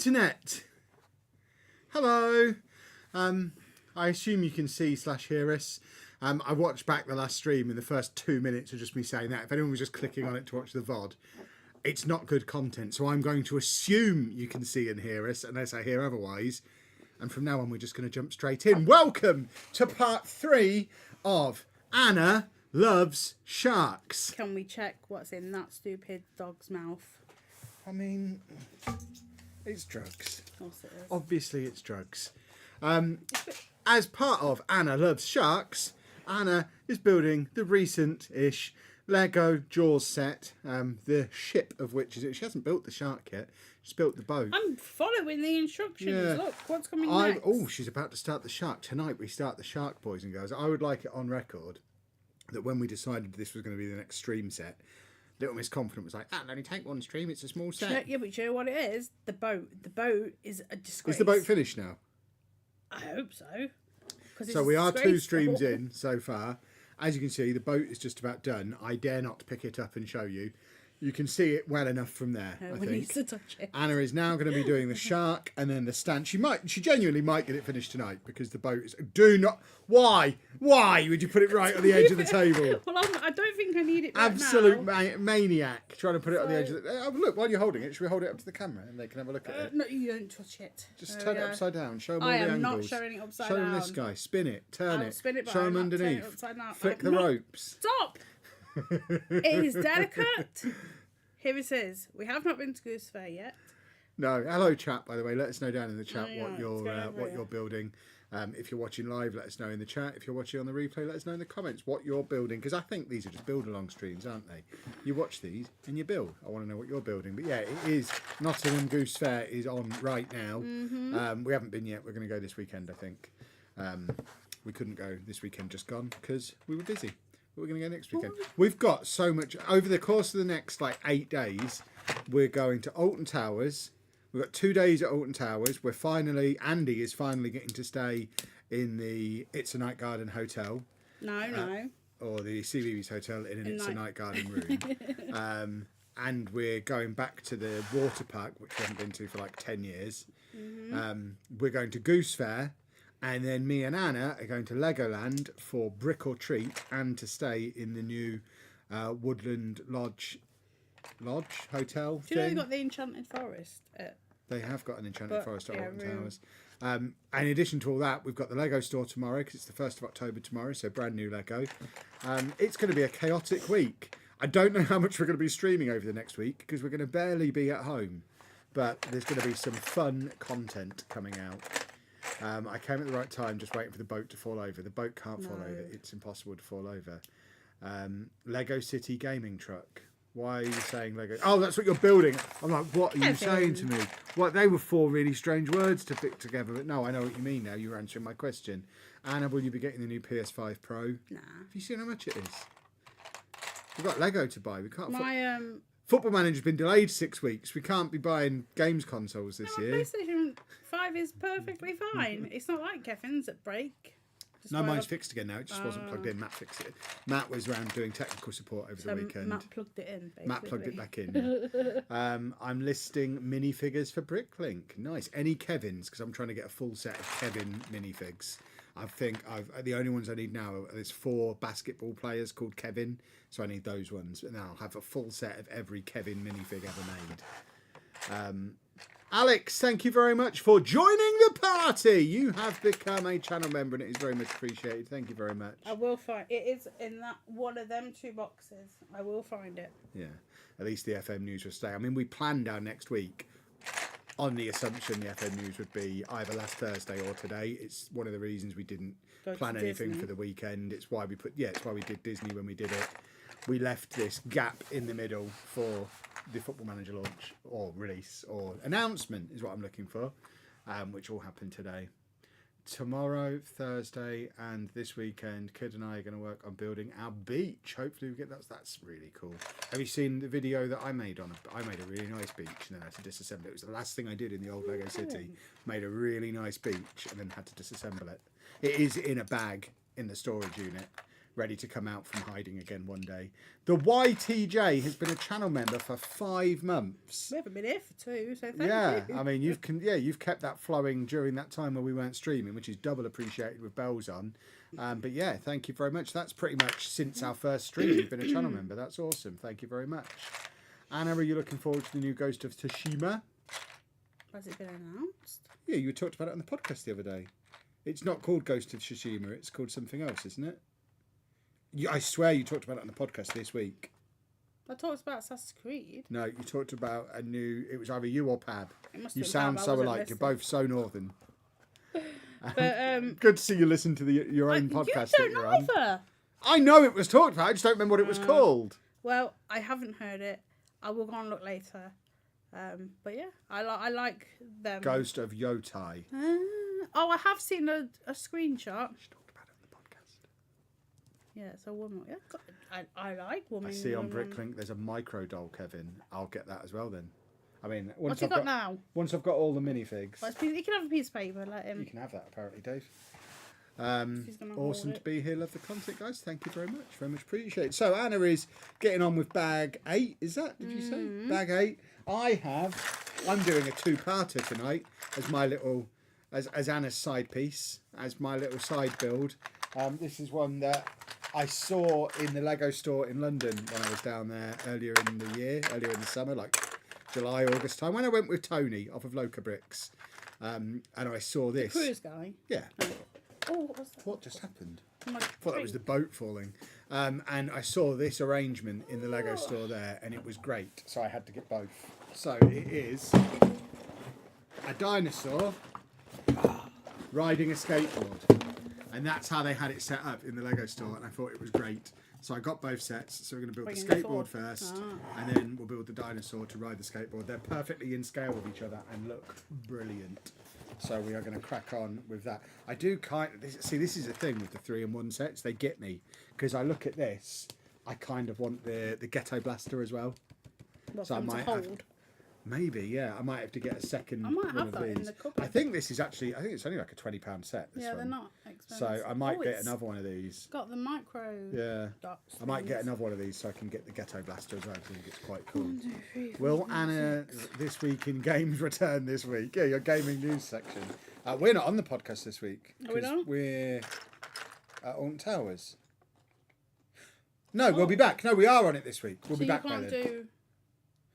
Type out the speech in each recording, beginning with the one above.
internet. Hello. I assume you can see/hear us. I watched back the last stream and the first 2 minutes of just me saying that. If anyone was just clicking on it to watch the VOD, it's not good content. So I'm going to assume you can see and hear us unless I hear otherwise. And from now on, we're just going to jump straight in. Welcome to part 3 of Anna Loves Sharks. Can we check what's in that stupid dog's mouth? I mean, it's drugs. Of course it is. Obviously, it's drugs. As part of Anna Loves Sharks, Anna is building the recent-ish Lego Jaws set, the ship of which is it. She hasn't built the shark yet. She's built the boat. I'm following the instructions. Yeah. Look, what's coming next? Oh, she's about to start the shark. Tonight we start the shark, boys and girls. I would like it on record that when we decided this was going to be the next stream set, Little Miss Confident was like, that'll only take one stream, it's a small set. Yeah, but you know what it is? The boat. The boat is a disgrace. Is the boat finished now? I hope so. So we are 2 streams in so far. As you can see, the boat is just about done. I dare not pick it up and show you. You can see it well enough from there, I we think. need to touch it. Anna is now going to be doing the shark and then the stand. She genuinely might get it finished tonight because the boat is... Why would you put it right on the edge of the table? Well, I don't think I need it right Absolute now. maniac trying to put it on the edge of the... Oh, look, while you're holding it, should we hold it up to the camera and they can have a look at it? No, you don't touch it. Just turn it upside down. Show them all I the am angles. not showing it upside Show down. them this guy. Spin it. Turn I'll it. spin it, but Show I'm them not turning it underneath. upside down. Flick I'm the not- ropes. Stop! It is delicate. Here it is. We have not been to Goose Fair yet. No, hello chat. By the way, let us know down in the chat Yeah, what it's going over you're building. If you're watching live, let us know in the chat. If you're watching on the replay, let us know in the comments what you're building. Because I think these are just build along streams, aren't they? You watch these and you build. I want to know what you're building. But yeah, it is Nottingham Goose Fair is on right now. We haven't been yet. We're going to go this weekend, I think. We couldn't go this weekend, just gone because we were busy. We're going to go next weekend. We've got so much over the course of the next 8 days. We're going to Alton Towers. We've got 2 days at Alton Towers. Andy is finally getting to stay in the It's a Night Garden Hotel. No. Or the CBeebies Hotel in an It's a Night Garden room. And we're going back to the water park, which we haven't been to for 10 years. We're going to Goose Fair. And then me and Anna are going to Legoland for Brick or Treat and to stay in the new Woodland Lodge Hotel Do you know they've got the Enchanted Forest? They have got an Enchanted Forest at Alton room. Towers. And in addition to all that, we've got the Lego store tomorrow because it's the 1st of October tomorrow, so brand new Lego. It's going to be a chaotic week. I don't know how much we're going to be streaming over the next week because we're going to barely be at home. But there's going to be some fun content coming out. I came at the right time, just waiting for the boat to fall over. The boat can't fall over. It's impossible to fall over. Lego City gaming truck. Why are you saying Lego? Oh, that's what you're building. I'm like, what are you saying to me? What? They were 4 really strange words to fit together. But no, I know what you mean now. You're answering my question. Anna, will you be getting the new PS5 Pro? Nah. Have you seen how much it is? We've got Lego to buy. We can't. My Football Manager's been delayed 6 weeks. We can't be buying games consoles this year. PlayStation 5 is perfectly fine. It's not like Kevin's at break. No, mine's fixed again now. It just wasn't plugged in. Matt fixed it. Matt was around doing technical support over the weekend. Matt plugged it in, basically. Matt plugged it back in. I'm listing minifigures for Bricklink. Nice. Any Kevins? Because I'm trying to get a full set of Kevin minifigs. I think the only ones I need now are there's 4 basketball players called Kevin, so I need those ones. And then I'll have a full set of every Kevin minifig ever made. Alex, thank you very much for joining the party. You have become a channel member and it is very much appreciated. Thank you very much. I will find it. Is in that one of them 2 boxes. I will find it. Yeah, at least the FM news will stay. I mean, we planned our next week on the assumption the FM news would be either last Thursday or today. It's one of the reasons we didn't plan anything Disney for the weekend. It's why it's why we did Disney when we did it. We left this gap in the middle for the Football Manager launch or release or announcement is what I'm looking for, which all happened today. Tomorrow, Thursday, and this weekend, Kid and I are going to work on building our beach. Hopefully we get that. That's really cool. Have you seen the video that I made I made a really nice beach and then I had to disassemble it. It was the last thing I did in the old Lego City. Made a really nice beach and then had to disassemble it. It is in a bag in the storage unit. ready to come out from hiding again one day. The YTJ has been a channel member for 5 months. We haven't been here for 2, so thank you. I mean, you've kept that flowing during that time where we weren't streaming, which is double appreciated with bells on. But yeah, thank you very much. That's pretty much since our first stream you've been a channel member. That's awesome. Thank you very much. Anna, are you looking forward to the new Ghost of Tsushima? Has it been announced? Yeah, you talked about it on the podcast the other day. It's not called Ghost of Tsushima. It's called something else, isn't it? I swear you talked about it on the podcast this week. I talked about Assassin's Creed. No, you talked about a new... It was either you or Pab. You Have sound been so Pab, I alike. wasn't You're both so northern. But Good to see you listen to your own podcast. You don't either. I know it was talked about. I just don't remember what it was called. Well, I haven't heard it. I will go and look later. But yeah, I like them. Ghost of Yotai. Oh, I have seen a screenshot. She talked about it on the podcast. Yeah, it's a woman. Yeah, I like women. I see on Bricklink there's a micro doll, Kevin. I'll get that as well then. I mean, What's he got now? Once I've got all the minifigs. Well, he can have a piece of paper. Let him. You can have that apparently, Dave. He's gonna hold Awesome it. to be here. Love the content, guys. Thank you very much appreciated. So Anna is getting on with bag 8. Is that? Did you say bag 8? I'm doing a 2-parter tonight as my little, as Anna's side piece, as my little side build. This is one that I saw in the Lego store in London when I was down there earlier in the summer, like July, August time, when I went with Tony off of Loca Bricks, and I saw this. Cruise guy. Yeah. Oh, what was that? What just happened? My I thought that was the boat falling. And I saw this arrangement in the Lego store there, and it was great. So I had to get both. So it is a dinosaur riding a skateboard. And that's how they had it set up in the Lego store, and I thought it was great. So I got both sets. So we're going to build the skateboard first, and then we'll build the dinosaur to ride the skateboard. They're perfectly in scale with each other and look brilliant. So we are going to crack on with that. I do see, this is the thing with the 3-in-1 sets. They get me because I look at this. I kind of want the Ghetto Blaster as well. What's So I one to might hold? Maybe, yeah. I might have to get a second I might one have of that in these. the cupboard. I think this is actually, I think it's only like a £20 set. This Yeah, one. they're not expensive. So I might get it's another one of these. got the micro dots. I might get things. another one of these so I can get the Ghetto Blaster as well. I think it's quite cool. 1, 2, 3, 4, Will 5, Anna 6. this week in games return this week? Yeah, your gaming news section. We're not on the podcast this week. Are we not? We're at Alton Towers. No, we'll be back. No, we are on it this week. We'll So be you back by can't then. do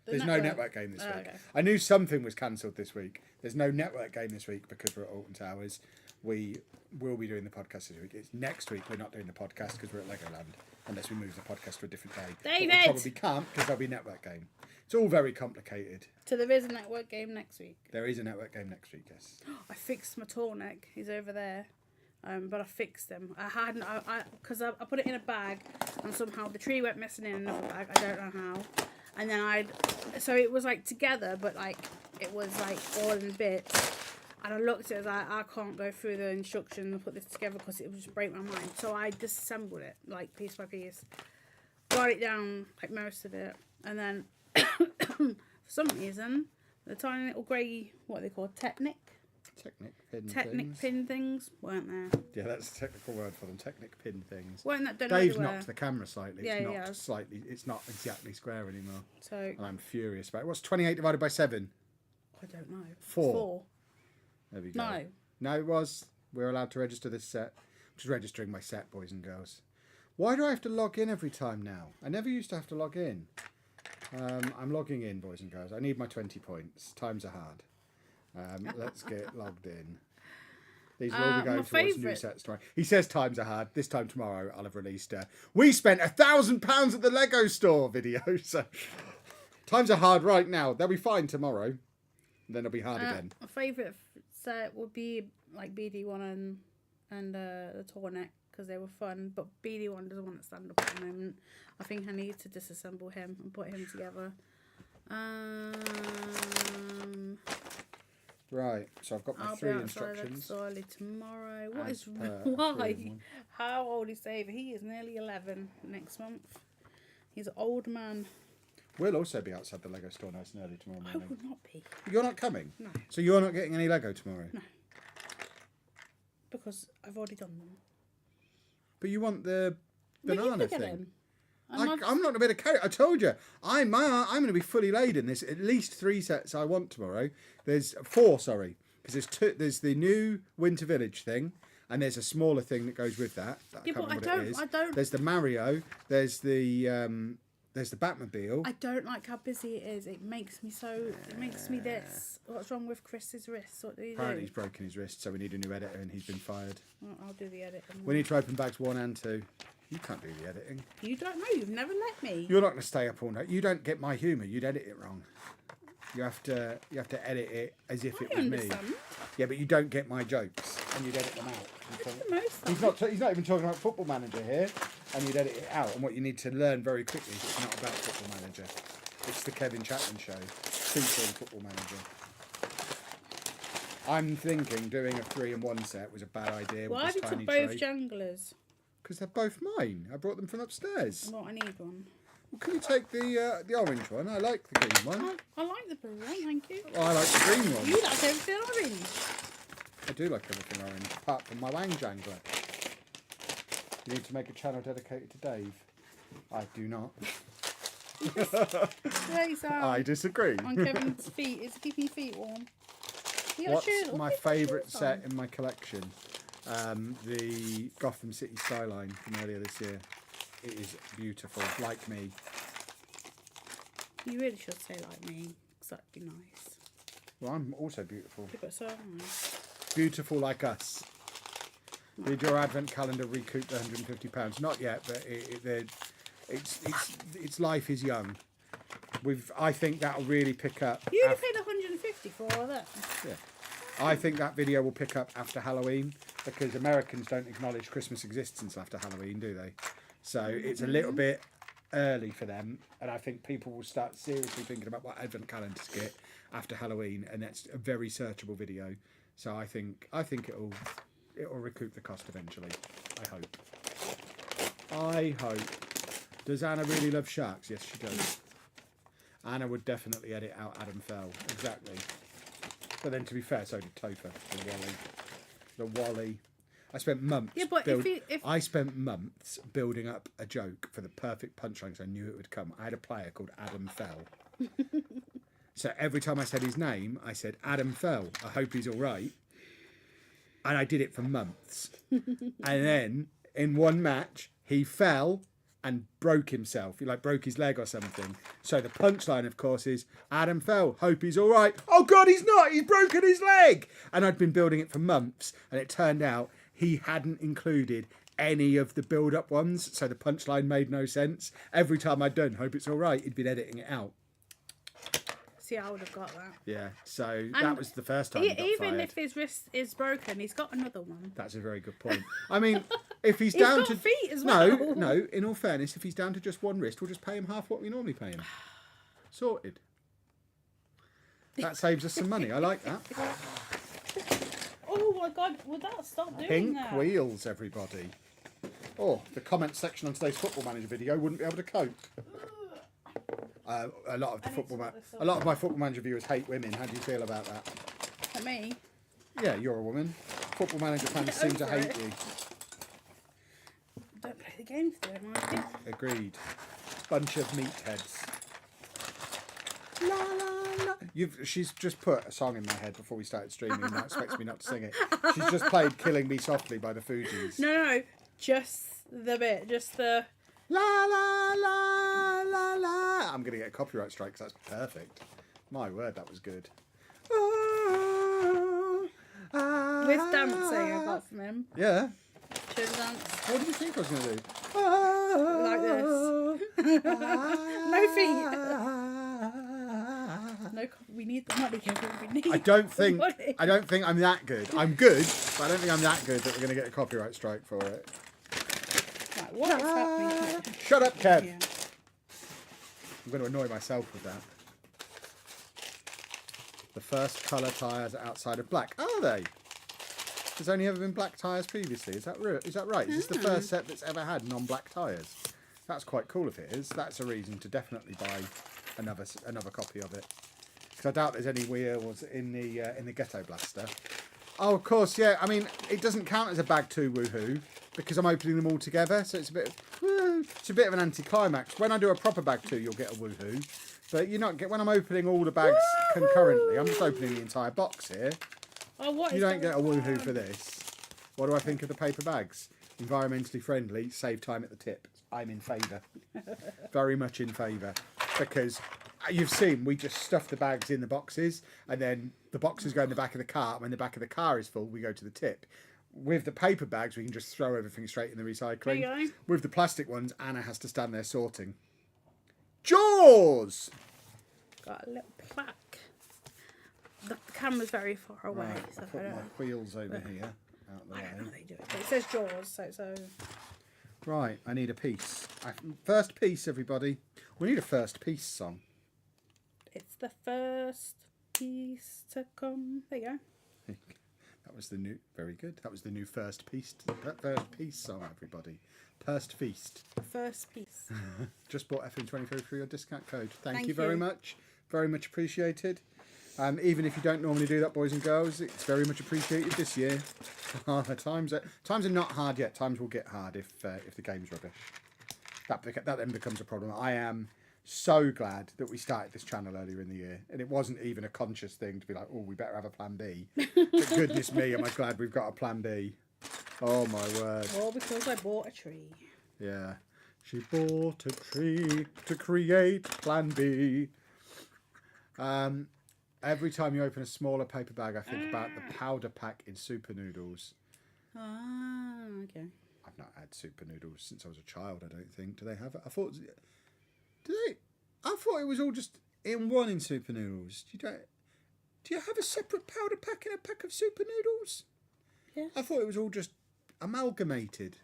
the There's no network game this week. Okay. I knew something was cancelled this week. There's no network game this week because we're at Alton Towers. We will be doing the podcast this week. It's next week we're not doing the podcast because we're at Legoland, unless we move the podcast to a different day. But David! we probably can't because there'll be network game. It's all very complicated. So there is a network game next week. There is a network game next week, yes. I fixed my tall neck. He's over there. But I fixed him. I hadn't, because I put it in a bag and somehow the tree went missing in another bag. I don't know how. And then so it was like together, but like it was like all in bits. And I looked at it, I can't go through the instructions and put this together because it would just break my mind. So I disassembled it, like piece by piece. Got it down, like most of it. And then, for some reason, the tiny little grey, what are they called, Technic pin things weren't there. Yeah, that's a technical word for them. Technic pin things. Weren't that done Dave's everywhere? knocked the camera slightly. Yeah, It's he knocked has. slightly. It's not exactly square anymore. So, And I'm furious about it. What's 28 divided by 7? I don't know. Four. 4. There we go. No. No, it was. We're allowed to register this set. I'm just registering my set, boys and girls. Why do I have to log in every time now? I never used to have to log in. I'm logging in, boys and girls. I need my 20 points. Times are hard. Let's get logged in. These will all be going towards new sets tomorrow. He says times are hard. This time tomorrow, I'll have released we spent £1,000 at the Lego store video. So times are hard right now. They'll be fine tomorrow. Then it'll be hard again. My favourite set would be like BD1 and the tall neck because they were fun. But BD1 doesn't want to stand up at the moment. I think I need to disassemble him and put him together. Right, so I've got my I'll 3 be outside instructions. early tomorrow. What As is per why? 3-in-1. How old is Dave? He is nearly 11 next month. He's an old man. We'll also be outside the Lego store nice and early tomorrow I morning. would not be. You're not coming? No. So you're not getting any Lego tomorrow? No. Because I've already done them. But you want the banana Get thing. him. I'm not a bit of carrot. I told you, I'm going to be fully laden. There's at least 3 sets I want tomorrow. There's 4, sorry, because there's 2. There's the new Winter Village thing, and there's a smaller thing that goes with that. Yeah, but I don't. There's the Mario. There's the Batmobile. I don't like how busy it is. It makes me so. It makes me this. What's wrong with Chris's wrist? What do you Apparently do? he's broken his wrist, so we need a new editor, and he's been fired. I'll do the edit. We need to open bags 1 and 2. You can't do the editing. You don't know. You've never let me. You're not going to stay up all night. You don't get my humour. You'd edit it wrong. You have to edit it as if it was understand. me. Yeah, but you don't get my jokes, and you'd edit them out. The most He's not even talking about Football Manager here, and you'd edit it out. And what you need to learn very quickly is it's not about Football Manager. It's the Kevin Chapman show, featuring Football Manager. I'm thinking doing a 3-in-1 set was a bad idea. Why with have this you tiny took both tray. janglers? Because they're both mine. I brought them from upstairs. Well, I need one. Well, can you take the orange one? I like the green one. I like the blue one, thank you. Oh, I like the green one. You like everything orange. I do like everything orange, apart from my wang jangler. You need to make a channel dedicated to Dave. I do not. I disagree. On Kevin's feet. It's keeping your feet warm. What's my favourite set in my collection? The Gotham City skyline from earlier this year. It is beautiful, like me. You really should say like me, because that'd be nice. Well, I'm also beautiful. You've got so nice. Beautiful like us. Did your advent calendar recoup the £150? Not yet, but its life is young. I think that'll really pick up. You only paid 150 for all that. Yeah. I think that video will pick up after Halloween, because Americans don't acknowledge Christmas exists until after Halloween, do they? So it's a little bit early for them, and I think people will start seriously thinking about what advent calendars to get after Halloween, and that's a very searchable video. So I think it'll recoup the cost eventually. I hope. Does Anna really love sharks? Yes, she does. Anna would definitely edit out Adam Fell. Exactly. But then, to be fair, so did Topher, the Wally. I spent months. Yeah, but I spent months building up a joke for the perfect punchline, because I knew it would come. I had a player called Adam Fell. So every time I said his name, I said Adam Fell. I hope he's all right. And I did it for months. And then in one match, he fell and broke himself. He broke his leg or something. So the punchline, of course, is Adam fell. Hope he's all right. Oh God, he's not. He's broken his leg. And I'd been building it for months, and it turned out he hadn't included any of the build-up ones. So the punchline made no sense. Every time I'd done hope it's all right, he'd been editing it out. See, I would have got that. Yeah. So that was the first time. Even if his wrist is broken, he's got another one. That's a very good point. I mean, if he's He's down got to feet as well. No. In all fairness, if he's down to just one wrist, we'll just pay him half what we normally pay him. Sorted. That saves us some money. I like that. Oh my God! Would that stop doing Pink that? wheels, everybody. Oh, the comment section on today's Football Manager video wouldn't be able to cope. A lot of my Football Manager viewers hate women. How do you feel about that? For me? Yeah, you're a woman. Football Manager fans seem to hate you. Don't play the games, don't like it. Agreed. Bunch of meatheads. La la la. She's just put a song in my head before we started streaming, and now expects me not to sing it. She's just played "Killing Me Softly" by the Fugees. No, just the bit, just the. La la la la la. I'm gonna get a copyright strike because that's perfect. My word, that was good. With dancing, I got from him. Yeah. Show the dance. What do you think I was gonna do? Like this. No feet. No, we need the money, Kevin. We need. I don't the think money. I'm that good. I'm good, but I don't think I'm that good that we're gonna get a copyright strike for it. Right, what is happening? Shut up, Kev. Yeah. I'm going to annoy myself with that. The first colour tyres are outside of black. Are they? There's only ever been black tyres previously. Is that right? Is this the first set that's ever had non-black tyres? That's quite cool if it is. That's a reason to definitely buy another copy of it. Because I doubt there's any wheels in the Ghetto Blaster. Oh, of course, yeah. I mean, it doesn't count as a bag 2 woohoo because I'm opening them all together. So it's a bit of an anticlimax. When I do a proper bag too, you'll get a woohoo. But you're not get when I'm opening all the bags concurrently. I'm just opening the entire box here. Oh, what You is don't get a going woohoo on? for this. What do I think of the paper bags? Environmentally friendly, save time at the tip. I'm in favour. Very much in favour. Because you've seen, we just stuff the bags in the boxes and then the boxes go in the back of the car. When the back of the car is full, we go to the tip. With the paper bags, we can just throw everything straight in the recycling. There you go. With the plastic ones, Anna has to stand there sorting. Jaws! Got a little plaque. The camera's very far away. Right, So I put I don't my know. wheels over here. Out the I don't know way. how they do it. But it says Jaws, so Right, I need a piece. First piece, everybody. We need a first piece song. it's the first piece to come. There you go. That was the new, very good. That was the new first piece song, everybody. First feast. First piece. Just bought FM24 for your discount code. Thank Thank you very you. much. Very much appreciated. Even if you don't normally do that, boys and girls, it's very much appreciated this year. times are not hard yet. Times will get hard if the game's rubbish. That then becomes a problem. I am so glad that we started this channel earlier in the year, and it wasn't even a conscious thing to be like, oh, we better have a plan B. But goodness me, am I glad we've got a plan B. Oh my word. All because I bought a tree. Yeah. She bought a tree to create plan B. Every time you open a smaller paper bag, I think about the powder pack in Super Noodles. Ah, okay. I've not had Super Noodles since I was a child, I don't think. Do they have it? I thought it was all just in one in Super Noodles. Do you have a separate powder pack in a pack of Super Noodles? Yes. I thought it was all just amalgamated.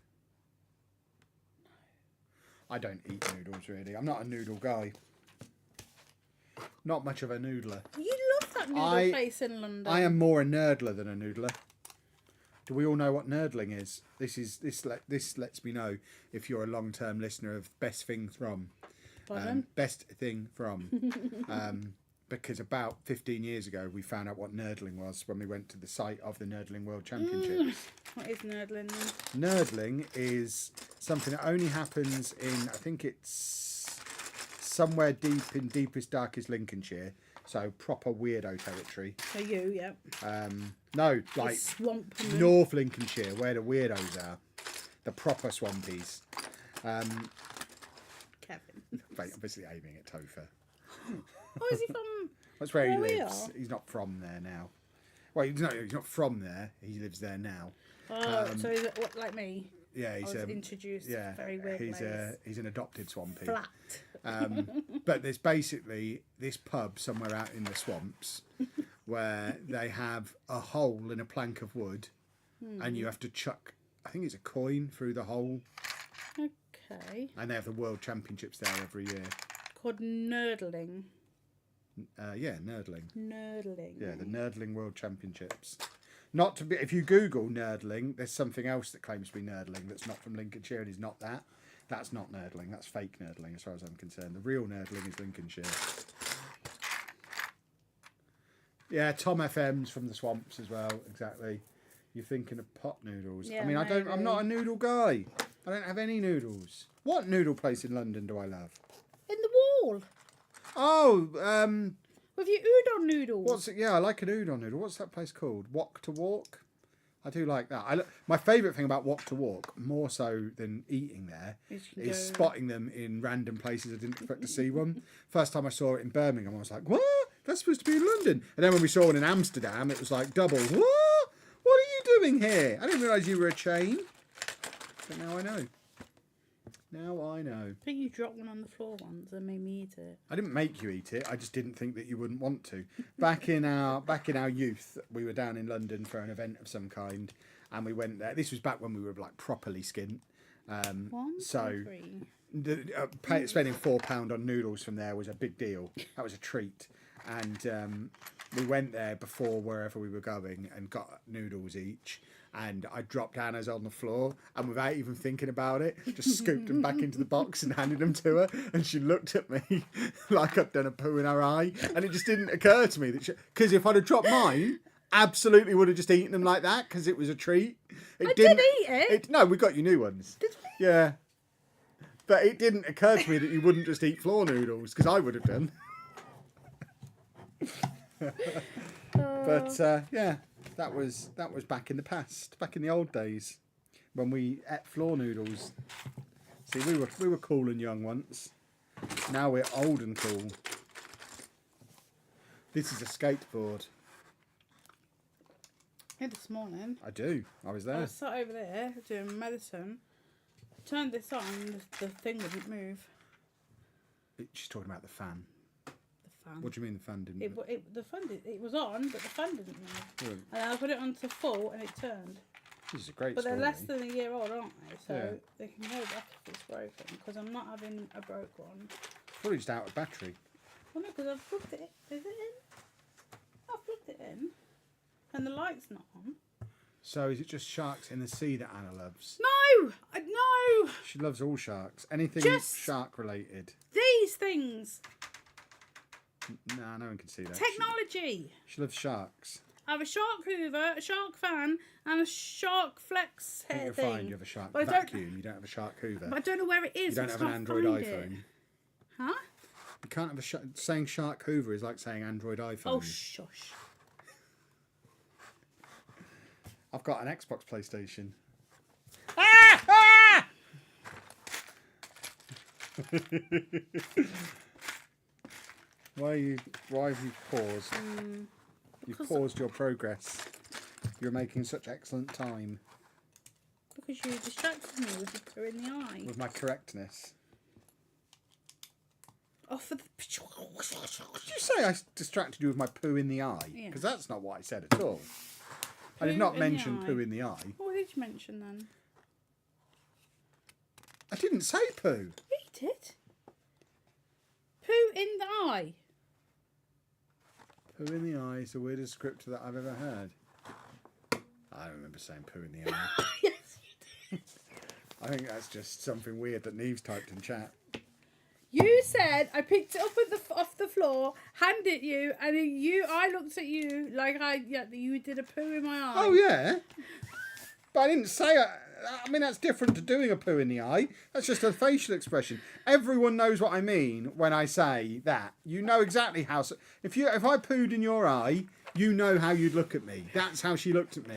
I don't eat noodles really. I'm not a noodle guy. Not much of a noodler. You love that noodle place in London. I am more a nerdler than a noodler. Do we all know what nerdling is? This lets me know if you're a long-term listener of Best Thing From. Pardon? Best Thing From. Because about 15 years ago we found out what nerdling was when we went to the site of the Nerdling World Championships. What is nerdling then? Nerdling is something that only happens in, I think it's somewhere deep in deepest, darkest Lincolnshire. So proper weirdo territory. For you, yep. No, like Swamp. North Lincolnshire, where the weirdos are. The proper swampies. Kevin. Obviously aiming at Topher. Oh, is he from? That's where he we lives. are? He's not from there now. Well, he's not from there. He lives there now. Oh, so is it what, like me? Yeah, he's I was introduced very weird he's an adopted swampy. Flat. But there's basically this pub somewhere out in the swamps where they have a hole in a plank of wood, and you have to chuck, I think it's a coin through the hole, Okay. and they have the World Championships there every year. Called nerdling. Yeah, nerdling. Nerdling. Yeah, the Nerdling World Championships. Not to be. If you Google nerdling, there's something else that claims to be nerdling that's not from Lincolnshire and is not that. That's not nerdling. That's fake nerdling, as far as I'm concerned. The real nerdling is Lincolnshire. Yeah, Tom FM's from the swamps as well. Exactly. You're thinking of pot noodles. Yeah, I mean, maybe. I'm not a noodle guy. I don't have any noodles. What noodle place in London do I love? In the wall. Oh, With your udon noodles. what's it? Yeah, I like an udon noodle. What's that place called? Wok to Walk. I do like that. My favourite thing about Wok to Walk, more so than eating there, is spotting them in random places I didn't expect to see one. First time I saw it in Birmingham, I was like, what? That's supposed to be in London. And then when we saw one in Amsterdam, it was like double. What? What are you doing here? I didn't realise you were a chain. But now I know. Now I know. I think you dropped one on the floor once and made me eat it. I didn't make you eat it. I just didn't think that you wouldn't want to. Back in our youth, we were down in London for an event of some kind, and we went there. This was back when we were like properly skint. One, So two, three. spending £4 on noodles from there was a big deal. That was a treat. And we went there before wherever we were going and got noodles each. And I dropped Anna's on the floor, and without even thinking about it, just scooped them back into the box and handed them to her. And she looked at me like I'd done a poo in her eye. And it just didn't occur to me that because if I'd have dropped mine absolutely would have just eaten them like that because it was a treat. I did eat it. No, we got you new ones. Did we? Yeah. But it didn't occur to me that you wouldn't just eat floor noodles, because I would have done. But yeah, that was back in the past, back in the old days, when we ate floor noodles. See, we were cool and young once. Now we're old and cool. This is a skateboard. Yeah, this morning. I do. I was I there. was sat over there doing medicine. Turned this on, the thing wouldn't move. She's talking about the fan. The fan. What do you mean the fan didn't? It was on, but the fan didn't move. Really? And I put it on to full, and it turned. This is a great But story. they're less than a year old, aren't they? So Yeah. they can go back if it's broken. Because I'm not having a broke one. Probably just out of battery. Well, no, because I've plugged it. Is it in? I've plugged it in, and the light's not on. So is it just sharks in the sea that Anna loves? No, no. She loves all sharks. Anything Just- shark related. These things. Nah, no one can see that. Technology. She loves sharks. I have a shark hoover, a shark fan, and a shark flex I think hair you're thing. fine. You have a shark But I don't- vacuum. You don't have a shark hoover. But I don't know where it is. You don't I have an can't Android find iPhone. It. Huh? You can't have a saying shark hoover is like saying Android iPhone. Oh, shush. I've got an Xbox PlayStation. Ah! Why have you paused? You've because- paused your progress. You're making such excellent time Because you distracted me with your poo in the eye. with my correctness. Oh, for the... Did you say I distracted you with my poo in the eye? Yeah. Because that's not what I said at all. I did Poo not in the mention eye. poo in the eye. What did you mention then? I didn't say poo. You did. Poo in the eye. Poo in the eye is the weirdest script that I've ever heard. I don't remember saying poo in the eye. Yes, you did. I think that's just something weird that Neve's typed in chat. You said I picked it up off the floor, handed it you, and I looked at you like you did a poo in my eye. Oh yeah, but I didn't say. I mean, that's different to doing a poo in the eye. That's just a facial expression. Everyone knows what I mean when I say that. You know exactly how. If I pooed in your eye, you know how you'd look at me. That's how she looked at me.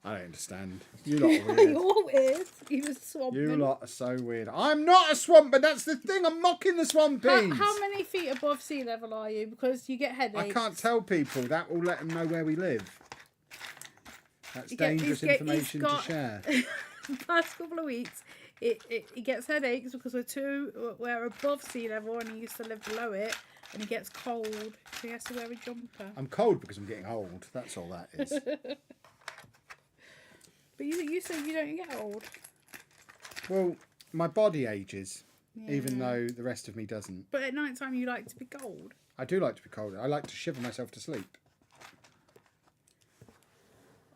I don't understand. You lot are weird. You're weird. You were swamping. You lot are so weird. I'm not a swamp, but that's the thing. I'm mocking the swampies. How many feet above sea level are you? Because you get headaches. I can't tell people. That will let them know where we live. That's dangerous information to share. The past couple of weeks, it gets headaches because we're above sea level and he used to live below it, and he gets cold, so he has to wear a jumper. I'm cold because I'm getting old. That's all that is. But you said you don't get old. Well, my body ages, even Yeah. though the rest of me doesn't. But at night time you like to be cold. I do like to be cold. I like to shiver myself to sleep.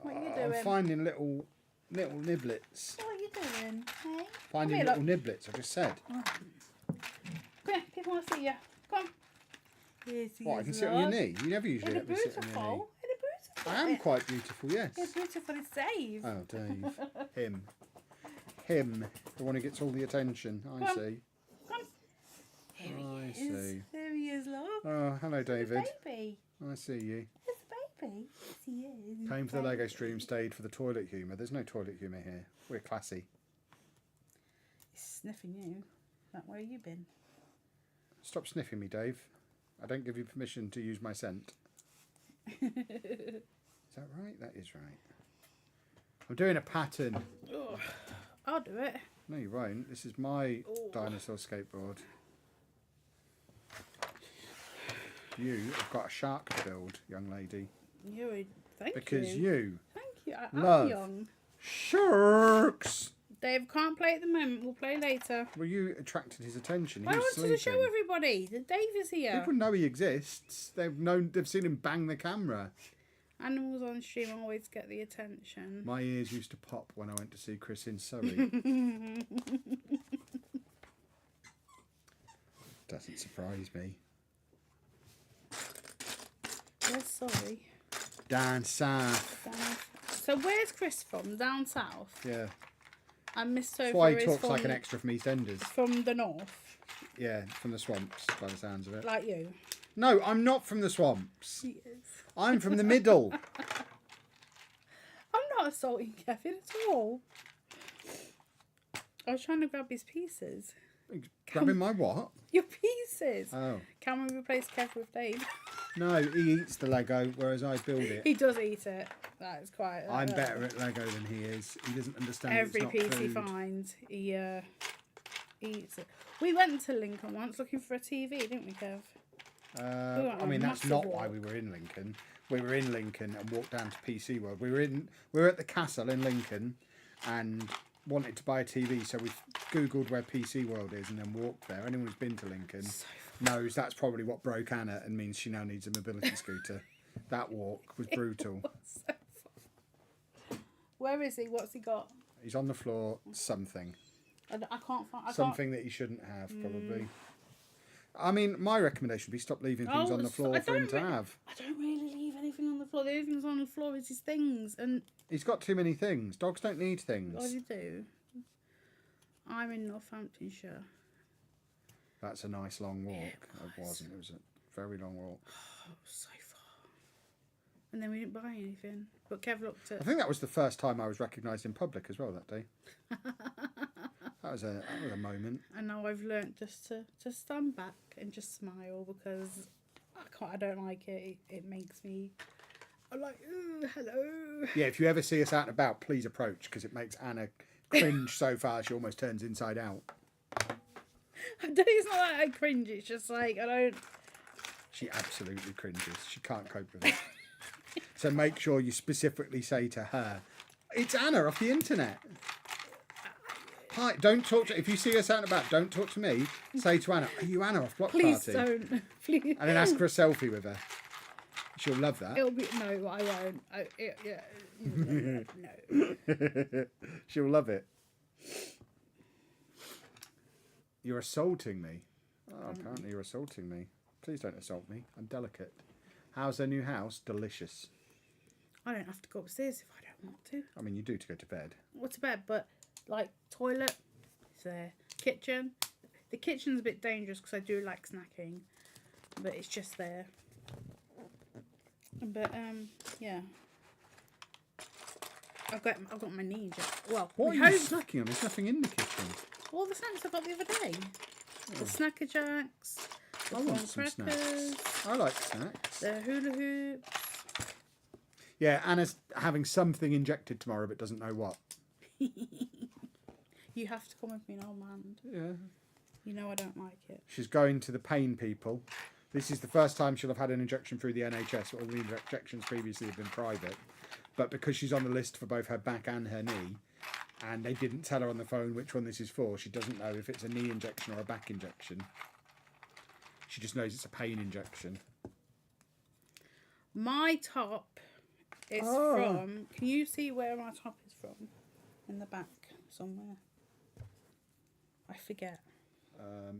What are you I'm doing? finding little niblets. What are you doing? Hey? Finding Come here, little niblets, I just said. Come here, people want to see you. Come on. Yes, What, I can sit on your knee? You never usually Isn't let it me sit on your knee. beautiful? Isn't it beautiful? I am quite beautiful, yes. It's beautiful as Dave. Oh, Dave. Him. The one who gets all the attention. I Come. see. Come. Here I he is. see. There he is, look. Oh, hello, David. Baby. I see you. There's a baby. Yes, he is. Came for the Lego stream, stayed for the toilet humour. There's no toilet humour here. We're classy. He's sniffing you. Like, where you been? Stop sniffing me, Dave. I don't give you permission to use my scent. Is that right? That is right. I'm doing a pattern. Ugh. I'll do it. No, you won't. This is my Oh. dinosaur skateboard. You have got a shark to build, young lady. Thank Because you. you Thank you. love I'm young. sharks. Dave can't play at the moment. We'll play later. Well, you attracted his attention. He I was wanted to show sleeping. everybody that Dave is here. People know he exists. They've seen him bang the camera. Animals on stream always get the attention. My ears used to pop when I went to see Chris in Surrey. Doesn't surprise me. Yes, sorry. Down south. So where's Chris from? Down south. Yeah. And Miss Topher That's why he is talks from, like an extra from EastEnders. from the north, Yeah, from the swamps, by the sounds of it. like you. No, I'm not from the swamps. He is. I'm from the middle. I'm not assaulting Kevin at all. I was trying to grab his pieces. Grabbing my what? Your pieces. Oh. Can we replace Kev with Dave? No, he eats the Lego, whereas I build it. He does eat it. That is quite. I'm better at Lego than he is. He doesn't understand Every it's not piece he food. finds, he eats it. We went to Lincoln once looking for a TV, didn't we, Kev? I mean, that's not why we were in Lincoln. We were in Lincoln and walked down to PC World. We were at the castle in Lincoln and wanted to buy a TV, so we googled where PC World is and then walked there. Anyone who's been to Lincoln knows that's probably what broke Anna and means she now needs a mobility scooter. That walk was brutal. So fun. Where is he? What's he got? He's on the floor. Something. I can't find. Something that he shouldn't have, probably. I mean, my recommendation would be stop leaving things on the floor for him to have. I don't really leave anything on the floor. The only things on the floor is his things, and He's got too many things. Dogs don't need things. what do you do? I'm in Northamptonshire. That's a nice long walk. It was. It was a very long walk. Oh, so far. And then we didn't buy anything. But Kev looked at. I think that was the first time I was recognised in public as well that day. That was a moment. And now I've learnt just to stand back and just smile because I don't like it. It makes me. I'm like, ooh, hello. Yeah, if you ever see us out and about, please approach because it makes Anna cringe so far she almost turns inside out. It's not like I cringe. It's just like I don't. She absolutely cringes. She can't cope with it. So make sure you specifically say to her, "It's Anna off the internet." Hi, don't talk to. If you see us out and about, don't talk to me. Say to Anna, "Are you Anna off Block Please Party?" don't. Please. And then ask for a selfie with her. She'll love that. It'll be no. I won't. No. She'll love it. You're assaulting me. Oh, apparently you're assaulting me. Please don't assault me. I'm delicate. How's their new house? Delicious. I don't have to go upstairs if I don't want to. I mean, you do to go to bed. Well, to bed, but like toilet, it's there. Kitchen. The kitchen's a bit dangerous because I do like snacking, but it's just there. But yeah. I've got my knee injured. Well, What are you snacking on? There's nothing in the kitchen. all the snacks I got the other day. The Snacker Jacks, the I corn want some crackers, snacks. I like snacks. the hula hoops. Yeah, Anna's having something injected tomorrow but doesn't know what. You have to come with me now, man. Yeah. You know I don't like it. She's going to the pain people. This is the first time she'll have had an injection through the NHS. All the injections previously have been private. But because she's on the list for both her back and her knee, and they didn't tell her on the phone which one this is for, she doesn't know if it's a knee injection or a back injection. She just knows it's a pain injection. My top is from... Can you see where my top is from? In the back somewhere. I forget.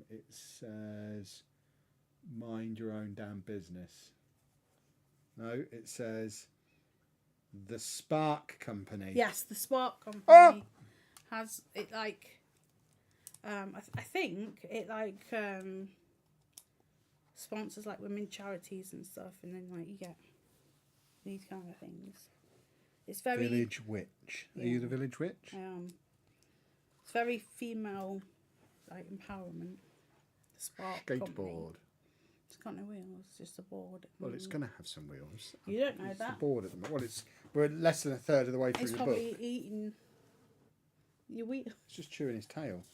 It says, mind your own damn business. No, it says, the Spark Company. Yes, the Spark Company has it like... I think it like sponsors like women charities and stuff, and then like you get these kind of things. It's very... Village Witch. Are you the Village Witch? It's very female, like empowerment. The Spark Company. Skateboard. It's got no wheels, it's just a board. Well, it's going to have some wheels. You don't know It's that. the board at the moment. Well, we're less than a third of the way through It's the probably book. eating your wheel. It's just chewing his tail.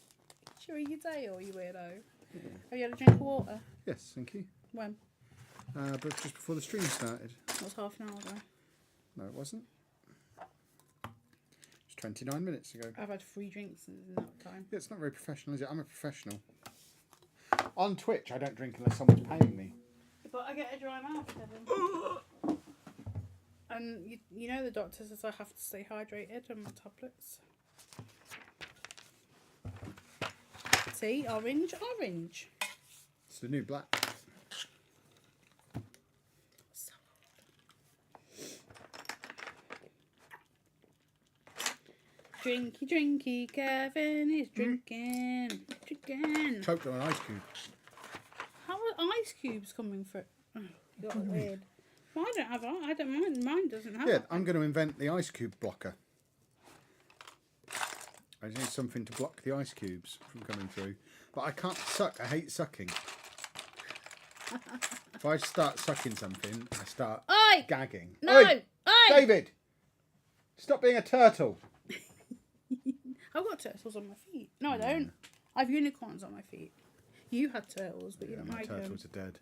Chewing your tail, you weirdo. Yeah. Have you had a drink of water? Yes, thank you. When? But just before the stream started. That was half an hour ago. No, it wasn't. It was 29 minutes ago. I've had 3 drinks in that time. Yeah, it's not very professional, is it? I'm a professional. On Twitch, I don't drink unless someone's paying me. But I get a dry mouth, Kevin. And you know the doctor says I have to stay hydrated on my tablets. See, orange. It's the new black. So Drinky, drinky, Kevin is drinking. Drinking. Choked on an ice cube. How are ice cubes coming through? Oh, you got weird. Well, I don't mind. Mine doesn't have Yeah, it. I'm going to invent the ice cube blocker. I just need something to block the ice cubes from coming through. But I can't suck. I hate sucking. If I start sucking something, I start Oi! gagging. No! Oi! Oi! David! Stop being a turtle. I've got turtles on my feet. No, I don't. I have unicorns on my feet. You had turtles, but you don't My like them. turtles are dead.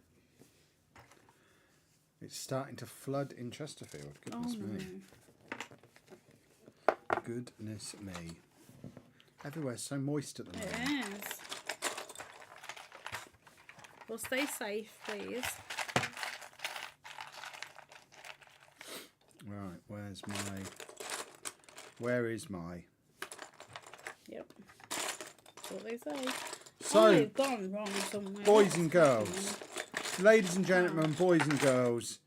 It's starting to flood in Chesterfield. Goodness me. Goodness me. Everywhere's so moist at the moment. It is. Well, stay safe, please. Right, where is my... Yep. That's what they say. So, I've gone wrong somewhere. boys and girls, ladies and gentlemen, boys and girls,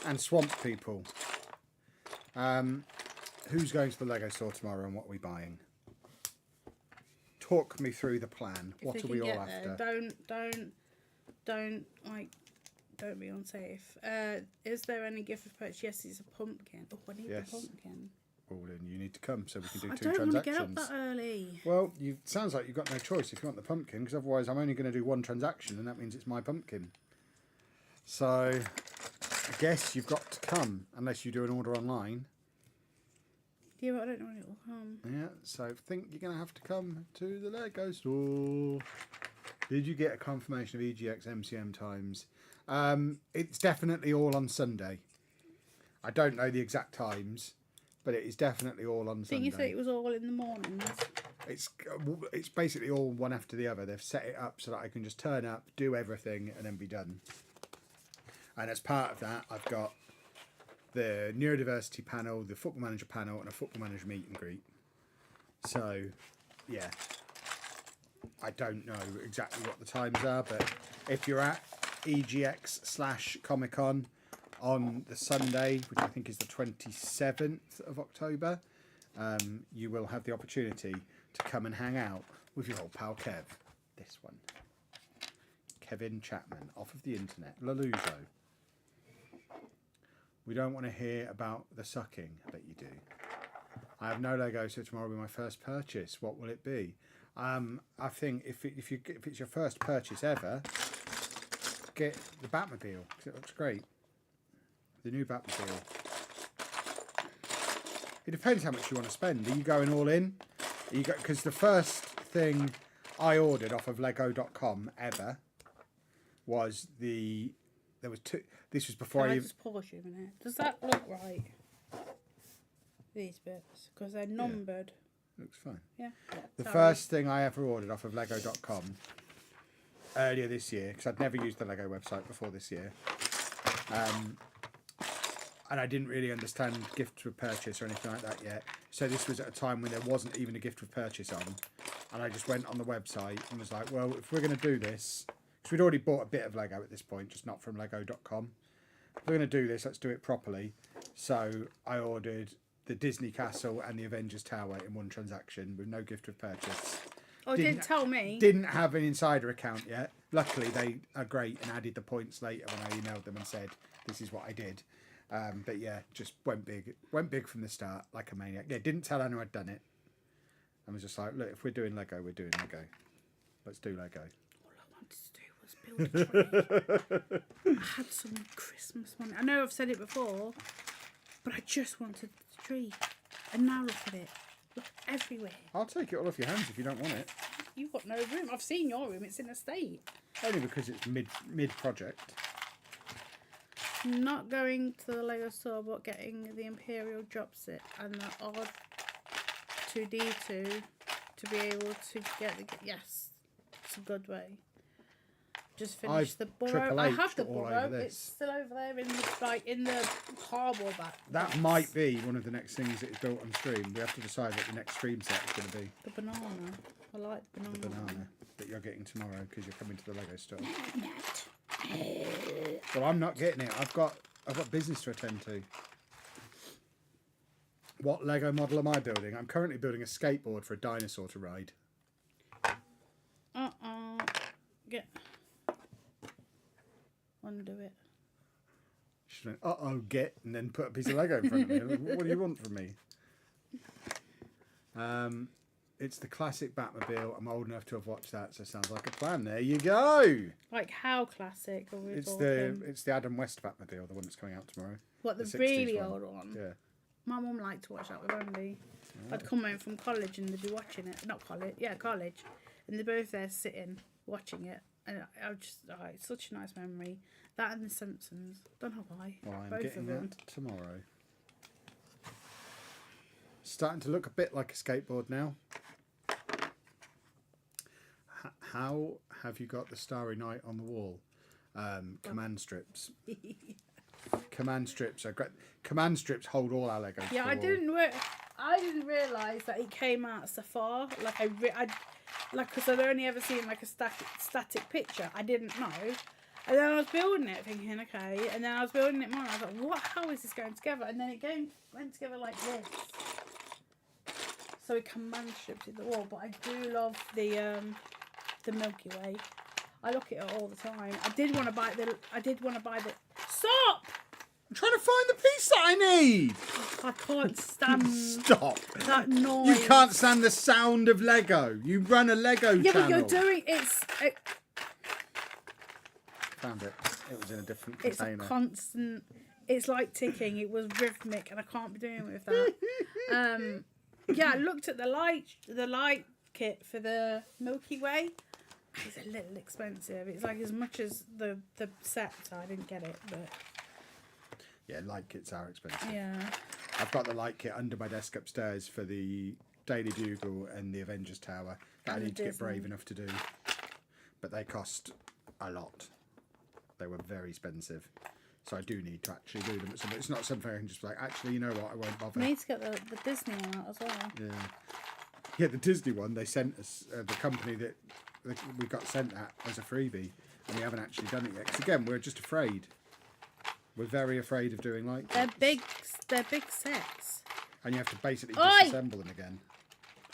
and swamp people, who's going to the Lego store tomorrow and what are we buying? Talk me through the plan. What are we all after? Don't be unsafe. Is there any gift of purchase? Yes, it's a pumpkin. Oh, I need the pumpkin. Well, then you need to come so we can do I two don't want to transactions. get up that early. Well, sounds like you've got no choice if you want the pumpkin, because otherwise I'm only going to do one transaction, and that means it's my pumpkin. So, I guess you've got to come, unless you do an order online. Yeah, but I don't know when it will come. Yeah, so I think you're going to have to come to the Lego store. Did you get a confirmation of EGX MCM times? It's definitely all on Sunday. I don't know the exact times, but it is definitely all on Sunday. Didn't you say it was all in the mornings? It's basically all one after the other. They've set it up so that I can just turn up, do everything, and then be done. And as part of that, I've got the neurodiversity panel, the football manager panel, and a football manager meet and greet. So, yeah. I don't know exactly what the times are, but if you're at EGX/Comic-Con on the Sunday, which I think is the 27th of October, you will have the opportunity to come and hang out with your old pal Kev. This one. Kevin Chapman, off of the internet. Laluzo. We don't want to hear about the sucking. I bet you do. I have no Lego, so tomorrow will be my first purchase. What will it be? I think if it's your first purchase ever, get the Batmobile, because it looks great. The new Batmobile. It depends how much you want to spend. Are you going all in? Because the first thing I ordered off of Lego.com ever was there was two. This was before Can I just pause you a minute? Does that look right? These bits, because they're numbered. Looks fine. Yeah. The first thing I ever ordered off of Lego.com earlier this year, because I'd never used the Lego website before this year, and I didn't really understand gift with purchase or anything like that yet. So this was at a time when there wasn't even a gift with purchase on, and I just went on the website and was like, well, if we're going to do this, because we'd already bought a bit of Lego at this point, just not from Lego.com. If we're going to do this, let's do it properly. So I ordered the Disney Castle and the Avengers Tower in one transaction with no gift with purchase. Oh, didn't tell me. Didn't have an insider account yet. Luckily, they are great and added the points later when I emailed them and said, this is what I did. But yeah, just went big. Went big from the start, like a maniac. Yeah, didn't tell Anna I'd done it. I was just like, look, if we're doing Lego, we're doing Lego. Let's do Lego. All I wanted to do was build a tree. I had some Christmas money. I know I've said it before, but I just wanted the tree. And now look at it. Look everywhere. I'll take it all off your hands if you don't want it. You've got no room. I've seen your room. It's in a state. Only because it's mid project. Not going to the Lego store, but getting the Imperial drop set and the odd 2D2 to be able to get the... Yes, it's a good way. Just finish the burrow. I have the burrow. It's still over there in the cardboard back. That might be one of the next things that is built on stream. We have to decide what the next stream set is going to be. The banana. I like banana. The banana that you're getting tomorrow because you're coming to the Lego store. Well, I'm not getting it. I've got business to attend to. What Lego model am I building? I'm currently building a skateboard for a dinosaur to ride. Get. Undo it. She went, get, and then put a piece of Lego in front of me. What do you want from me? It's the classic Batmobile. I'm old enough to have watched that, so it sounds like a plan. There you go. Like how classic are we It's talking? the Adam West Batmobile, the one that's coming out tomorrow. What, the 60s really one. old one? Yeah. My mum liked to watch that with Andy. I'd come home from college and they'd be watching it. Not college, yeah, college. And they're both there sitting, watching it. And I just, it's such a nice memory. That and The Simpsons. Don't know why. Well, I'm both getting of them. that tomorrow. Starting to look a bit like a skateboard now. How have you got the Starry Night on the wall? Command strips. Command strips are great. Command strips hold all our Legos. Yeah, I didn't realise that it came out so far. Like because I'd only ever seen like a static picture. I didn't know. And then I was building it, thinking, okay. And then I was building it more. And I was like, what? How is this going together? And then it went together like this. So it command strips at the wall. But I do love the Milky Way. I look at it all the time. I did want to buy the. Stop! I'm trying to find the piece that I need. I can't stand Stop. that noise. You can't stand the sound of Lego. You run a Lego Yeah, channel. but you're doing Found it. It was in a different it's container. a constant. It's like ticking. It was rhythmic, and I can't be doing with that. Yeah, I looked at the light kit for the Milky Way. It's a little expensive. It's like as much as the set. So I didn't get it, but Yeah, light kits are expensive. yeah. I've got the light kit under my desk upstairs for the Daily Bugle and the Avengers Tower that And I the need to get Disney. brave enough to do. But they cost a lot. They were very expensive. So I do need to actually do them. It's not something I can just be like, actually, you know what, I won't bother. We need to get the Disney one out as well. Yeah. Yeah, the Disney one, they sent us, the company that we got sent that as a freebie, and we haven't actually done it yet. Because again, we're just afraid. We're very afraid of doing like They're big sets. and you have to basically Oi! disassemble them again.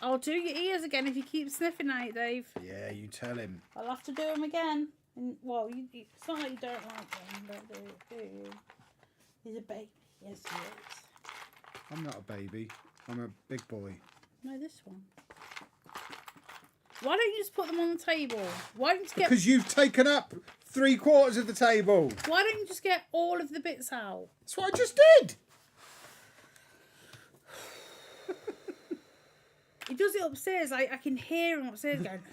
I'll do your ears again if you keep sniffing at it, Dave. Yeah, you tell him. I'll have to do them again. And, well, it's not like you don't like them, don't do you? He's a baby. Yes, he is. I'm not a baby. I'm a big boy. No, this one. Why don't you just put them on the table? Why don't you get? Because you've taken up 3/4 of the table. Why don't you just get all of the bits out? That's what I just did. He does it upstairs. I can hear him upstairs going.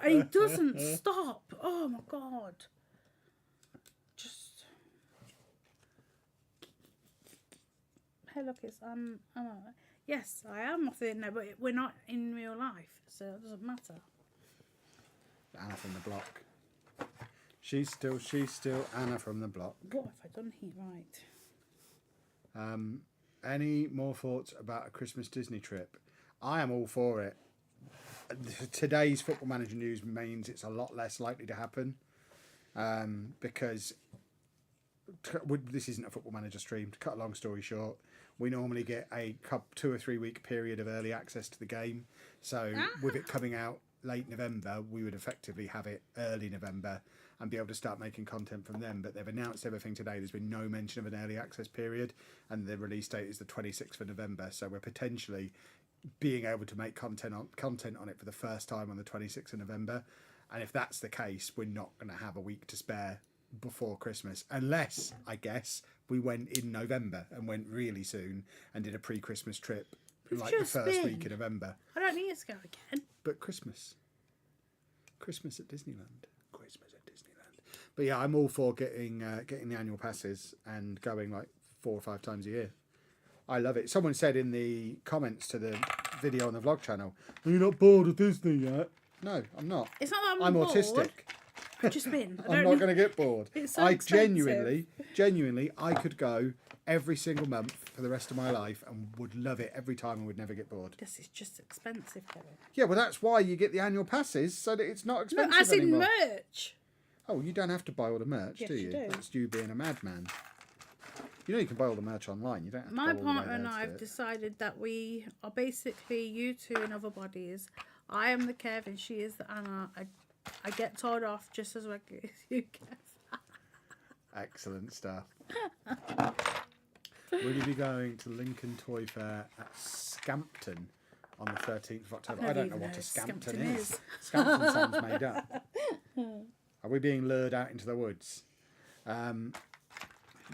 And he doesn't stop. Oh my god. Just. Hey, look, it's yes, I am off it now, but we're not in real life, so it doesn't matter. Anna from the block. She's still Anna from the block. What have I done here right? Any more thoughts about a Christmas Disney trip? I am all for it. Today's Football Manager news means it's a lot less likely to happen because this isn't a Football Manager stream. To cut a long story short, we normally get a 2 or 3 week period of early access to the game. So with it coming out late November, we would effectively have it early November and be able to start making content from them. But they've announced everything today. There's been no mention of an early access period, and the release date is the 26th of November. So we're potentially being able to make content on it for the first time on the 26th of November. And if that's the case, we're not going to have a week to spare before Christmas, unless, I guess, we went in November and went really soon and did a pre-Christmas trip like the first week in November. I don't need to go again. But Christmas at Disneyland. But yeah, I'm all for getting the annual passes and going like 4 or 5 times a year. I love it. Someone said in the comments to the video on the vlog channel, "Are you not bored of Disney yet?" No, I'm not. It's not that I'm bored. autistic. I've just been. I'm not going to get bored. It's so I expensive. genuinely, I could go every single month for the rest of my life and would love it every time and would never get bored. This is just expensive, Kevin. Yeah, well, that's why you get the annual passes, so that it's not expensive No, as in anymore. merch. Oh, you don't have to buy all the merch, Yes, do you you? do. That's you being a madman. You can buy all the merch online. You don't have to My go all the way partner and there to I do have it. decided that we are basically you two in other bodies. I am the Kev and she is the Anna. I get told off just as regularly as you, Kev. Excellent stuff. Will you be going to Lincoln Toy Fair at Scampton on the 13th of October? I don't know what a Scampton is. Scampton sounds made up. Are we being lured out into the woods?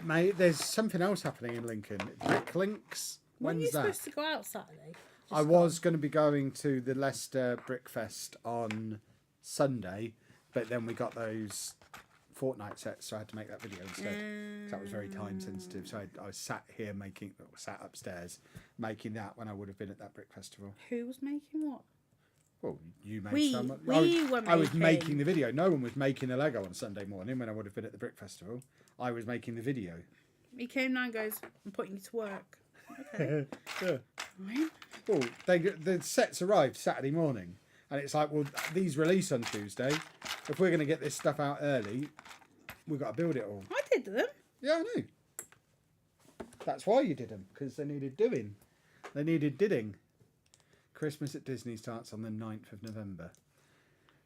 Mate, there's something else happening in Lincoln. Brick Links. When are you When's that? supposed to go out Saturday? I was going to be going to the Leicester Brickfest on Sunday, but then we got those fortnight sets, so I had to make that video instead. 'Cause that was very time sensitive. So I was sat upstairs making that when I would have been at that brick festival. Who was making what? Well, you made We some. were I was making- making the video. No one was making the Lego on Sunday morning when I would have been at the brick festival. I was making the video. He came down and goes, I'm putting you to work. Okay. Yeah. Right. Well, the sets arrived Saturday morning, and it's like, well, these release on Tuesday. If we're going to get this stuff out early, we've got to build it all. I did them. Yeah, I know. That's why you did them, because they needed doing. They needed didding. Christmas at Disney starts on the 9th of November.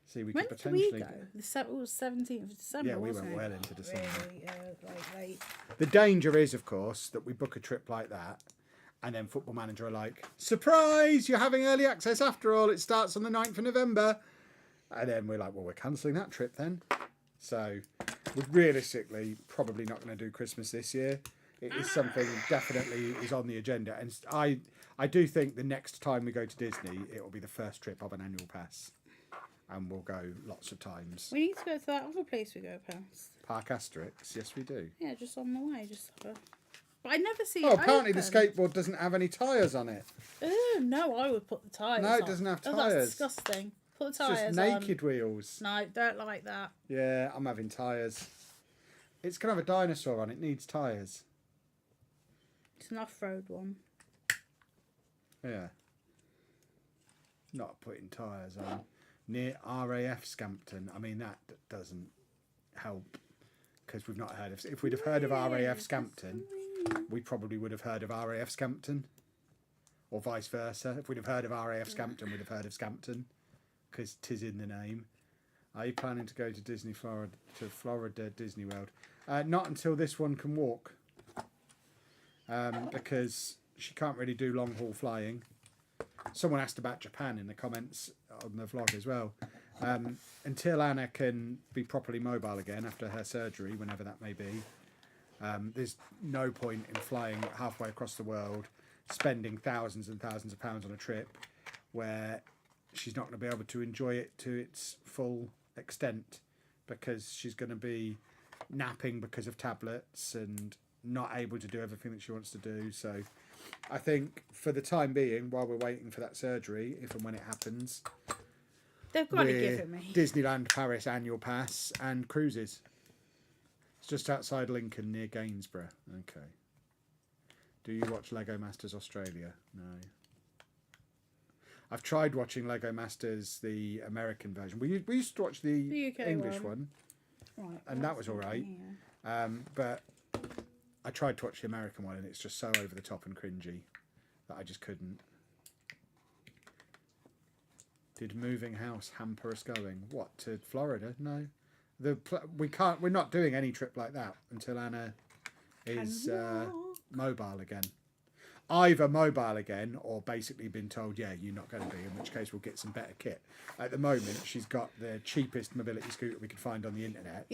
See, we When could did potentially... we go? It was 17th of December, Yeah, we wasn't went it? well into December. Really, like late. The danger is, of course, that we book a trip like that, and then Football Manager are like, surprise, you're having early access after all, it starts on the 9th of November. And then we're like, well, we're cancelling that trip then. So, we're realistically probably not going to do Christmas this year. It is something definitely is on the agenda. And I do think the next time we go to Disney, it will be the first trip of an annual pass. And we'll go lots of times. We need to go to that other place we go past. Park Asterix, yes we do. Yeah, just on the way. But I never see Oh, it apparently the open. skateboard doesn't have any tyres on it. Ooh, no, I would put the tyres No, on. it doesn't have Oh, tyres. that's disgusting. Put the It's tyres just on. naked wheels. No, don't like that. Yeah, I'm having tyres. It's going to have a dinosaur on it. Needs tyres. It's an off-road one. Yeah. Not putting tyres on. Near RAF Scampton. I mean, that doesn't help. Because we've not heard of... If we'd have heard of RAF Scampton, we probably would have heard of RAF Scampton. Or vice versa. If we'd have heard of RAF Scampton, we'd have heard of Scampton. Because 'tis in the name. Are you planning to go to Florida Disney World? Not until this one can walk. Because she can't really do long haul flying. Someone asked about Japan in the comments on the vlog as well. Until Anna can be properly mobile again after her surgery, whenever that may be, there's no point in flying halfway across the world, spending thousands and thousands of pounds on a trip where she's not going to be able to enjoy it to its full extent because she's going to be napping because of tablets and not able to do everything that she wants to do. So I think for the time being, while we're waiting for that surgery, if and when it happens, They've got to give it me. Disneyland Paris annual pass and cruises. It's just outside Lincoln near Gainsborough. Okay. Do you watch Lego Masters Australia? No. I've tried watching Lego Masters, the American version. We used to watch the UK English one, Right, and that was all right. But I tried to watch the American one, and it's just so over the top and cringy that I just couldn't. Did moving house hamper us going? What, to Florida? No. We can't. We're not doing any trip like that until Anna is mobile again. Either mobile again, or basically been told, yeah, you're not going to be. In which case, we'll get some better kit. At the moment, she's got the cheapest mobility scooter we could find on the internet,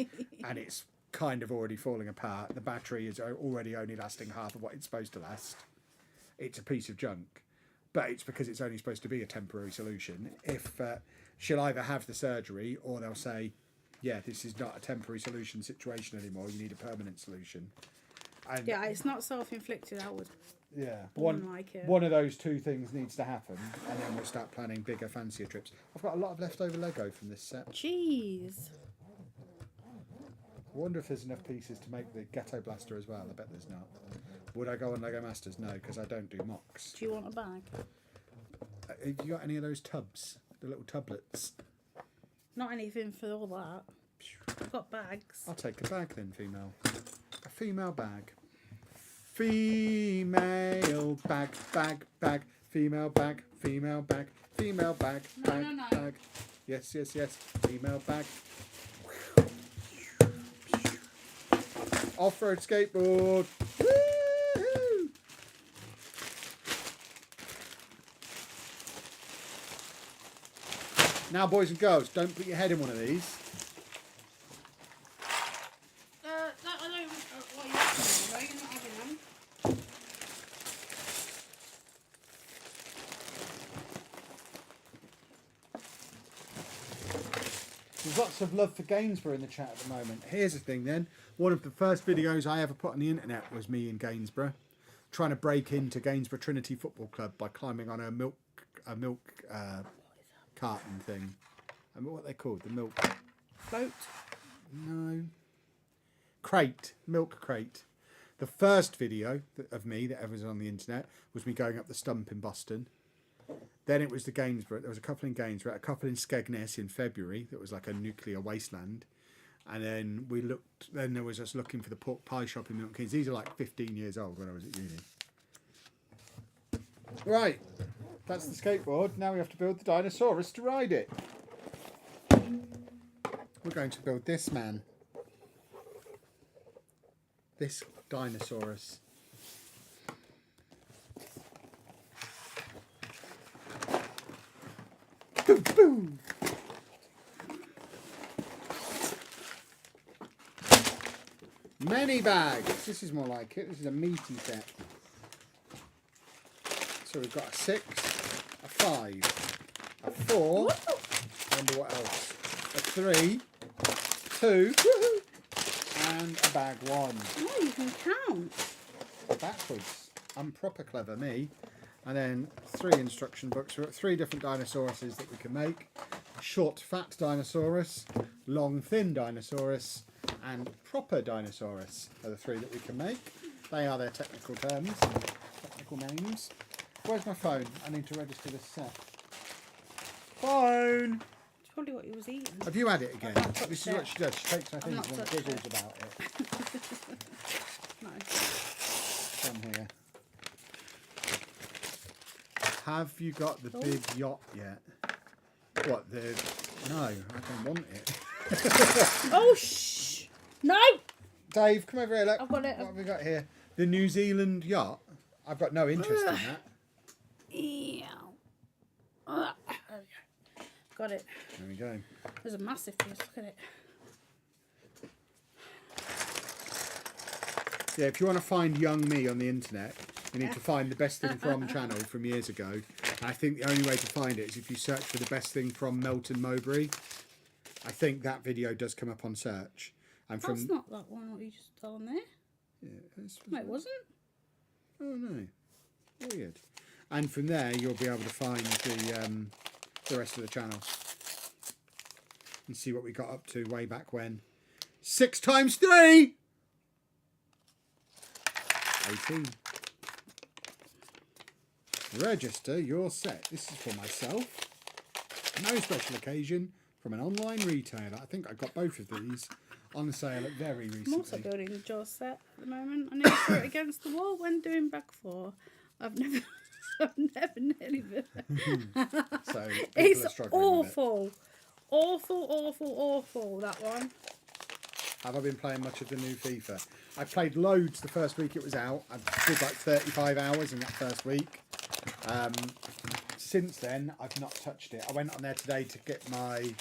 and it's kind of already falling apart. The battery is already only lasting half of what it's supposed to last. It's a piece of junk. But it's because it's only supposed to be a temporary solution. If she'll either have the surgery or they'll say, yeah, this is not a temporary solution situation anymore. You need a permanent solution. And Yeah, it's not self-inflicted. I would. yeah, Wouldn't like it. one of those two things needs to happen, and then we'll start planning bigger, fancier trips. I've got a lot of leftover Lego from this set. Jeez. I wonder if there's enough pieces to make the Ghetto Blaster as well. I bet there's not. Would I go on Lego Masters? No, because I don't do mocks. Do you want a bag? Have you got any of those tubs? The little tublets? Not anything for all that. I've got bags. I'll take a bag then, female. A female bag. Female bag, bag, bag. Female bag, female bag, female bag, bag, no. bag. Yes, yes, yes. Female bag. Off-road skateboard. Woo-hoo! Now, boys and girls, don't put your head in one of these. I don't. What are you asking me? You're not having them. There's lots of love for Gainsborough in the chat at the moment. Here's the thing then. One of the first videos I ever put on the internet was me in Gainsborough, trying to break into Gainsborough Trinity Football Club by climbing on a milk carton thing. I mean, what are they called? The milk... Float. No. Crate. Milk crate. The first video of me that ever was on the internet was me going up the stump in Boston. Then it was the Gainsborough. There was a couple in Gainsborough, a couple in Skegness in February. That was like a nuclear wasteland. And then we looked. Then there was us looking for the pork pie shop in Milton Keynes. These are like 15 years old when I was at uni. Right, that's the skateboard. Now we have to build the Dinosaurus to ride it. We're going to build this man. This Dinosaurus. Boom, boom. Many bags. This is more like it. This is a meaty set. So we've got a 6, a 5, a 4. I wonder what else. A 3, 2, and a bag 1. Oh, you can count. Backwards. I'm proper clever, me. And then 3 instruction books. We've got 3 different Dinosauruses that we can make. Short, fat Dinosaurus, long, thin Dinosaurus, and proper Dinosaurus are the 3 that we can make. They are their technical terms, technical names. Where's my phone? I need to register this set. Phone! It's probably what he was eating. Have you had it again? I've not touched This is what she does. She takes my I've things not and touched giggles it. about it. Nice. Come here. Have you got the big yacht yet? What, the... No, I don't want it. Oh, shh! No! Dave, come over here, look. I've got it. What have we got here? The New Zealand yacht? I've got no interest in that. Ew. Got it. There we go. There's a massive piece. Look at it. Yeah, if you want to find young me on the internet, you need to find the best thing from channel from years ago. And I think the only way to find it is if you search for the best thing from Melton Mowbray. I think that video does come up on search. And from That's not that one. What you just saw on there? yeah, No, it wasn't. Oh no, weird. And from there, you'll be able to find the rest of the channel and see what we got up to way back when. 6 times 3. 18. Register your set. This is for myself. No special occasion from an online retailer. I think I got both of these on sale at very I'm also recently. building the jaw set at the moment. I nearly threw it against the wall when doing back 4. I've never nearly been. So people are It's struggling with it. awful. Awful, that one. Have I been playing much of the new FIFA? I played loads the first week it was out. I did like 35 hours in that first week. Since then, I've not touched it. I went on there today to get my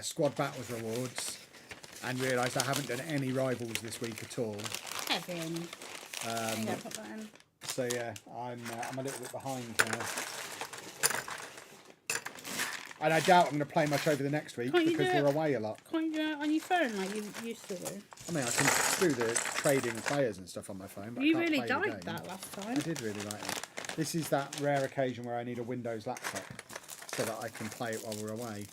squad battles rewards and realised I haven't done any rivals this week at all. Kevin. Yeah, put that in. So yeah, I'm a little bit behind now. And I doubt I'm going to play much over the next week Can't you because do it? we're away a lot. Can't you do it on your phone like you used to do? I mean, I can do the trading players and stuff on my phone, but You I can't really play the liked game. that last I time. did really like it. This is that rare occasion where I need a Windows laptop so that I can play it while we're away.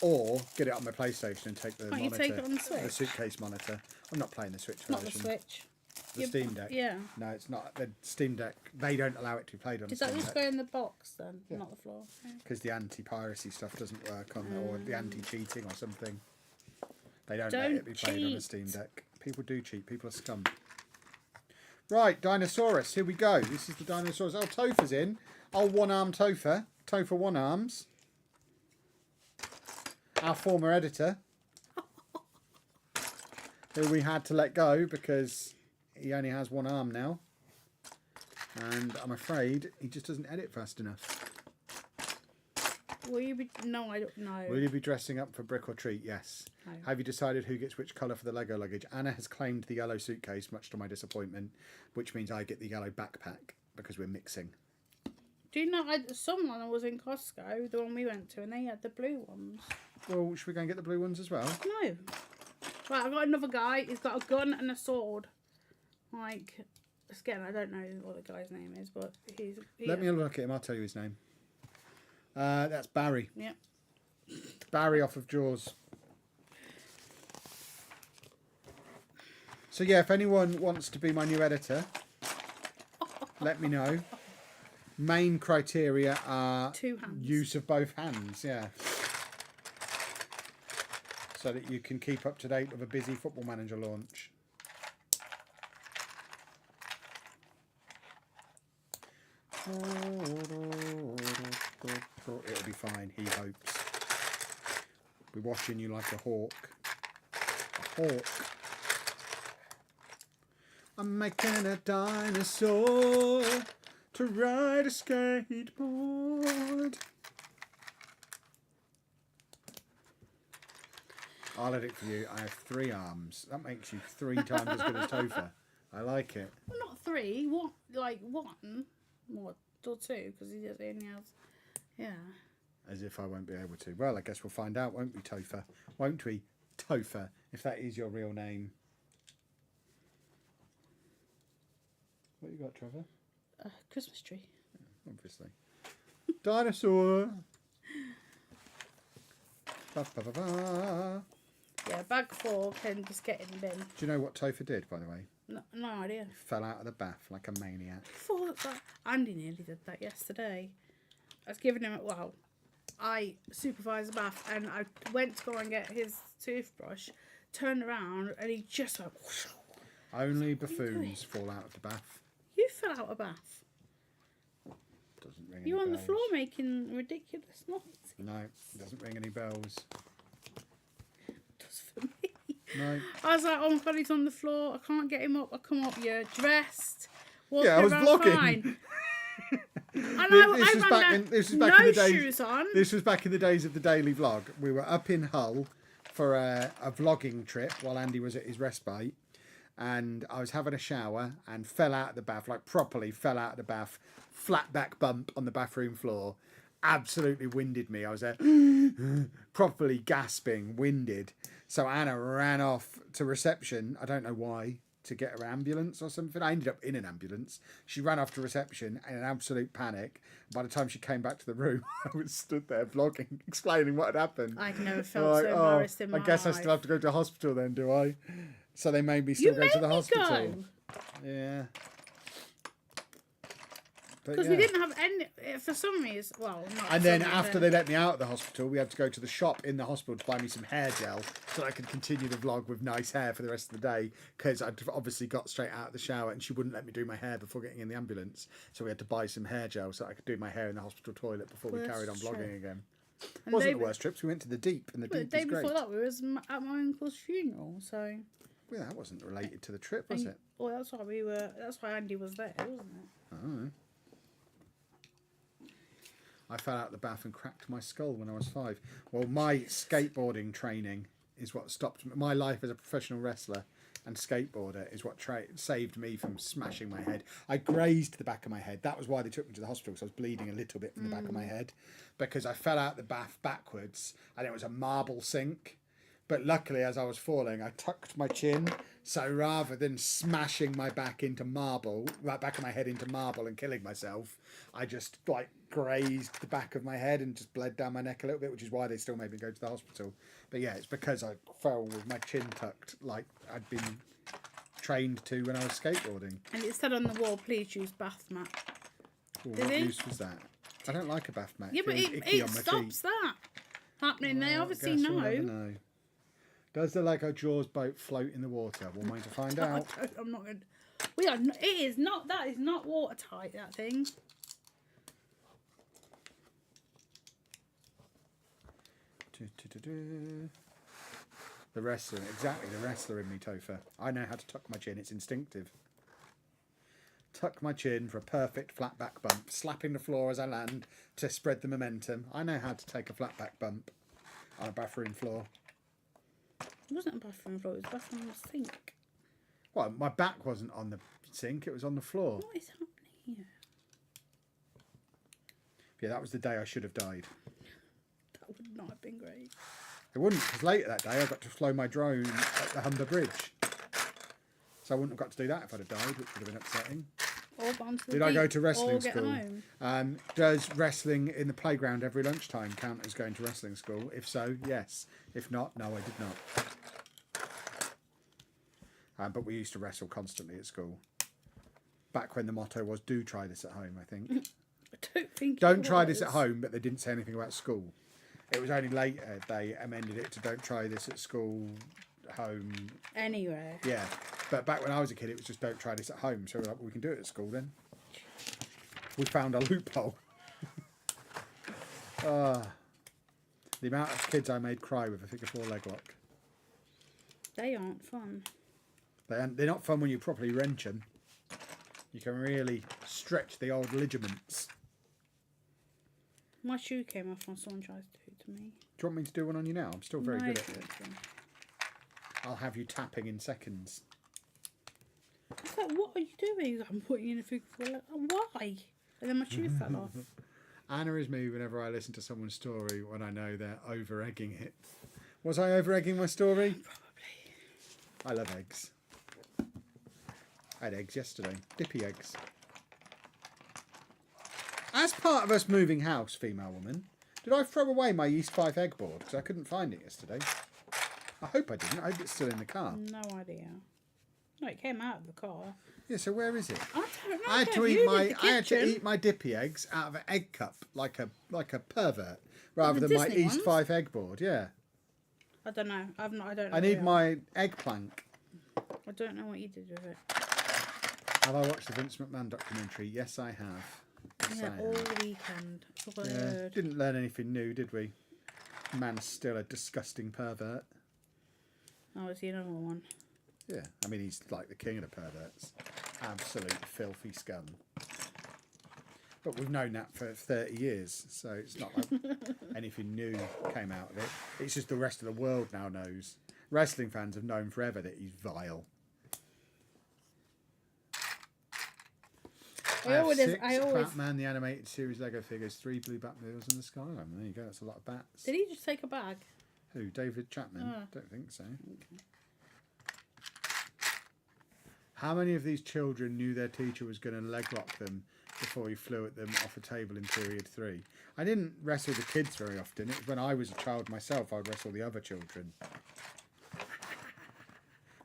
Or get it on my PlayStation and take the Can't you monitor, take it on the Switch? the suitcase monitor. I'm not playing the Switch Not the version. Switch. The Steam Deck. Yeah. No, it's not. The Steam Deck, they don't allow it to be played on Does Steam that just Deck go in the box then, Yeah. not the floor? Yeah. because the anti-piracy stuff doesn't work on, or the anti-cheating or something. They don't let Don't it be played on a cheat. Steam Deck. People do cheat. People are scum. Right, Dinosaurus. Here we go. This is the Dinosaurus. Oh, Topher's in. Oh, one-arm Topher. Topher one-arms. Our former editor. Who we had to let go because he only has one arm now. And I'm afraid he just doesn't edit fast enough. Will you be... No, I don't know. Will you be dressing up for Brick or Treat? Yes. No. Have you decided who gets which colour for the Lego luggage? Anna has claimed the yellow suitcase, much to my disappointment, which means I get the yellow backpack because we're mixing. Do you know, someone was in Costco, the one we went to, and they had the blue ones. Well, should we go and get the blue ones as well? No. Right, I've got another guy. He's got a gun and a sword. Like, again, I don't know what the guy's name is, but Let me have a look at him. I'll tell you his name. That's Barry. Yep. Barry off of Jaws. So yeah, if anyone wants to be my new editor, let me know. Main criteria are 2 hands. use of both hands, yeah. So that you can keep up to date with a busy Football Manager launch. It'll be fine, he hopes. We're watching you like a hawk. A hawk. I'm making a dinosaur to ride a skateboard. I'll edit for you. I have 3 arms. That makes you 3 times as good as Topher. I like it. Well, not 3. What? Like 1? What? Or 2? Because he only has... Yeah. As if I won't be able to. Well, I guess we'll find out, won't we, Topher? Won't we, Topher, if that is your real name? What you got, Trevor? Christmas tree. Yeah, obviously. Dinosaur! Ba, ba, ba, ba. Yeah, bag 4 can just get in the bin. Do you know what Topher did, by the way? No idea. He fell out of the bath like a maniac. I thought that Andy nearly did that yesterday. I was giving him I supervised the bath and I went to go and get his toothbrush, turned around and he just went whoosh. Only buffoons fall out of the bath. You fell out of bath. Doesn't ring any You're on the bells. floor making ridiculous noise. No, it doesn't ring any bells. Just for me. No. I was like, oh my god, he's on the floor. I can't get him up. I come up, you're dressed. Yeah, I was vlogging. Fine. And This was back in the days. shoes on. This was back in the days of the daily vlog. We were up in Hull for a vlogging trip while Andy was at his respite, and I was having a shower and fell out of the bath, like properly fell out of the bath, flat back bump on the bathroom floor. Absolutely winded me. I was there properly gasping, winded. So Anna ran off to reception. I don't know why. To get her ambulance or something. I ended up in an ambulance. She ran off to reception in an absolute panic. By the time she came back to the room, I was stood there vlogging, explaining what had happened. I've never felt so embarrassed in my I guess life. I still have to go to hospital then, do I? So they made me still go to the hospital. Go. Yeah. Because we didn't have any, for some reason, well, not And for then some after reason. they let me out of the hospital, we had to go to the shop in the hospital to buy me some hair gel so I could continue the vlog with nice hair for the rest of the day, because I'd obviously got straight out of the shower and she wouldn't let me do my hair before getting in the ambulance. So we had to buy some hair gel so I could do my hair in the hospital toilet before we carried on vlogging again. It wasn't the worst trips. We went to the Deep, and the Deep the is day great. before that, we was at my uncle's funeral, so... Well, that wasn't related to the trip, was it? Well, that's why that's why Andy was there, wasn't it? Oh. I fell out of the bath and cracked my skull when I was 5. Well, my skateboarding training is what stopped me. My life as a professional wrestler and skateboarder is what saved me from smashing my head. I grazed the back of my head. That was why they took me to the hospital, because I was bleeding a little bit from the back of my head, because I fell out the bath backwards and it was a marble sink. But luckily, as I was falling, I tucked my chin. So rather than smashing my back into marble, right back of my head into marble and killing myself, I just like grazed the back of my head and just bled down my neck a little bit, which is why they still made me go to the hospital. But yeah, it's because I fell with my chin tucked like I'd been trained to when I was skateboarding. And it said on the wall, please use bath mat. Well, Did what he? use was that? I don't like a bath mat. Yeah, but Feels icky it on my stops feet. that happening. They Well, I obviously guess we'll never know. know. Does the Lego Jaws boat float in the water? We'll wait to find out. I'm not going. We are. It is not. That is not watertight. That thing. The wrestler, exactly the wrestler in me, Topher. I know how to tuck my chin. It's instinctive. Tuck my chin for a perfect flat back bump, slapping the floor as I land to spread the momentum. I know how to take a flat back bump on a bathroom floor. It wasn't a bathroom floor. It was a bathroom sink. Well, my back wasn't on the sink. It was on the floor. What is happening here? Yeah, that was the day I should have died. That would not have been great. It wouldn't, because later that day I got to fly my drone at the Humber Bridge. So I wouldn't have got to do that if I'd have died, which would have been upsetting. Or gone to the Did I go beach, to wrestling or get school? home. Does wrestling in the playground every lunchtime count as going to wrestling school? If so, yes. If not, no, I did not. But we used to wrestle constantly at school. Back when the motto was, do try this at home, I think. I don't think. Don't try this at home, but they didn't say anything about school. It was only later they amended it to don't try this at school, home. Anywhere. Yeah. But back when I was a kid, it was just don't try this at home. So we're like, well, we can do it at school then. We found a loophole. The amount of kids I made cry with a figure four leg lock. They aren't fun. They're not fun when you properly wrench them. You can really stretch the old ligaments. My shoe came off when someone tries to do it to me. Do you want me to do one on you now? I'm still very good at it. thank you. I'll have you tapping in seconds. I was like, what are you doing? I'm putting in a figure four. Like, why? And then my shoe fell off. Anna is me whenever I listen to someone's story when I know they're over-egging it. Was I over-egging my story? Probably. I love eggs. I had eggs yesterday. Dippy eggs. As part of us moving house, female woman, did I throw away my Yeast 5 egg board? Because I couldn't find it yesterday. I hope I didn't. I hope it's still in the car. No idea. No, it came out of the car. Yeah, so where is it? I don't know. I had to Kev, eat you my did the I had to kitchen. eat my dippy eggs out of an egg cup like a pervert rather the than my Disney East ones? 5 egg board. Yeah. I don't know. I don't know. I need my eggplank. I don't know what you did with it. Have I watched the Vince McMahon documentary? Yes, I have. Yes, Yeah, I all have. weekend. That's what I Yeah. heard. Didn't learn anything new, did we? Man's still a disgusting pervert. Oh, is he another one? Yeah, I mean he's like the king of the perverts. Absolute filthy scum. But we've known that for 30 years, so it's not like anything new came out of it. It's just the rest of the world now knows. Wrestling fans have known forever that he's vile. I have 6 Batman the Animated Series Lego figures, 3 blue Batmobiles in the Skyline. There you go, that's a lot of bats. Did he just take a bag? Who, David Chapman? Oh. Don't think so. Okay. How many of these children knew their teacher was going to leg lock them before he flew at them off a table in period 3? I didn't wrestle the kids very often. It was when I was a child myself, I'd wrestle the other children.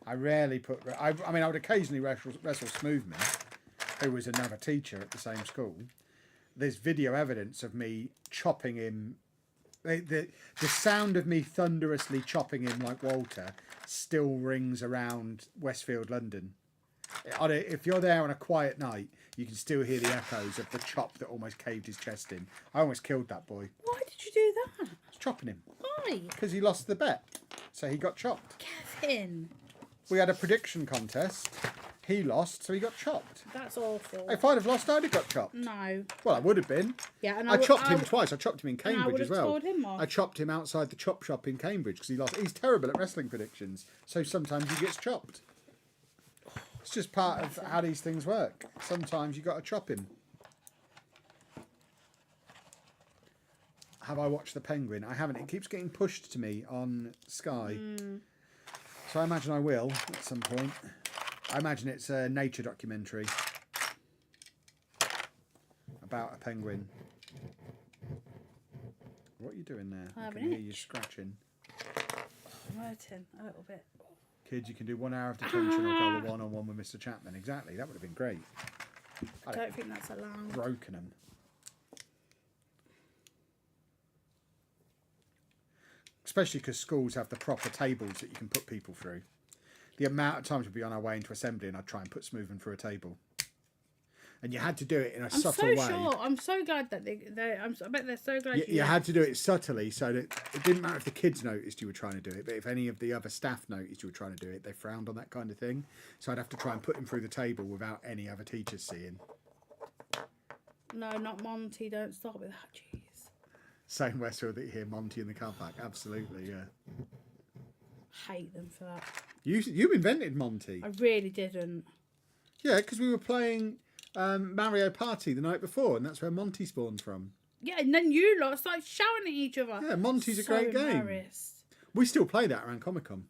I rarely put... I mean, I would occasionally wrestle Smoothman, who was another teacher at the same school. There's video evidence of me chopping him. The sound of me thunderously chopping him like Walter still rings around Westfield, London. If you're there on a quiet night, you can still hear the echoes of the chop that almost caved his chest in. I almost killed that boy. Why did you do that? I was chopping him. Why? Because he lost the bet. So he got chopped. Kevin. We had a prediction contest. He lost, so he got chopped. That's awful. If I'd have lost, I'd have got chopped. No. Well, I would have been. Yeah, and I chopped him twice. I chopped him in Cambridge as well. told him off. I chopped him outside the chop shop in Cambridge because he lost. He's terrible at wrestling predictions, so sometimes he gets chopped. It's just part of how these things work. Sometimes you got to chop him. Have I watched The Penguin? I haven't. It keeps getting pushed to me on Sky, so I imagine I will at some point. I imagine it's a nature documentary about a penguin. What are you doing there? I have can an hear you itch. scratching. I'm hurting a little bit. Kids, you can do 1 hour of detention or go one-on-one with Mr. Chapman. Exactly, that would have been great. I don't think that's allowed. Broken them. Especially because schools have the proper tables that you can put people through. the amount of times we'd be on our way into assembly and I'd try and put Smoothman through a table. And you had to do it in a subtle way. Sure. I'm so glad that I bet they're so glad You had to do it subtly so that it didn't matter if the kids noticed you were trying to do it, but if any of the other staff noticed you were trying to do it, they frowned on that kind of thing. So I'd have to try and put him through the table without any other teachers seeing. No, not Monty. Don't start with that. Jeez. Same Westfield that you hear Monty in the car park. Absolutely, yeah. Hate them for that. You invented Monty. I really didn't. Yeah, because we were playing Mario Party the night before, and that's where Monty spawned from. Yeah, and then you lot started shouting at each other. Yeah, Monty's a great game. Embarrassed. We still play that around Comic Con.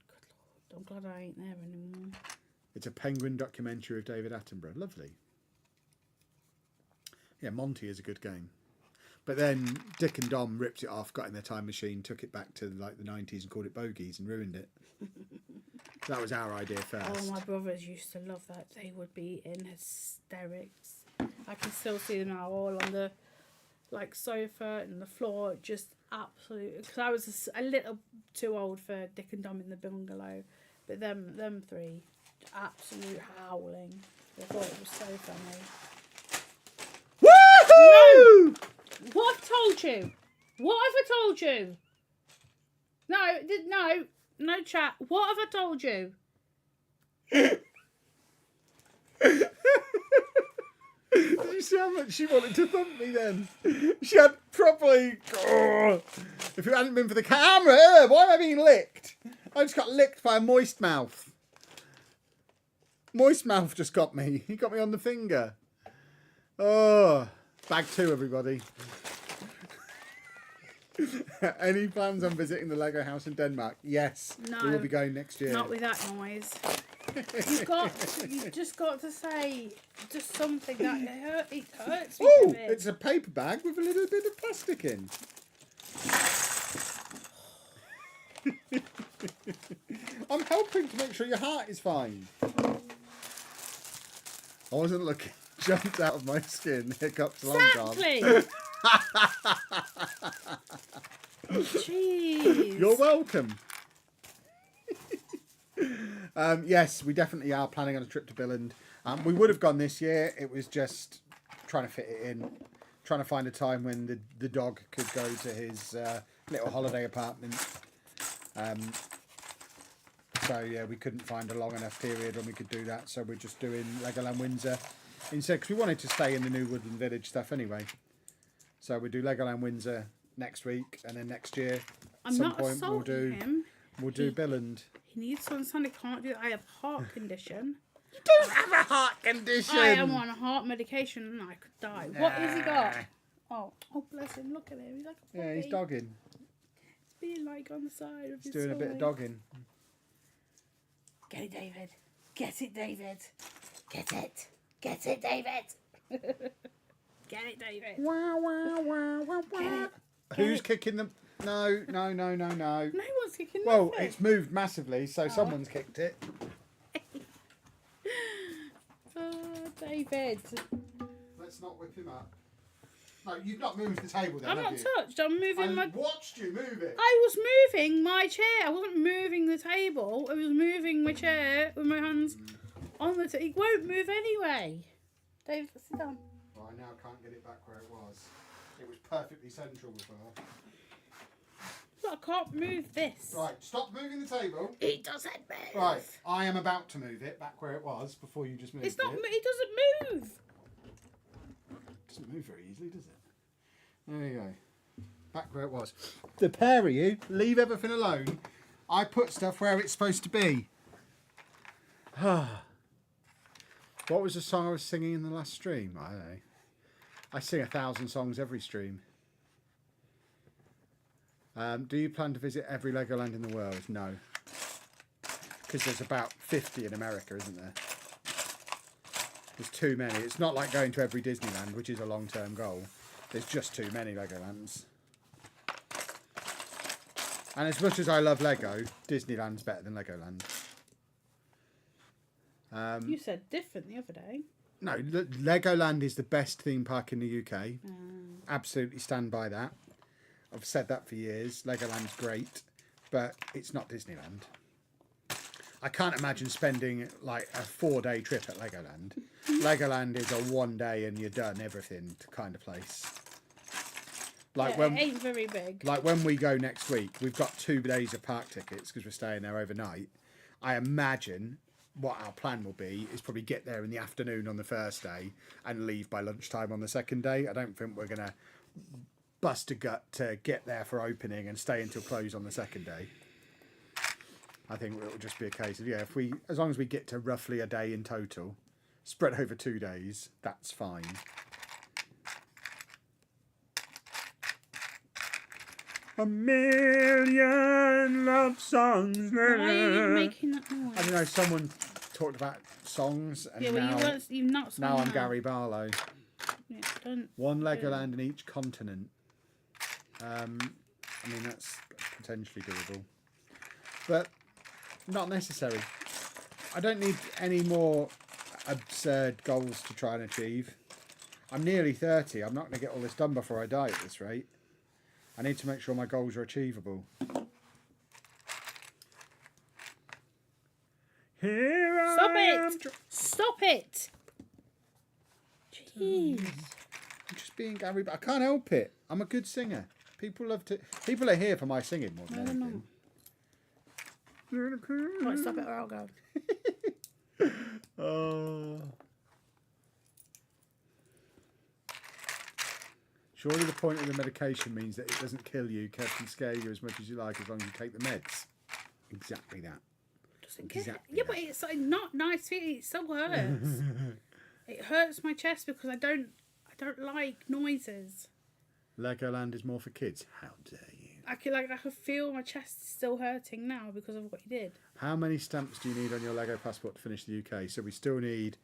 Good Lord, I'm glad I ain't there anymore. It's a Penguin documentary of David Attenborough. Lovely. Yeah, Monty is a good game. But then Dick and Dom ripped it off, got in their time machine, took it back to like the 90s and called it Bogies and ruined it. That was our idea first. Oh, my brothers used to love that. They would be in hysterics. I can still see them now, all on the sofa and the floor, just absolute. Because I was a little too old for Dick and Dom in the bungalow, but them three, absolute howling. They thought it was so funny. Woohoo! No! What have I told you? What have I told you? No chat. What have I told you? Did you see how much she wanted to thump me then? She had properly... Oh, if it hadn't been for the camera, why am I being licked? I just got licked by a moist mouth. Moist mouth just got me. He got me on the finger. Oh, bag 2, everybody. Any plans on visiting the Lego house in Denmark? Yes. No. We will be going next year. Not with that noise. You've just got to say just something that it hurts me. Oh, it's a paper bag with a little bit of plastic in. I'm helping to make sure your heart is fine. I wasn't looking. Jumped out of my skin. Hiccups long gone. Exactly. Jeez. You're welcome. Yes, we definitely are planning on a trip to Billund. We would have gone this year. It was just trying to fit it in, trying to find a time when the dog could go to his little holiday apartment. So yeah, we couldn't find a long enough period when we could do that. So we're just doing Legoland Windsor instead, because we wanted to stay in the new Woodland Village stuff anyway. So we do Legoland Windsor next week, and then next year at some point we'll do Billund. He needs to understand he can't do that. I have heart condition. You don't have a heart condition. I am on heart medication and I could die. What has he got? Oh, bless him. Look at him. He's like a puppy. Yeah, he's dogging. He's being like on the side of He's his doing a bit of dogging. Get it, David. Get it, David. Get it. Get it, David. Get it, David. Wow, wow, wow, wow, wow. Who's kicking them? No. No one's kicking Well, nothing. it's moved massively, so someone's kicked it. Oh, David. Let's not whip him up. No, you've not moved the table then, I'm have not you? touched. I'm moving I watched you move it. I was moving my chair. I wasn't moving the table. I was moving my chair with my hands on the table. It won't move anyway. Dave, sit down. Well, I now can't get it back where it was. It was perfectly central before. Look, I can't move this. Right, stop moving the table. It doesn't move. Right, I am about to move it back where it was before you just moved It's not. it. It doesn't move. It doesn't move very easily, does it? There you go. Back where it was. The pair of you, leave everything alone. I put stuff where it's supposed to be. What was the song I was singing in the last stream? I don't know. I sing 1,000 songs every stream. Do you plan to visit every Legoland in the world? No. Because there's about 50 in America, isn't there? There's too many. It's not like going to every Disneyland, which is a long-term goal. There's just too many Legolands. And as much as I love Lego, Disneyland's better than Legoland. You said different the other day. No, Legoland is the best theme park in the UK. Absolutely stand by that. I've said that for years. Legoland's great, but it's not Disneyland. I can't imagine spending like a 4-day trip at Legoland. Legoland is a 1 day and you're done everything kind of place. Like it ain't very big. Like when we go next week, we've got 2 days of park tickets because we're staying there overnight. I imagine what our plan will be is probably get there in the afternoon on the first day and leave by lunchtime on the second day. I don't think we're going to bust a gut to get there for opening and stay until close on the second day. I think it will just be a case of, as long as we get to roughly a day in total, spread over 2 days, that's fine. A million love songs. Why are you making that noise? I don't know, someone talked about songs and you've not now I'm Gary Barlow. Yeah, don't. One Legoland in each continent. I mean, that's potentially doable. But not necessary. I don't need any more absurd goals to try and achieve. I'm nearly 30. I'm not going to get all this done before I die at this rate. I need to make sure my goals are achievable. Stop it! Stop it! Jeez. I'm just being Gary, but I can't help it. I'm a good singer. People are here for my singing more than anything. Right, stop it or I'll go. Oh. Surely the point of the medication means that it doesn't kill you, can scare you as much as you like as long as you take the meds. Exactly that. Yeah, but it's like not nice feeling. It still hurts. It hurts my chest because I don't like noises. Legoland is more for kids. How dare you? I can feel my chest still hurting now because of what you did. How many stamps do you need on your Lego passport to finish the UK? So we still need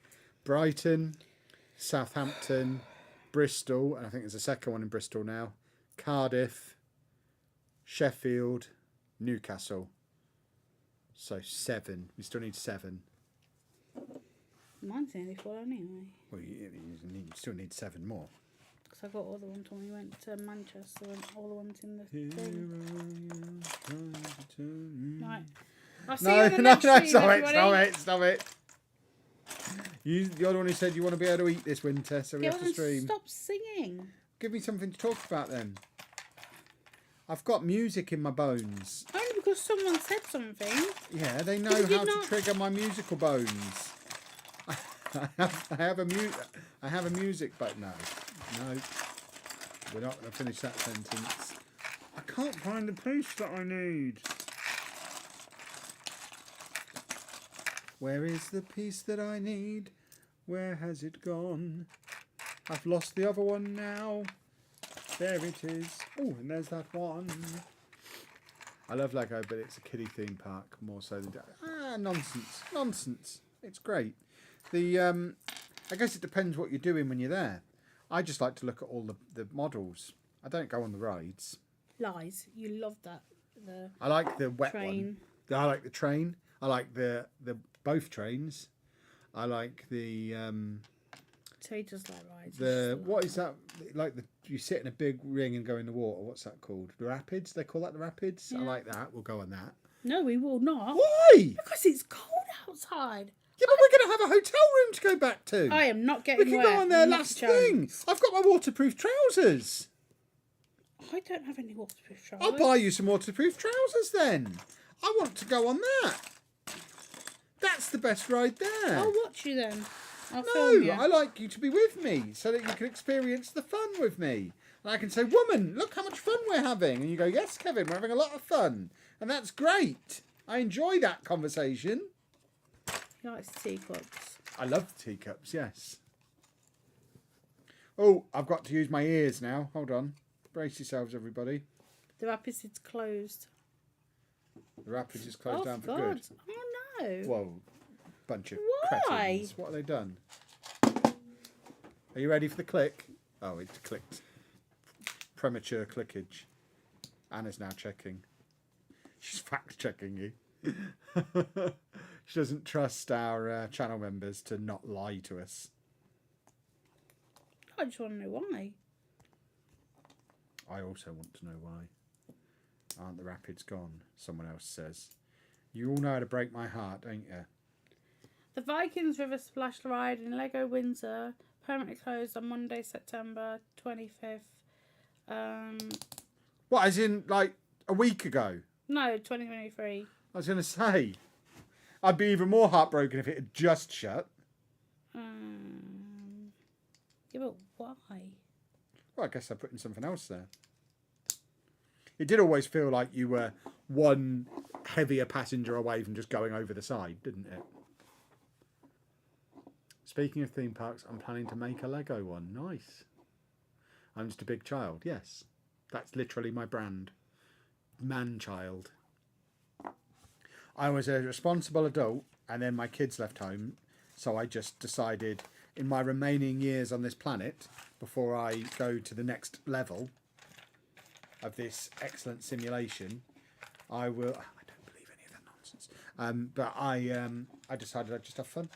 Brighton, Southampton, Bristol, and I think there's a second one in Bristol now, Cardiff, Sheffield, Newcastle. So 7. We still need 7. Mine's nearly full anyway. Well, you still need 7 more. Because I got all the ones when we went to Manchester and all the ones in the thing. Right. I'll see you on the next stream, Stop it. You're the one who said you want to be able to eat this winter, so we have to stream. Stop singing. Give me something to talk about then. I've got music in my bones. Only because someone said something. Yeah, they know how to trigger my musical bones. I have a music, but no, we're not going to finish that sentence. I can't find the piece that I need. Where is the piece that I need? Where has it gone? I've lost the other one now. There it is. Oh, and there's that one. I love Lego, but it's a kiddie theme park more so than... Nonsense. It's great. I guess it depends what you're doing when you're there. I just like to look at all the models. I don't go on the rides. Lies. You love that. I like the wet train. one. I like the train. I like the both trains. I like the... So he does like rides. What is that? Like you sit in a big ring and go in the water. What's that called? The rapids? They call that the rapids? Yeah. I like that. We'll go on that. No, we will not. Why? Because it's cold outside. Yeah, but we're going to have a hotel room to go back to. I am not getting We can go on there last thing. I've got my waterproof trousers. I don't have any waterproof trousers. I'll buy you some waterproof trousers then. I want to go on that. That's the best ride there. I'll watch you then. I'll film you. I like you to be with me so that you can experience the fun with me. And I can say, woman, look how much fun we're having. And you go, yes, Kevin, we're having a lot of fun. And that's great. I enjoy that conversation. He likes teacups. I love the teacups, yes. Oh, I've got to use my ears now. Hold on. Brace yourselves, everybody. The rapids is closed. The rapids is closed down for good. Oh, no. Whoa. Bunch of Why? cretins. What have they done? Are you ready for the click? Oh, it clicked. Premature clickage. Anna's now checking. She's fact checking you. She doesn't trust our channel members to not lie to us. I just want to know why. I also want to know why. Aren't the rapids gone? Someone else says. You all know how to break my heart, don't you? The Vikings River Splash Ride in Lego Windsor permanently closed on Monday, September 25th. What, as in, like, a week ago? No, 2023. I was going to say. I'd be even more heartbroken if it had just shut. Yeah, but why? Well, I guess I put in something else there. It did always feel like you were one heavier passenger away from just going over the side, didn't it? Speaking of theme parks, I'm planning to make a Lego one. Nice. I'm just a big child. Yes. That's literally my brand. Man-child. I was a responsible adult and then my kids left home. So I just decided in my remaining years on this planet, before I go to the next level of this excellent simulation, I will... I don't believe any of that nonsense. But I decided I'd just have fun.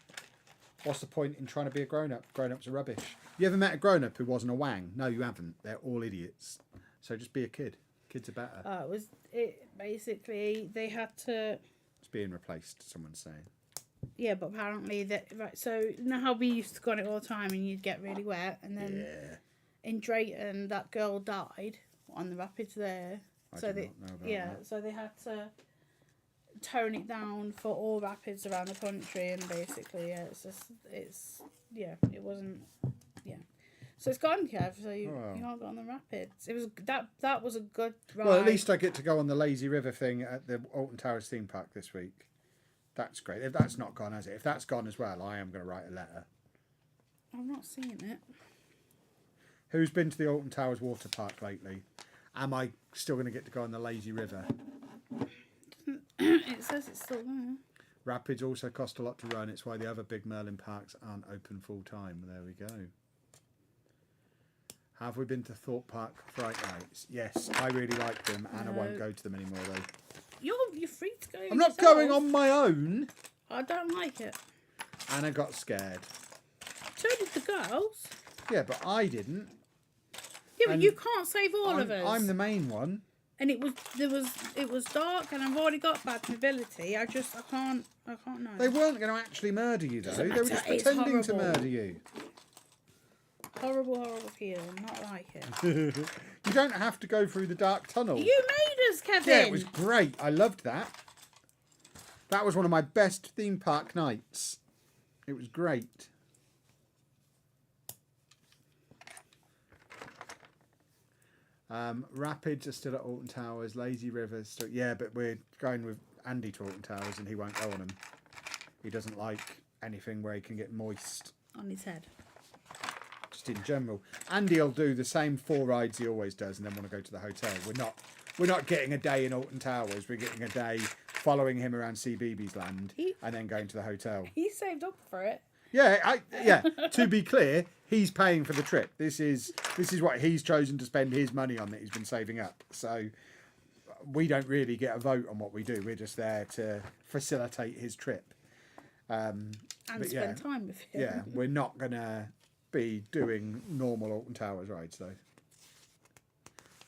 What's the point in trying to be a grown-up? Grown-ups are rubbish. You ever met a grown-up who wasn't a wang? No, you haven't. They're all idiots. So just be a kid. Kids are better. Basically, they had to... It's being replaced, someone's saying. Yeah, but apparently right. So you know how we used to go on it all the time, and you'd get really wet, and then in Drayton, that girl died on the rapids there. I did not know about that. So they had to tone it down for all rapids around the country, and basically, it wasn't. Yeah. So it's gone, Kev. So you can't go on the rapids. It was that was a good ride. Well, at least I get to go on the Lazy River thing at the Alton Towers theme park this week. That's great. If that's not gone, has it? If that's gone as well, I am going to write a letter. I'm not seeing it. Who's been to the Alton Towers water park lately? Am I still going to get to go on the Lazy River? It says it's still there. Rapids also cost a lot to run. It's why the other big Merlin parks aren't open full time. There we go. Have we been to Thorpe Park Fright Nights? Yes, I really like them. Anna won't go to them anymore though. You're free to go. I'm not going on my own. I don't like it. Anna got scared. So did the girls. Yeah, but I didn't. Yeah, but you can't save all of us. I'm the main one. And it was dark, and I've already got bad mobility. I can't know. They weren't going to actually murder you though. They were just pretending to murder you. Horrible feeling. Not like it. You don't have to go through the dark tunnel. You made us, Kevin. Yeah, it was great. I loved that. That was one of my best theme park nights. It was great. Rapids are still at Alton Towers. Lazy River's still... Yeah, but we're going with Andy to Alton Towers and he won't go on them. He doesn't like anything where he can get moist. On his head. Just in general. Andy will do the same 4 rides he always does and then want to go to the hotel. We're not getting a day in Alton Towers. We're getting a day following him around CBeebies Land and then going to the hotel. He saved up for it. Yeah, to be clear, he's paying for the trip. This is what he's chosen to spend his money on that he's been saving up. So we don't really get a vote on what we do. We're just there to facilitate his trip. And spend time with him. Yeah, we're not going to be doing normal Alton Towers rides, though.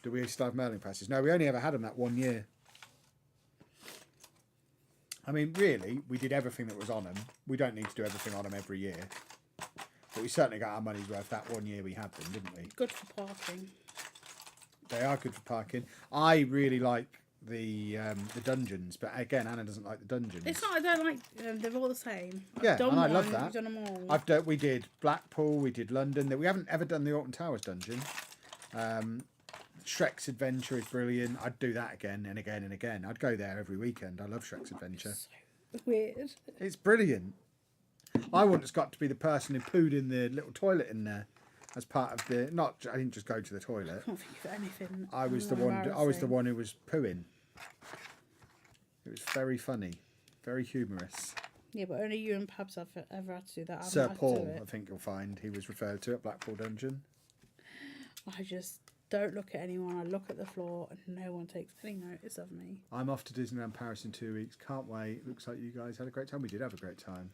Do we still have Merlin passes? No, we only ever had them that 1 year. I mean, really, we did everything that was on them. We don't need to do everything on them every year. But we certainly got our money's worth that 1 year we had them, didn't we? Good for parking. They are good for parking. I really like the dungeons, but again, Anna doesn't like the dungeons. It's not I don't like them. They're all the same. Yeah, and I love that. We've done them all. We did Blackpool, we did London. We haven't ever done the Alton Towers dungeon. Shrek's Adventure is brilliant. I'd do that again and again and again. I'd go there every weekend. I love Shrek's Adventure. So weird. It's brilliant. I once got to be the person who pooed in the little toilet in there as part of the. I didn't just go to the toilet. I can't think of anything. I was the one who was pooing. It was very funny, very humorous. Yeah, but only you and Pabs have ever had to do that. Sir Paul, I think you'll find he was referred to at Blackpool Dungeon. I just don't look at anyone. I look at the floor and no one takes any notice of me. I'm off to Disneyland Paris in 2 weeks. Can't wait. Looks like you guys had a great time. We did have a great time.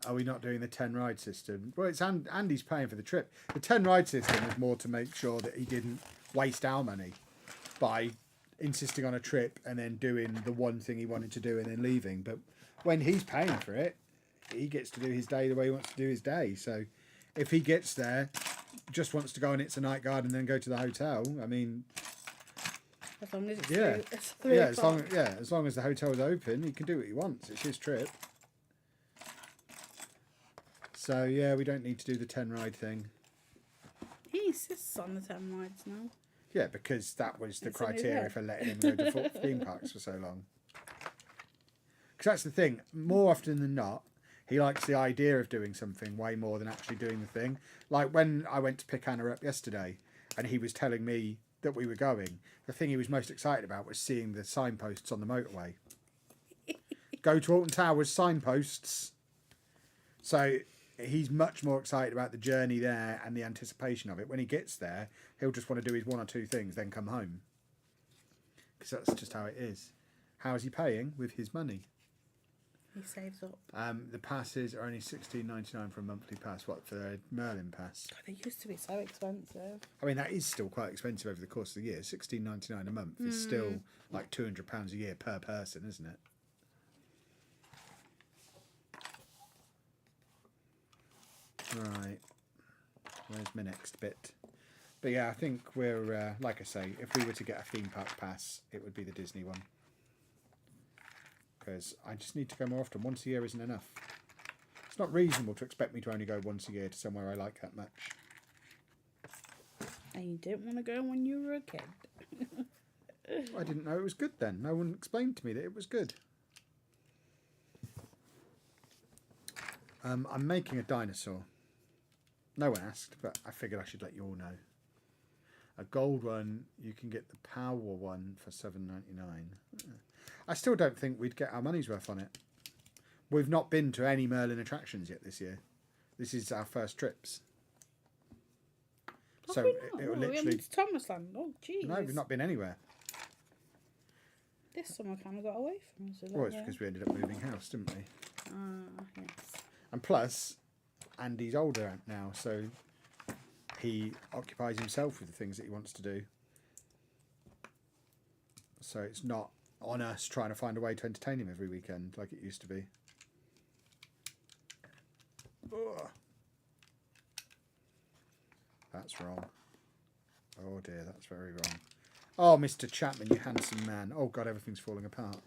Are we not doing the 10 ride system? Well, it's Andy's paying for the trip. The 10 ride system was more to make sure that he didn't waste our money by insisting on a trip and then doing the one thing he wanted to do and then leaving. But when he's paying for it, he gets to do his day the way he wants to do his day. So if he gets there, just wants to go and it's a night guard and then go to the hotel, I mean, As long as it's yeah, three yeah, o'clock. as long as the hotel's open, he can do what he wants. It's his trip. So yeah, we don't need to do the 10 ride thing. He insists on the 10 rides now. Yeah, because that was the It's in his criteria head. for letting him go to theme parks for so long. Because that's the thing. More often than not, he likes the idea of doing something way more than actually doing the thing. Like when I went to pick Anna up yesterday, and he was telling me that we were going, the thing he was most excited about was seeing the signposts on the motorway. Go to Alton Towers signposts. So he's much more excited about the journey there and the anticipation of it. When he gets there, he'll just want to do his one or two things, then come home. Because that's just how it is. How is he paying? With his money. He saves up. The passes are only $16.99 for a monthly pass. What, for a Merlin pass? God, they used to be so expensive. I mean, that is still quite expensive over the course of the year. $16.99 a month is still like £200 a year per person, isn't it? Right. Where's my next bit? But yeah, I think we're, like I say, if we were to get a theme park pass, it would be the Disney one. Because I just need to go more often. Once a year isn't enough. It's not reasonable to expect me to only go once a year to somewhere I like that much. And you didn't want to go when you were a kid. I didn't know it was good then. No one explained to me that it was good. I'm making a dinosaur. No one asked, but I figured I should let you all know. A gold one, you can get the power one for $7.99. I still don't think we'd get our money's worth on it. We've not been to any Merlin attractions yet this year. This is our first trips. So it'll We literally... went to Thomasland. Oh, jeez. No, we've not been anywhere. This summer kind of got away from us. Well, it's because we ended up moving house, didn't we? Yes. And plus, Andy's older now, so he occupies himself with the things that he wants to do. So it's not on us trying to find a way to entertain him every weekend like it used to be. Ugh. That's wrong. Oh dear, that's very wrong. Oh, Mr. Chapman, you handsome man. Oh God, everything's falling apart.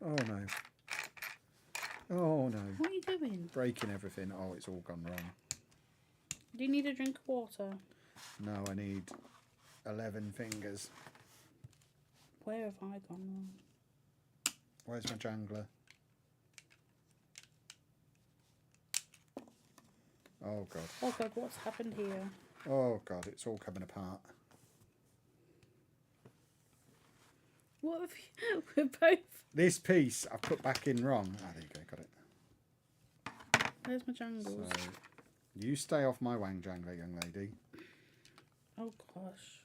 Oh no. Oh no. What are you doing? Breaking everything. Oh, it's all gone wrong. Do you need a drink of water? No, I need 11 fingers. Where have I gone wrong? Where's my jangler? Oh God. Oh God, what's happened here? Oh God, it's all coming apart. What have you... We're both... This piece I've put back in wrong. Ah, there you go, got it. Where's my jangles? So, you stay off my wang jangler, young lady. Oh gosh.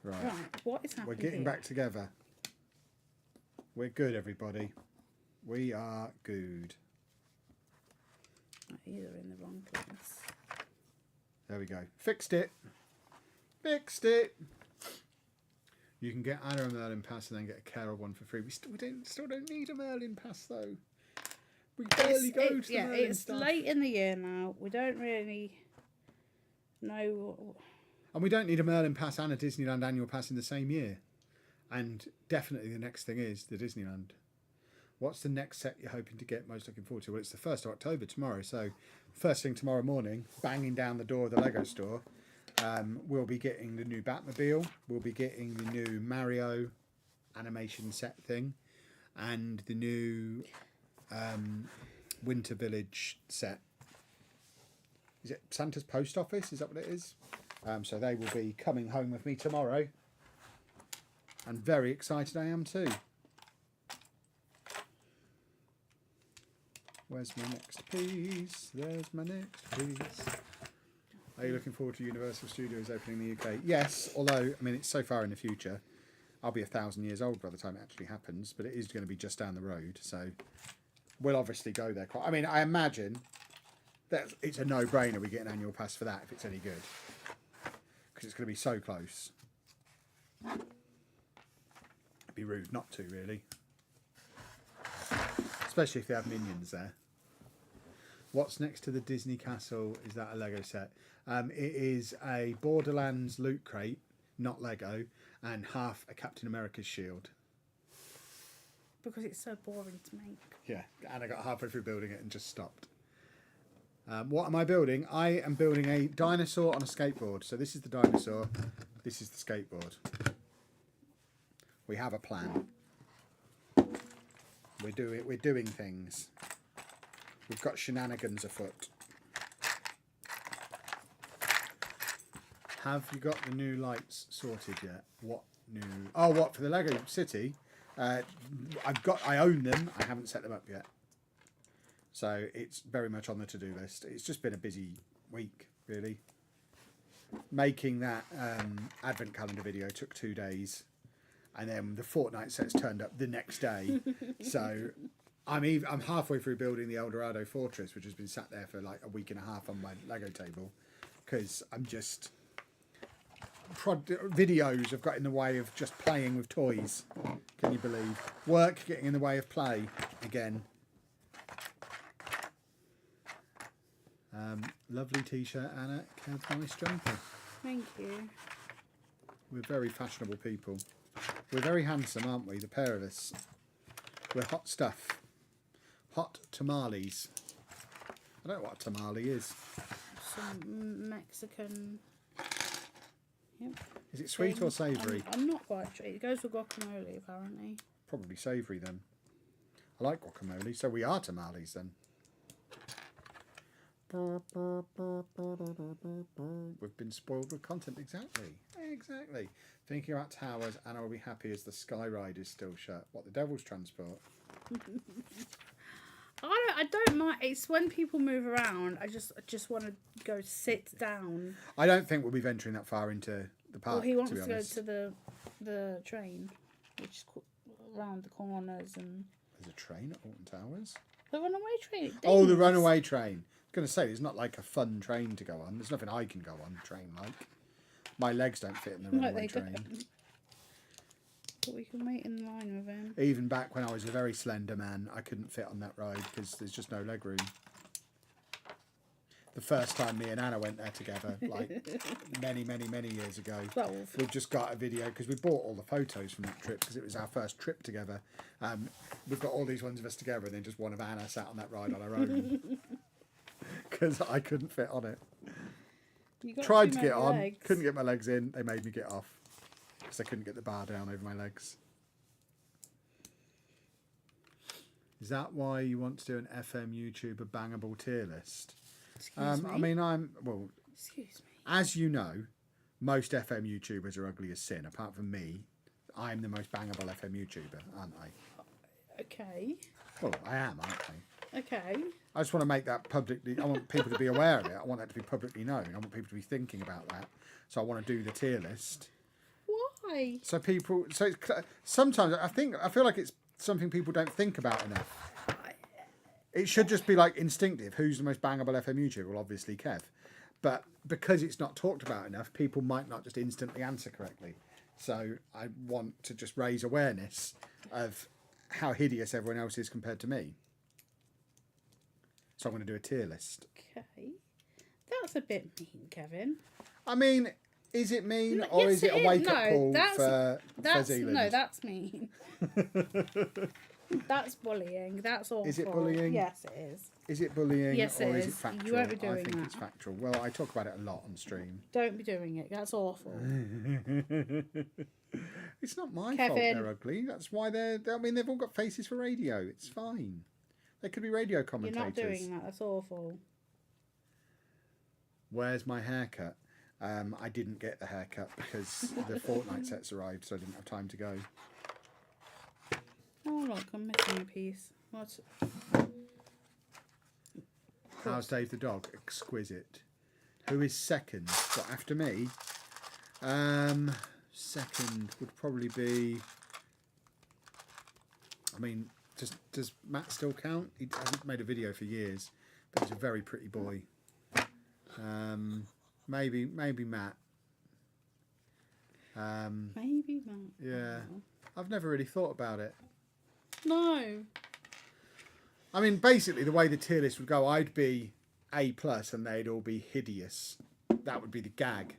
Right. Right, what is happening We're getting here? back together. We're good, everybody. We are good. Right, these are in the wrong place. There we go. Fixed it. Fixed it. You can get Anna a Merlin pass and then get a Carol one for free. We still don't need a Merlin pass though. We barely go to the Merlin it's stuff. late in the year now. We don't really know. And we don't need a Merlin pass and a Disneyland annual pass in the same year. And definitely the next thing is the Disneyland. What's the next set you're hoping to get most looking forward to? Well, it's the 1st of October tomorrow. So first thing tomorrow morning, banging down the door of the Lego store, we'll be getting the new Batmobile. We'll be getting the new Mario animation set thing. And the new Winter Village set. Is it Santa's Post Office? Is that what it is? So they will be coming home with me tomorrow. And very excited I am too. Where's my next piece? There's my next piece. Are you looking forward to Universal Studios opening in the UK? Yes, although, I mean, it's so far in the future. I'll be 1,000 years old by the time it actually happens, but it is going to be just down the road. So we'll obviously go there. I mean, I imagine that it's a no-brainer we get an annual pass for that if it's any good. because it's going to be so close. It'd be rude not to, really. Especially if they have minions there. What's next to the Disney Castle? Is that a Lego set? It is a Borderlands loot crate, not Lego, and half a Captain America's shield. Because it's so boring to make. Yeah, and I got halfway through building it and just stopped. What am I building? I am building a dinosaur on a skateboard. So this is the dinosaur, this is the skateboard. We have a plan. We're doing things. We've got shenanigans afoot. Have you got the new lights sorted yet? What new? Oh, what for the Lego City? I own them. I haven't set them up yet. So it's very much on the to-do list. It's just been a busy week, really. Making that advent calendar video took 2 days, and then the Fortnite sets turned up the next day. So I'm halfway through building the El Dorado Fortress, which has been sat there for like a week and a half on my Lego table, because I'm just videos have got in the way of just playing with toys. Can you believe? Work getting in the way of play again. Lovely t-shirt, Anna. Kev, nice jumper. Thank you. We're very fashionable people. We're very handsome, aren't we? The pair of us. We're hot stuff. Hot tamales. I don't know what a tamale is. Some Mexican. Yep. Is it sweet or savoury? I'm not quite sure. It goes with guacamole, apparently. Probably savoury then. I like guacamole, so we are tamales then. We've been spoiled with content, exactly. Exactly. Thinking about towers, Anna will be happy as the sky ride is still shut. What, the Devil's Transport? I don't mind. It's when people move around. I just want to go sit down. I don't think we'll be venturing that far into the park. Well, he wants to to go to the train, which is around the corners and. There's a train at Alton Towers. The runaway train. Oh, the runaway train. I was going to say, it's not like a fun train to go on. There's nothing I can go on train like. My legs don't fit in the runaway train. Don't. But we can wait in line with him. Even back when I was a very slender man, I couldn't fit on that ride because there's just no leg room. The first time me and Anna went there together, like many years ago. 12. We've just got a video because we bought all the photos from that trip because it was our first trip together. We've got all these ones of us together and then just one of Anna sat on that ride on her own. Because I couldn't fit on it. Tried to get on, legs. Couldn't get my legs in. They made me get off because I couldn't get the bar down over my legs. Is that why you want to do an FM YouTuber bangable tier list? Excuse me. I mean, Excuse me. as you know, most FM YouTubers are ugly as sin. Apart from me, I'm the most bangable FM YouTuber, aren't I? Okay. Well, I am, aren't I? Okay. I just want to make that publicly. I want people to be aware of it. I want that to be publicly known. I want people to be thinking about that. So I want to do the tier list. Why? So people. So it's, sometimes I feel like it's something people don't think about enough. It should just be like instinctive. Who's the most bangable FM YouTuber? Well, obviously Kev. But because it's not talked about enough, people might not just instantly answer correctly. So I want to just raise awareness of how hideous everyone else is compared to me. So I'm going to do a tier list. Okay. That's a bit mean, Kevin. I mean, is it mean or yes, is it a wake-up call for that's Zealand? No, that's mean. That's bullying. That's awful. Is it bullying? Yes, it is. Is it bullying Yes, or it is it is. factual? You won't be I doing think that. it's factual. Well, I talk about it a lot on stream. Don't be doing it. That's awful. It's not my Kevin. fault they're ugly. That's why I mean, they've all got faces for radio. It's fine. They could be radio You're commentators. not doing that. That's awful. Where's my haircut? I didn't get the haircut because the Fortnite sets arrived, so I didn't have time to go. Oh, look, I'm missing a piece. What? How's Dave the dog? Exquisite. Who is second? What, after me? Second would probably be... I mean, does Matt still count? He hasn't made a video for years, but he's a very pretty boy. Maybe Matt. Maybe not. Yeah. I've never really thought about it. No. I mean, basically, the way the tier list would go, I'd be A+, and they'd all be hideous. That would be the gag.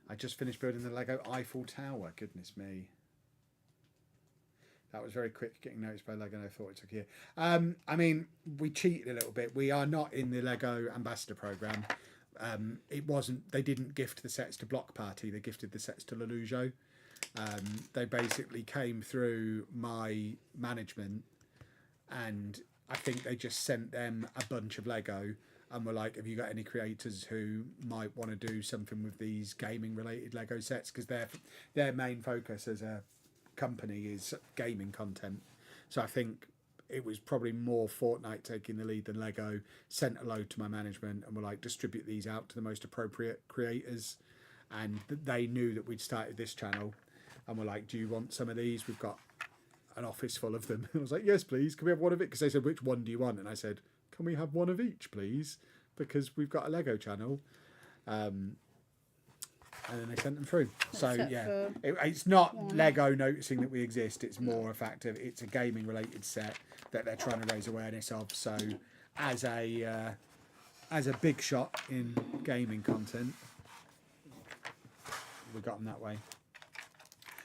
I just finished building the Lego Eiffel Tower. Goodness me. That was very quick getting noticed by Lego, and I thought it took a year. I mean, we cheated a little bit. We are not in the Lego Ambassador Programme. It wasn't. They didn't gift the sets to Block Party. They gifted the sets to Lelujo. They basically came through my management, and I think they just sent them a bunch of Lego and were like, have you got any creators who might want to do something with these gaming related Lego sets, because their main focus as a company is gaming content. So I think it was probably more Fortnite taking the lead than Lego. Sent a load to my management and were like, distribute these out to the most appropriate creators. And they knew that we'd started this channel and were like, do you want some of these? We've got an office full of them. I was like, yes, please. Can we have one of it? Because they said, which one do you want? And I said, can we have one of each, please? Because we've got a Lego channel. And then they sent them through. So yeah, it's not Lego noticing that we exist. It's more a fact of it's a gaming related set that they're trying to raise awareness of. So as a big shot in gaming content, we got them that way.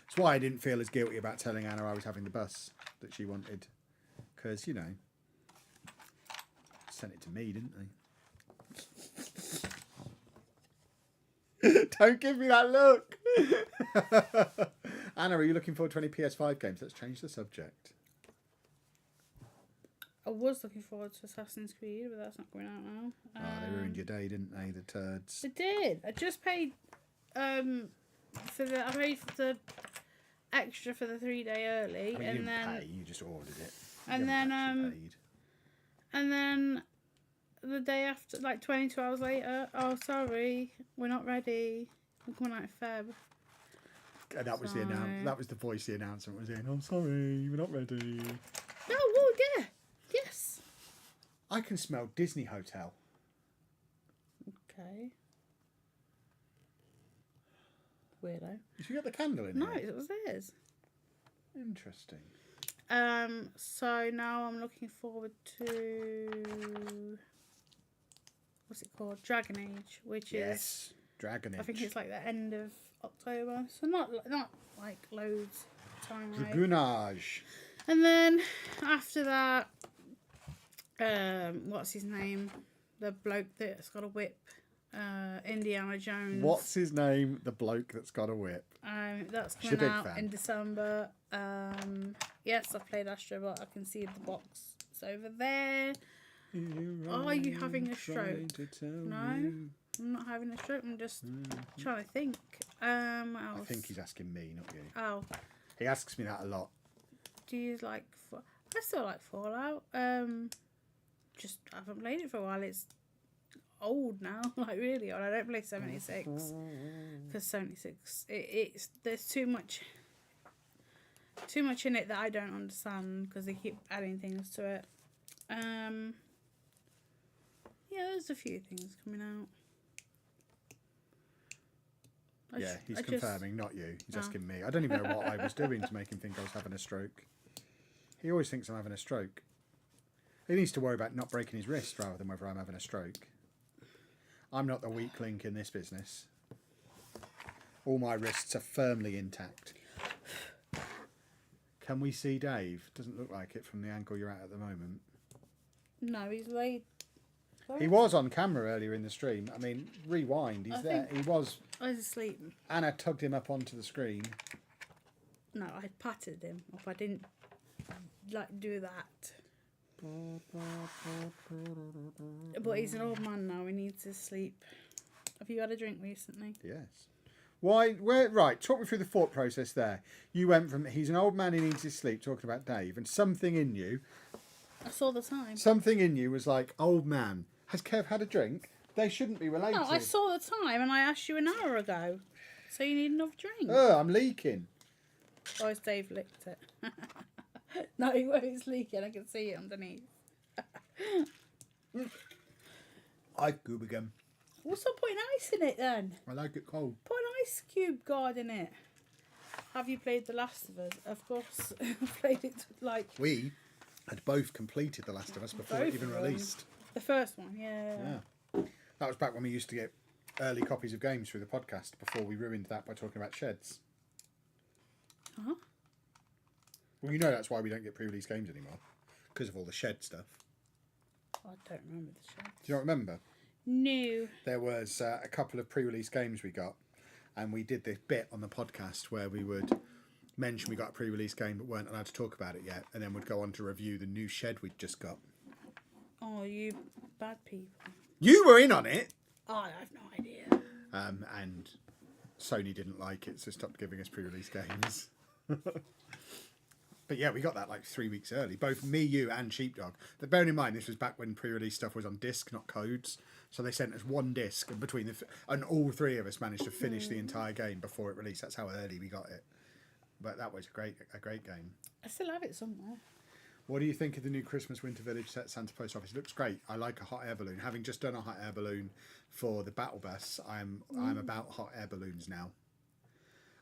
That's why I didn't feel as guilty about telling Anna I was having the bus that she wanted, because, you know, sent it to me, didn't they? Don't give me that look. Anna, are you looking forward to any PS5 games? Let's change the subject. I was looking forward to Assassin's Creed, but that's not coming out now. They ruined your day, didn't they, the turds? They did. I just paid I paid for the extra for the 3-day early, I mean, you didn't pay, you just ordered it. And then the day after, like 22 hours later, oh sorry, we're not ready. We're coming out in Feb. And that was that was the voice the announcement was in. I'm sorry, we're not ready. No, well, yeah, yes. I can smell Disney Hotel. Okay. Weirdo. Did you get the candle in No, there? it was theirs. Interesting. So now I'm looking forward to, what's it called? Dragon Age, which is Dragon Age. I think it's like the end of October, so not like loads of time away. Dragoonage. And then after that, what's his name? The bloke that's got a whip. Indiana Jones. What's his name? The bloke that's got a whip. That's coming out in December. Yes, I've played Astrobot. I can see the box. It's over there. Are you having a stroke? No, I'm not having a stroke. I'm just trying to think. What else? I think he's asking me, not you. Oh. He asks me that a lot. Do you like... I still like Fallout. Just haven't played it for a while. It's old now, like really old. I don't play 76 because 76 there's too much in it that I don't understand because they keep adding things to it. Yeah, there's a few things coming out. He's confirming, not you. He's asking me. I don't even know what I was doing to make him think I was having a stroke. He always thinks I'm having a stroke. He needs to worry about not breaking his wrist rather than whether I'm having a stroke. I'm not the weak link in this business. All my wrists are firmly intact. Can we see Dave? Doesn't look like it from the angle you're at the moment. No, he's laid. He was on camera earlier in the stream. I mean, rewind. He's there. He was. I was asleep. Anna tugged him up onto the screen. No, I patted him up. I didn't do that. But he's an old man now. He needs his sleep. Have you had a drink recently? Yes. Why? Where? Right. Talk me through the thought process there. You went from he's an old man who needs his sleep, talking about Dave, and something in you. I saw the time. Something in you was like, old man. Has Kev had a drink? They shouldn't be related. No, I saw the time, and I asked you an hour ago. So you need another drink. Oh, I'm leaking. Oh, it's Dave licked it. No, it's leaking. I can see it underneath. I goob again. What's the point in ice in it then? I like it cold. Put an Ice Cube God in it. Have you played The Last of Us? Of course. I've played it like... We had both completed The Last of Us before it even released. The first one, yeah. That was back when we used to get early copies of games through the podcast before we ruined that by talking about sheds. Huh? Well, you know that's why we don't get pre-release games anymore. Because of all the shed stuff. I don't remember the show. Do you not remember? No. There was a couple of pre-release games we got, and we did this bit on the podcast where we would mention we got a pre-release game but weren't allowed to talk about it yet, and then would go on to review the new shed we'd just got. Oh, you bad people. You were in on it! I have no idea. And Sony didn't like it, so stopped giving us pre-release games. But yeah, we got that like 3 weeks early. Both me, you, and Sheepdog. But bearing in mind, this was back when pre-release stuff was on disc, not codes. So they sent us one disc, and and all three of us managed to finish the entire game before it released. That's how early we got it. But that was a great game. I still have it somewhere. What do you think of the new Christmas Winter Village set at Santa Post Office? It looks great. I like a hot air balloon. Having just done a hot air balloon for the Battle Bus, I'm about hot air balloons now.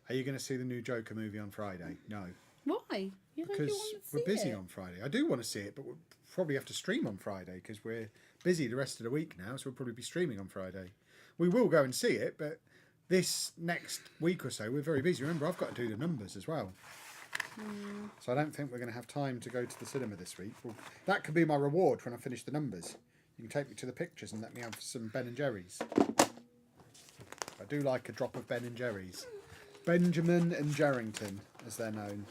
Are you going to see the new Joker movie on Friday? No. Why? Because we're busy on Friday. I do want to see it, but we'll probably have to stream on Friday because we're busy the rest of the week now, so we'll probably be streaming on Friday. We will go and see it, but this next week or so, we're very busy. Remember, I've got to do the numbers as well. So I don't think we're going to have time to go to the cinema this week. Well, that could be my reward when I finish the numbers. You can take me to the pictures and let me have some Ben and Jerry's. I do like a drop of Ben and Jerry's. Benjamin and Jerrington, as they're known.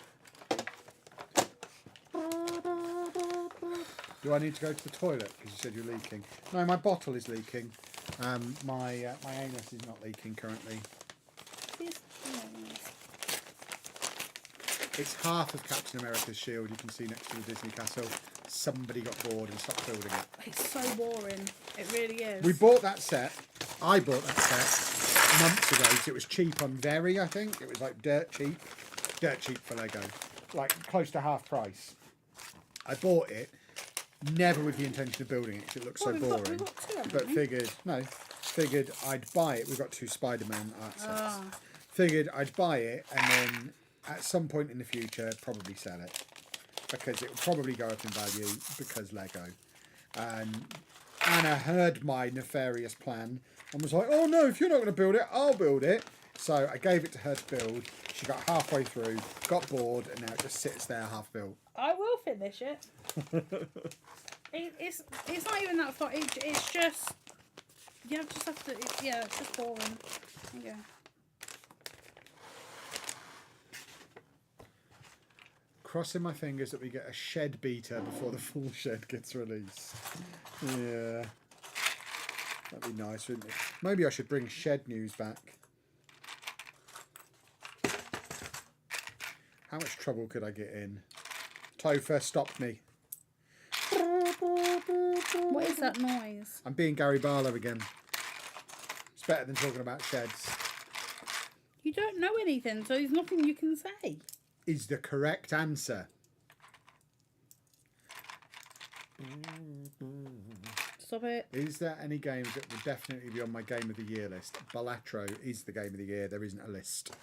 Do I need to go to the toilet? Because you said you're leaking. No, my bottle is leaking. My anus is not leaking currently. It's half of Captain America's shield you can see next to the Disney castle. Somebody got bored and stopped building it. It's so boring. It really is. We bought that set. I bought that set months ago because it was cheap on Very, I think. It was like dirt cheap. Dirt cheap for Lego. Like close to half price. I bought it. Never with the intention of building it because it looks so boring. We've got two, but figured I'd buy it. We've got two Spider-Man art sets. Figured I'd buy it and then at some point in the future probably sell it because it will probably go up in value because Lego. And Anna heard my nefarious plan and was like, "Oh no, if you're not going to build it, I'll build it." So I gave it to her to build. She got halfway through, got bored, and now it just sits there half built. I will finish it. It's not even that far. It's just you just have to. It's just boring. There you go. Crossing my fingers that we get a shed beta before the full shed gets released. Yeah, that'd be nice, wouldn't it? Maybe I should bring shed news back. How much trouble could I get in? Topher, stop me. What is that noise? I'm being Gary Barlow again. It's better than talking about sheds. You don't know anything, so there's nothing you can say. Is the correct answer. Stop it. Is there any games that would definitely be on my Game of the Year list? Balatro is the Game of the Year. There isn't a list.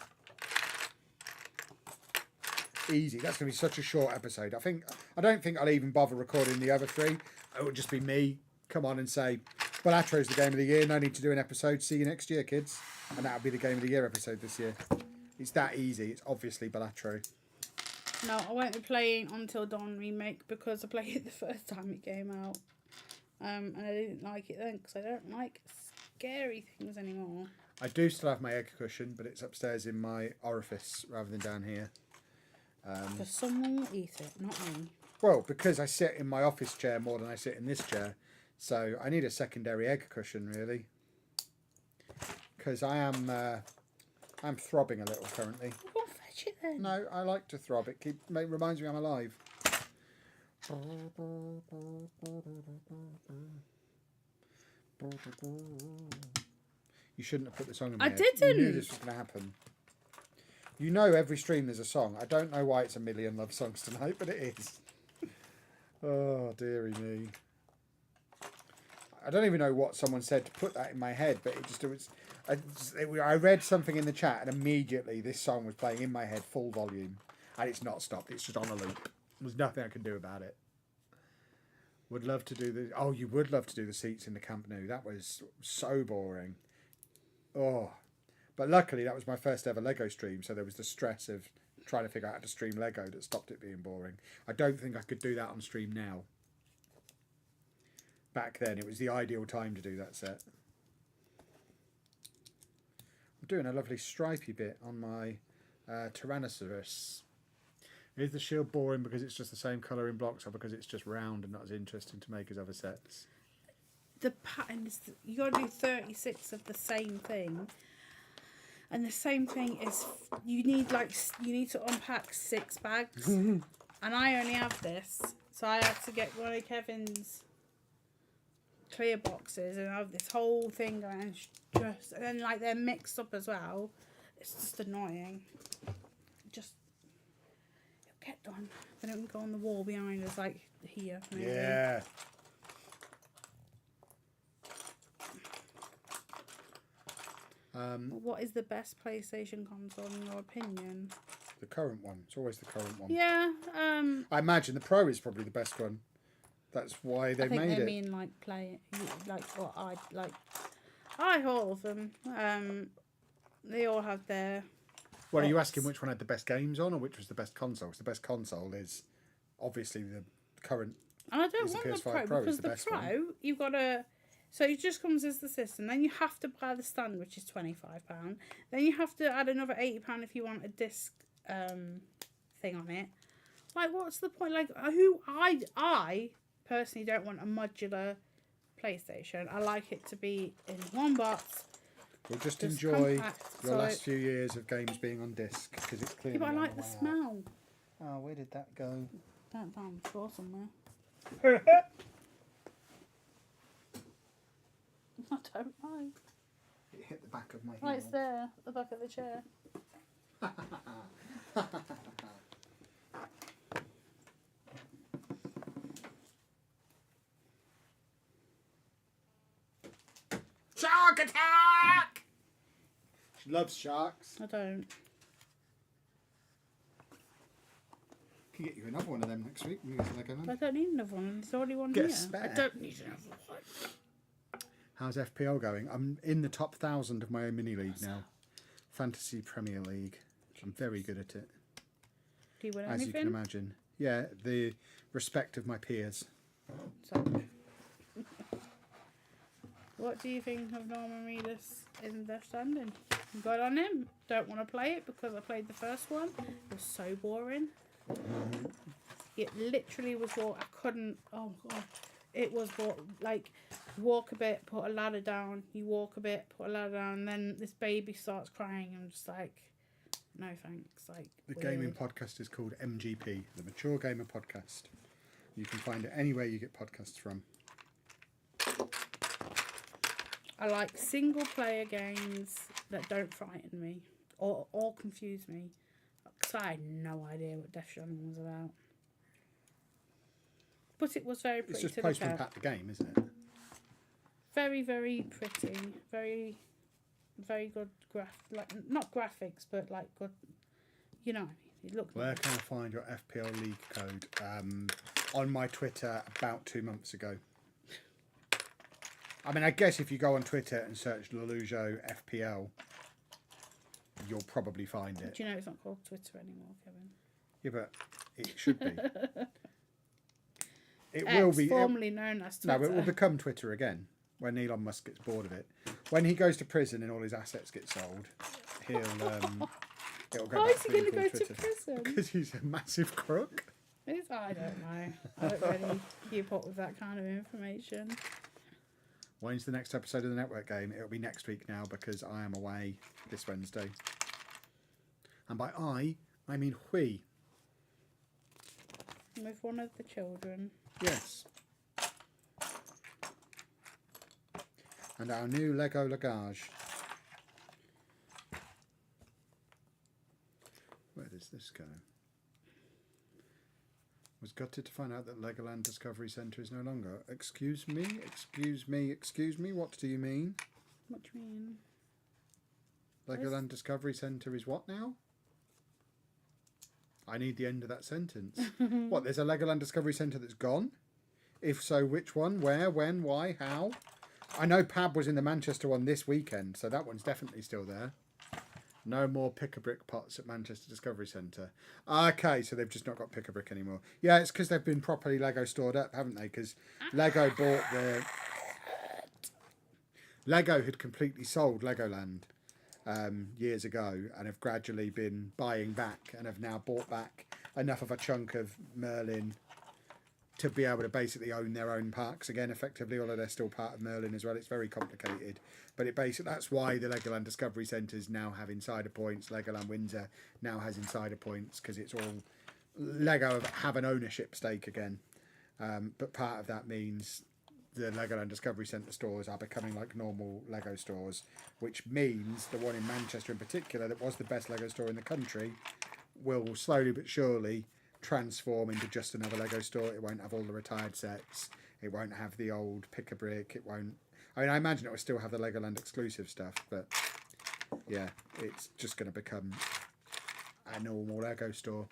Easy. That's going to be such a short episode. I don't think I'll even bother recording the other three. It would just be me come on and say, Balatro's the Game of the Year. No need to do an episode. See you next year, kids. And that'll be the Game of the Year episode this year. It's that easy. It's obviously Balatro. No, I won't be playing Until Dawn Remake because I played it the first time it came out. And I didn't like it then because I don't like scary things anymore. I do still have my egg cushion, but it's upstairs in my orifice rather than down here. Because someone will eat it, not me. Well, because I sit in my office chair more than I sit in this chair. So I need a secondary egg cushion, really. Because I'm throbbing a little currently. Go and fetch it then. No, I like to throb. It reminds me I'm alive. You shouldn't have put the song in my head. didn't. You knew this was going to happen. You know every stream there's a song. I don't know why it's a million love songs tonight, but it is. Oh, dearie me. I don't even know what someone said to put that in my head, but it was. I read something in the chat, and immediately this song was playing in my head full volume, and it's not stopped. It's just on a loop. There's nothing I can do about it. Would love to do the. Oh, you would love to do the seats in the Camp Nou. That was so boring. Oh, but luckily that was my first ever Lego stream, so there was the stress of trying to figure out how to stream Lego that stopped it being boring. I don't think I could do that on stream now. Back then, it was the ideal time to do that set. I'm doing a lovely stripy bit on my Tyrannosaurus. Is the shield boring because it's just the same colour in blocks, or because it's just round and not as interesting to make as other sets? The pattern is you got to do 36 of the same thing, and the same thing is you need to unpack 6 bags, and I only have this, so I had to get one of Kevin's clear boxes and have this whole thing going, and then like they're mixed up as well. It's just annoying. Just it'll get done. They don't go on the wall behind us like here. Maybe. Yeah. What is the best PlayStation console in your opinion? The current one. It's always the current one. Yeah. I imagine the Pro is probably the best one. That's why they made it. I mean, like play like what I like. I like all of them. They all have their. Well, are you asking which one had the best games on, or which was the best console? 'Cause the best console is obviously the current. And I don't want the Pro because the Pro you've got to. So it just comes as the system. Then you have to buy the stand, which is £25. Then you have to add another £80 if you want a disc thing on it. Like, what's the point? Like, I personally don't want a modular PlayStation. I like it to be in one box. We'll just enjoy your last few years of games being on disc, because it's clearly. Yeah, but I like the smell. Oh, where did that go? That down the floor somewhere. I don't know. It hit the back of my heel. Oh, it's there, at the back of the chair. Shark attack! She loves sharks. I don't. Can get you another one of them next week. We get Lego Land. I don't need another one. There's already one Get a here. spare. I don't need another one. How's FPL going? I'm in the top 1,000 of my own mini league now. Fantasy Premier League. I'm very good at it. Do you win as anything? you can imagine. Yeah, the respect of my peers. So, what do you think of Norman Reedus in Death Stranding? Good on him. Don't want to play it because I played the first one. It was so boring. It literally was what I couldn't. Oh god, it was what like walk a bit, put a ladder down. You walk a bit, put a ladder down, and then this baby starts crying. I'm just like, no thanks. Like the weird. gaming podcast is called MGP, the Mature Gamer Podcast. You can find it anywhere you get podcasts from. I like single player games that don't frighten me or confuse me. Because I had no idea what Death Stranding was about. But it was very pretty. It's just to look Postman at. Pat the game, isn't it? Very, very pretty. Very, very good like not graphics, but like good. You know, it looked. Where nice. can I find your FPL League code? On my Twitter about 2 months ago. I mean, I guess if you go on Twitter and search Lelujo FPL, you'll probably find it. Do you know it's not called Twitter anymore, Kevin? Yeah, but it should be. It X, will be. formerly known as Twitter. No, it will become Twitter again when Elon Musk gets bored of it. When he goes to prison and all his assets get sold, he'll. It'll go Why back is he being going to go called to Twitter. prison? Because he's a massive crook. I don't know. I don't really keep up with that kind of information. When's the next episode of the Network Game? It'll be next week now because I am away this Wednesday. And by I mean we. With one of the children. Yes. And our new Lego Lagage. Where does this go? Was gutted to find out that Legoland Discovery Centre is no longer. Excuse me, excuse me, excuse me. What do you mean? What do you mean? Legoland Discovery Centre is what now? I need the end of that sentence. What, there's a Legoland Discovery Centre that's gone? If so, which one? Where? When? Why? How? I know Pab was in the Manchester one this weekend, so that one's definitely still there. No more pick-a-brick pots at Manchester Discovery Centre. Okay, so they've just not got pick-a-brick anymore. Yeah, it's because they've been properly Lego stored up, haven't they? Because Lego bought the... Lego had completely sold Legoland years ago and have gradually been buying back and have now bought back enough of a chunk of Merlin to be able to basically own their own parks again effectively, although they're still part of Merlin as well. It's very complicated, but it basically, that's why the Legoland Discovery Centres now have insider points. Legoland Windsor now has insider points because it's all Lego have an ownership stake again, but part of that means the Legoland Discovery Centre stores are becoming like normal Lego stores, which means the one in Manchester in particular, that was the best Lego store in the country, will slowly but surely transform into just another Lego store. It won't have all the retired sets. It won't have the old pick-a-brick. It won't... I mean, I imagine it will still have the Legoland exclusive stuff, but yeah, it's just going to become a normal Lego store.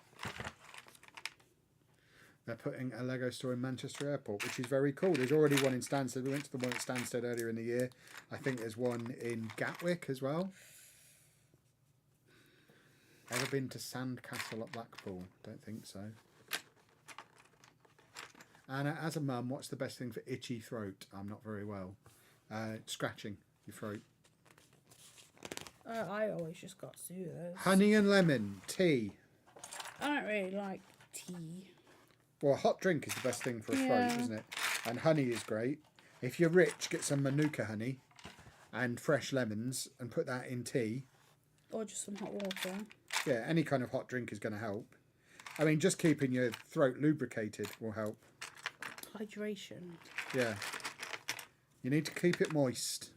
They're putting a Lego store in Manchester Airport, which is very cool. There's already one in Stansted. We went to the one at Stansted earlier in the year. I think there's one in Gatwick as well. Ever been to Sandcastle at Blackpool? Don't think so. Anna, as a mum, what's the best thing for itchy throat? I'm not very well. Scratching your throat. I always just got soothers. Honey and lemon tea. I don't really like tea. Well, a hot drink is the best thing for a throat, isn't it? And honey is great. If you're rich, get some Manuka honey and fresh lemons and put that in tea. Or just some hot water. Yeah, any kind of hot drink is going to help. I mean, just keeping your throat lubricated will help. Hydration. Yeah. You need to keep it moist.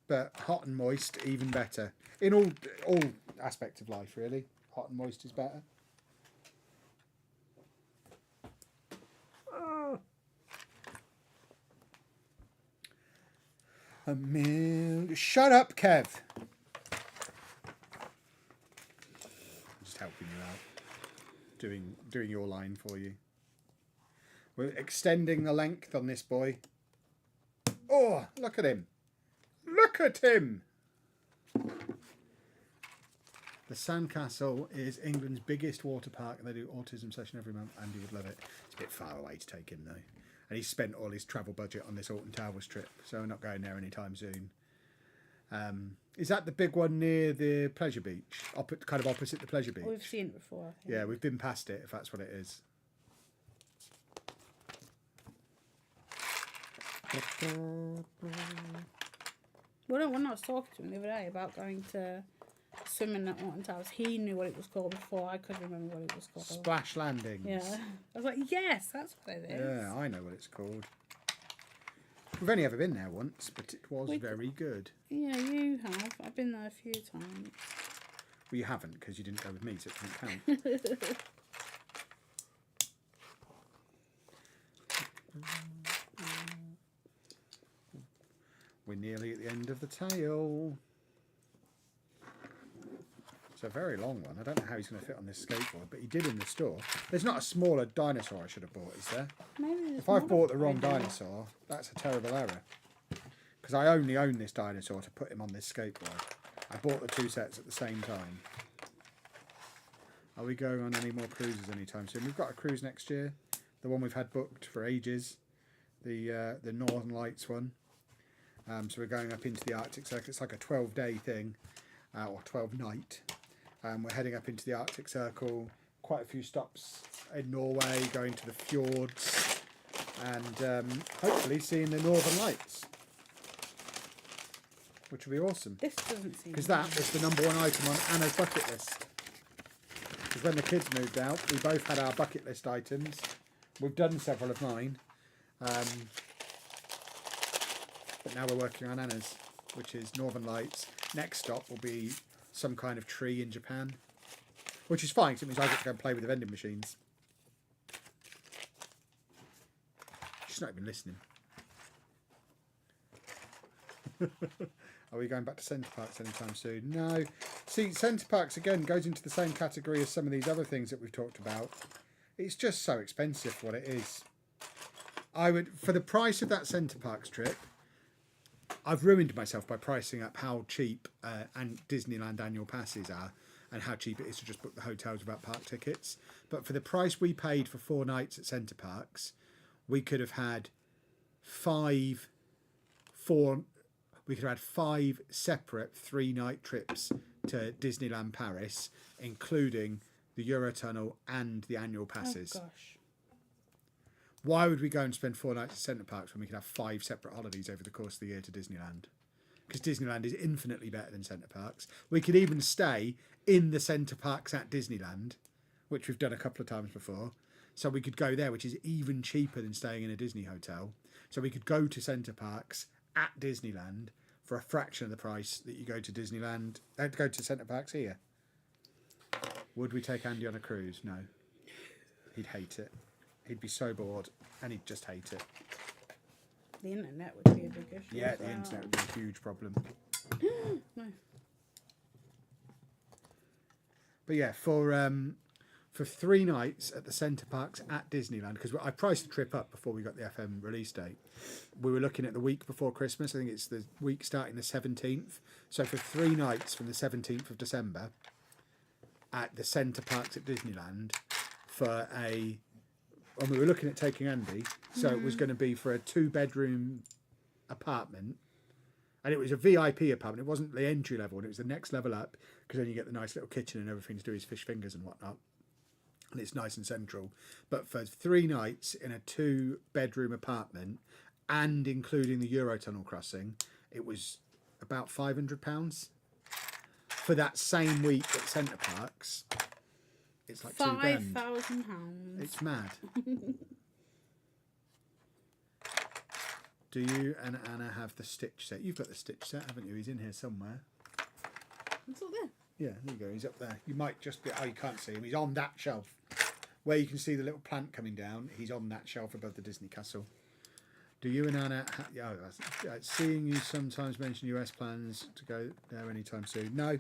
But hot and moist, even better. In all aspects of life, really. Hot and moist is better. Shut up, Kev. Just helping you out. Doing your line for you. We're extending the length on this boy. Oh, look at him. Look at him. The Sandcastle is England's biggest water park, and they do autism session every month. Andy would love it. It's a bit far away to take him, though. And he's spent all his travel budget on this Alton Towers trip, so we're not going there anytime soon. Is that the big one near the Pleasure Beach? Kind of opposite the Pleasure Beach? We've seen it before, I think. Yeah, we've been past it, if that's what it is. Well, when I was talking to him the other day about going to swimming at Alton Towers, he knew what it was called before I could remember what it was called. Splash Landings. Yeah. I was like, yes, that's what it is. Yeah, I know what it's called. We've only ever been there once, but it was very good. Yeah, you have. I've been there a few times. Well, you haven't, because you didn't go with me, so it doesn't count. We're nearly at the end of the tail. It's a very long one. I don't know how he's going to fit on this skateboard, but he did in the store. There's not a smaller dinosaur I should have bought, is there? Maybe if I've bought the wrong dinosaur, that's a terrible error. Because I only own this dinosaur to put him on this skateboard. I bought the two sets at the same time. Are we going on any more cruises anytime soon? We've got a cruise next year. The one we've had booked for ages. The Northern Lights one. So we're going up into the Arctic Circle. It's like a 12-day thing, or 12-night. We're heading up into the Arctic Circle. Quite a few stops in Norway, going to the fjords, and hopefully seeing the Northern Lights, which will be awesome. This doesn't seem... Because that was the number one item on Anna's bucket list. Because when the kids moved out, we both had our bucket list items. We've done several of mine. But now we're working on Anna's, which is Northern Lights. Next stop will be some kind of tree in Japan, which is fine, because it means I get to go and play with the vending machines. She's not even listening. Are we going back to Centre Parks anytime soon? No. See, Centre Parks, again, goes into the same category as some of these other things that we've talked about. It's just so expensive for what it is. I would, for the price of that Centre Parks trip, I've ruined myself by pricing up how cheap and Disneyland annual passes are and how cheap it is to just book the hotels without park tickets. But for the price we paid for 4 nights at Centre Parks, we could have had 5 separate 3-night trips to Disneyland Paris, including the Eurotunnel and the annual passes. Oh gosh. Why would we go and spend 4 nights at Centre Parks when we could have 5 separate holidays over the course of the year to Disneyland? Because Disneyland is infinitely better than Centre Parks. We could even stay in the Centre Parks at Disneyland, which we've done a couple of times before. So we could go there, which is even cheaper than staying in a Disney hotel. So we could go to Centre Parks at Disneyland for a fraction of the price that you go to Disneyland. Go to Centre Parks here. Would we take Andy on a cruise? No. He'd hate it. He'd be so bored, and he'd just hate it. The internet would be a big issue. Yeah, the internet would be a huge problem. No. But yeah, for 3 nights at the Centre Parks at Disneyland, because I priced the trip up before we got the FM release date. We were looking at the week before Christmas. I think it's the week starting the 17th. So for 3 nights from the 17th of December at the Centre Parks at Disneyland and we were looking at taking Andy, so it was going to be for a 2-bedroom apartment, and it was a VIP apartment. It wasn't the entry level, and it was the next level up, because then you get the nice little kitchen and everything to do his fish fingers and whatnot, and it's nice and central. But for 3 nights in a 2-bedroom apartment, and including the Eurotunnel crossing, it was about £500. For that same week at Centre Parks, it's like £2,000. £5,000. It's mad. Do you and Anna have the Stitch set? You've got the Stitch set, haven't you? He's in here somewhere. It's up there. Yeah, there you go. He's up there. You might just be... Oh, you can't see him. He's on that shelf. Where you can see the little plant coming down, he's on that shelf above the Disney Castle. Do you and Anna... seeing you sometimes mention US plans to go there anytime soon. No.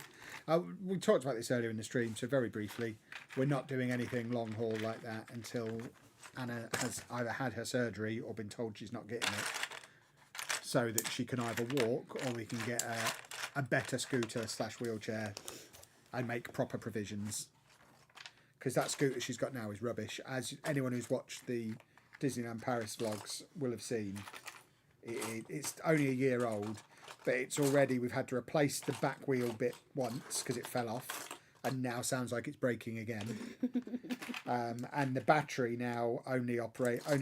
We talked about this earlier in the stream, so very briefly. We're not doing anything long haul like that until Anna has either had her surgery or been told she's not getting it, so that she can either walk or we can get a better scooter / wheelchair and make proper provisions. Because that scooter she's got now is rubbish. As anyone who's watched the Disneyland Paris vlogs will have seen, it's only a year old, but it's already, we've had to replace the back wheel bit once because it fell off and now sounds like it's breaking again. And the battery now only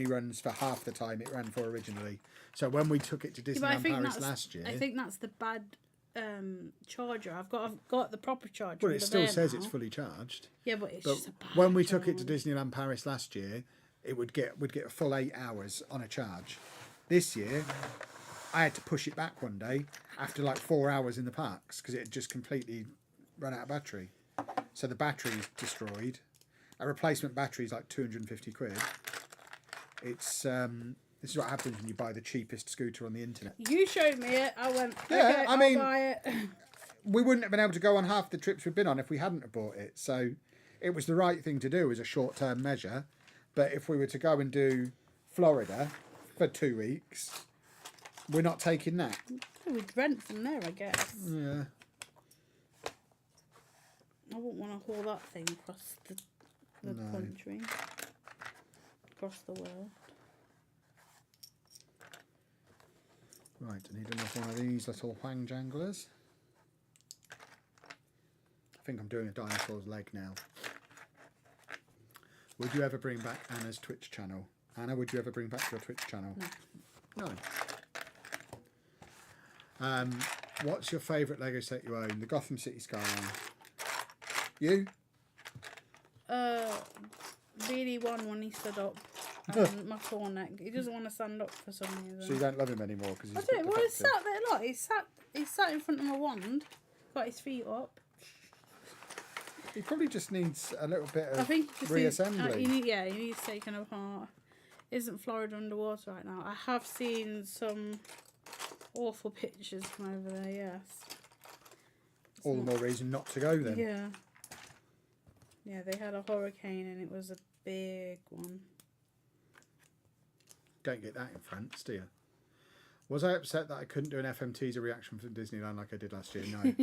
runs for half the time it ran for originally. So when we took it to Disneyland Paris last year, I think that's the bad charger. I've got the proper charger. Well, it still says it's fully charged. Yeah, but it's just a bad when we took it to Disneyland Paris last year, we'd get a full 8 hours on a charge. This year, I had to push it back one day after like 4 hours in the parks because it had just completely run out of battery. So the battery's destroyed. A replacement battery is like 250 quid. It's this is what happens when you buy the cheapest scooter on the internet. You showed me it. I went, yeah, okay, I mean, I'll buy it. We wouldn't have been able to go on half the trips we've been on if we hadn't have bought it. So it was the right thing to do as a short-term measure. But if we were to go and do Florida for 2 weeks, we're not taking that. We'd rent from there, I guess. Yeah. I wouldn't want to haul that thing across the country, across the world. Right, I need another one of these little whang janglers. I think I'm doing a dinosaur's leg now. Would you ever bring back Anna's Twitch channel? Anna, would you ever bring back your Twitch channel? No. What's your favourite Lego set you own? The Gotham City Skyline. You? BD1 when he stood up. And my poor neck. He doesn't want to stand up for some reason. So you don't love him anymore because he's I don't. Well, he's sat there. Look, he's sat in front of my wand, got his feet up. He probably just needs a little bit of I think he just reassembling. he needs taken apart. Isn't Florida underwater right now? I have seen some awful pictures from over there, yes. All the more reason not to go then. Yeah. Yeah, they had a hurricane and it was a big one. Don't get that in France, do you? Was I upset that I couldn't do an FM teaser reaction from Disneyland like I did last year? No.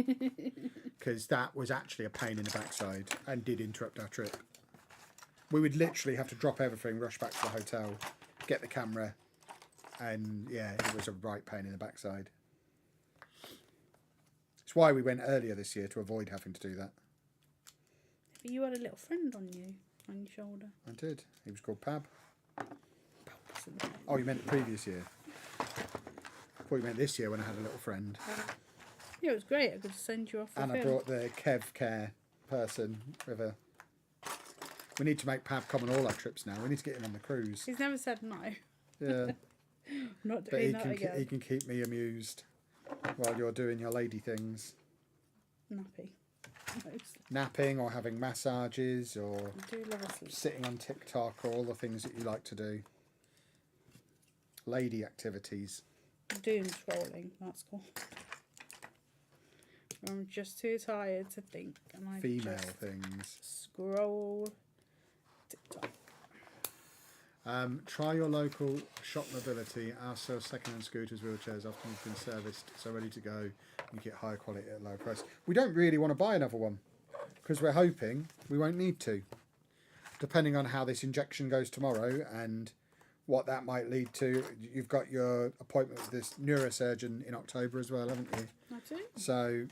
Because that was actually a pain in the backside and did interrupt our trip. We would literally have to drop everything, rush back to the hotel, get the camera, and yeah, it was a right pain in the backside. It's why we went earlier this year, to avoid having to do that. But you had a little friend on your shoulder. I did. He was called Pab. Oh, you meant the previous year? I thought you meant this year when I had a little friend. Yeah, it was great. I could send you off with And him. I brought the Kev Care person with her. We need to make Pab come on all our trips now. We need to get him on the cruise. He's never said no. Yeah. Not But doing that again. he can keep me amused while you're doing your lady things. Nappy. Mostly. Napping or having massages or I do love a sleep. sitting on TikTok or all the things that you like to do. Lady activities. Doom scrolling, that's cool. I'm just too tired to think. And I Female just things. scroll TikTok. Try your local Shop Mobility. Our sells second-hand scooters, wheelchairs, often have been serviced, so ready to go. You get higher quality at a low price. We don't really want to buy another one because we're hoping we won't need to, depending on how this injection goes tomorrow and what that might lead to. You've got your appointment with this neurosurgeon in October as well, haven't you? That's it. So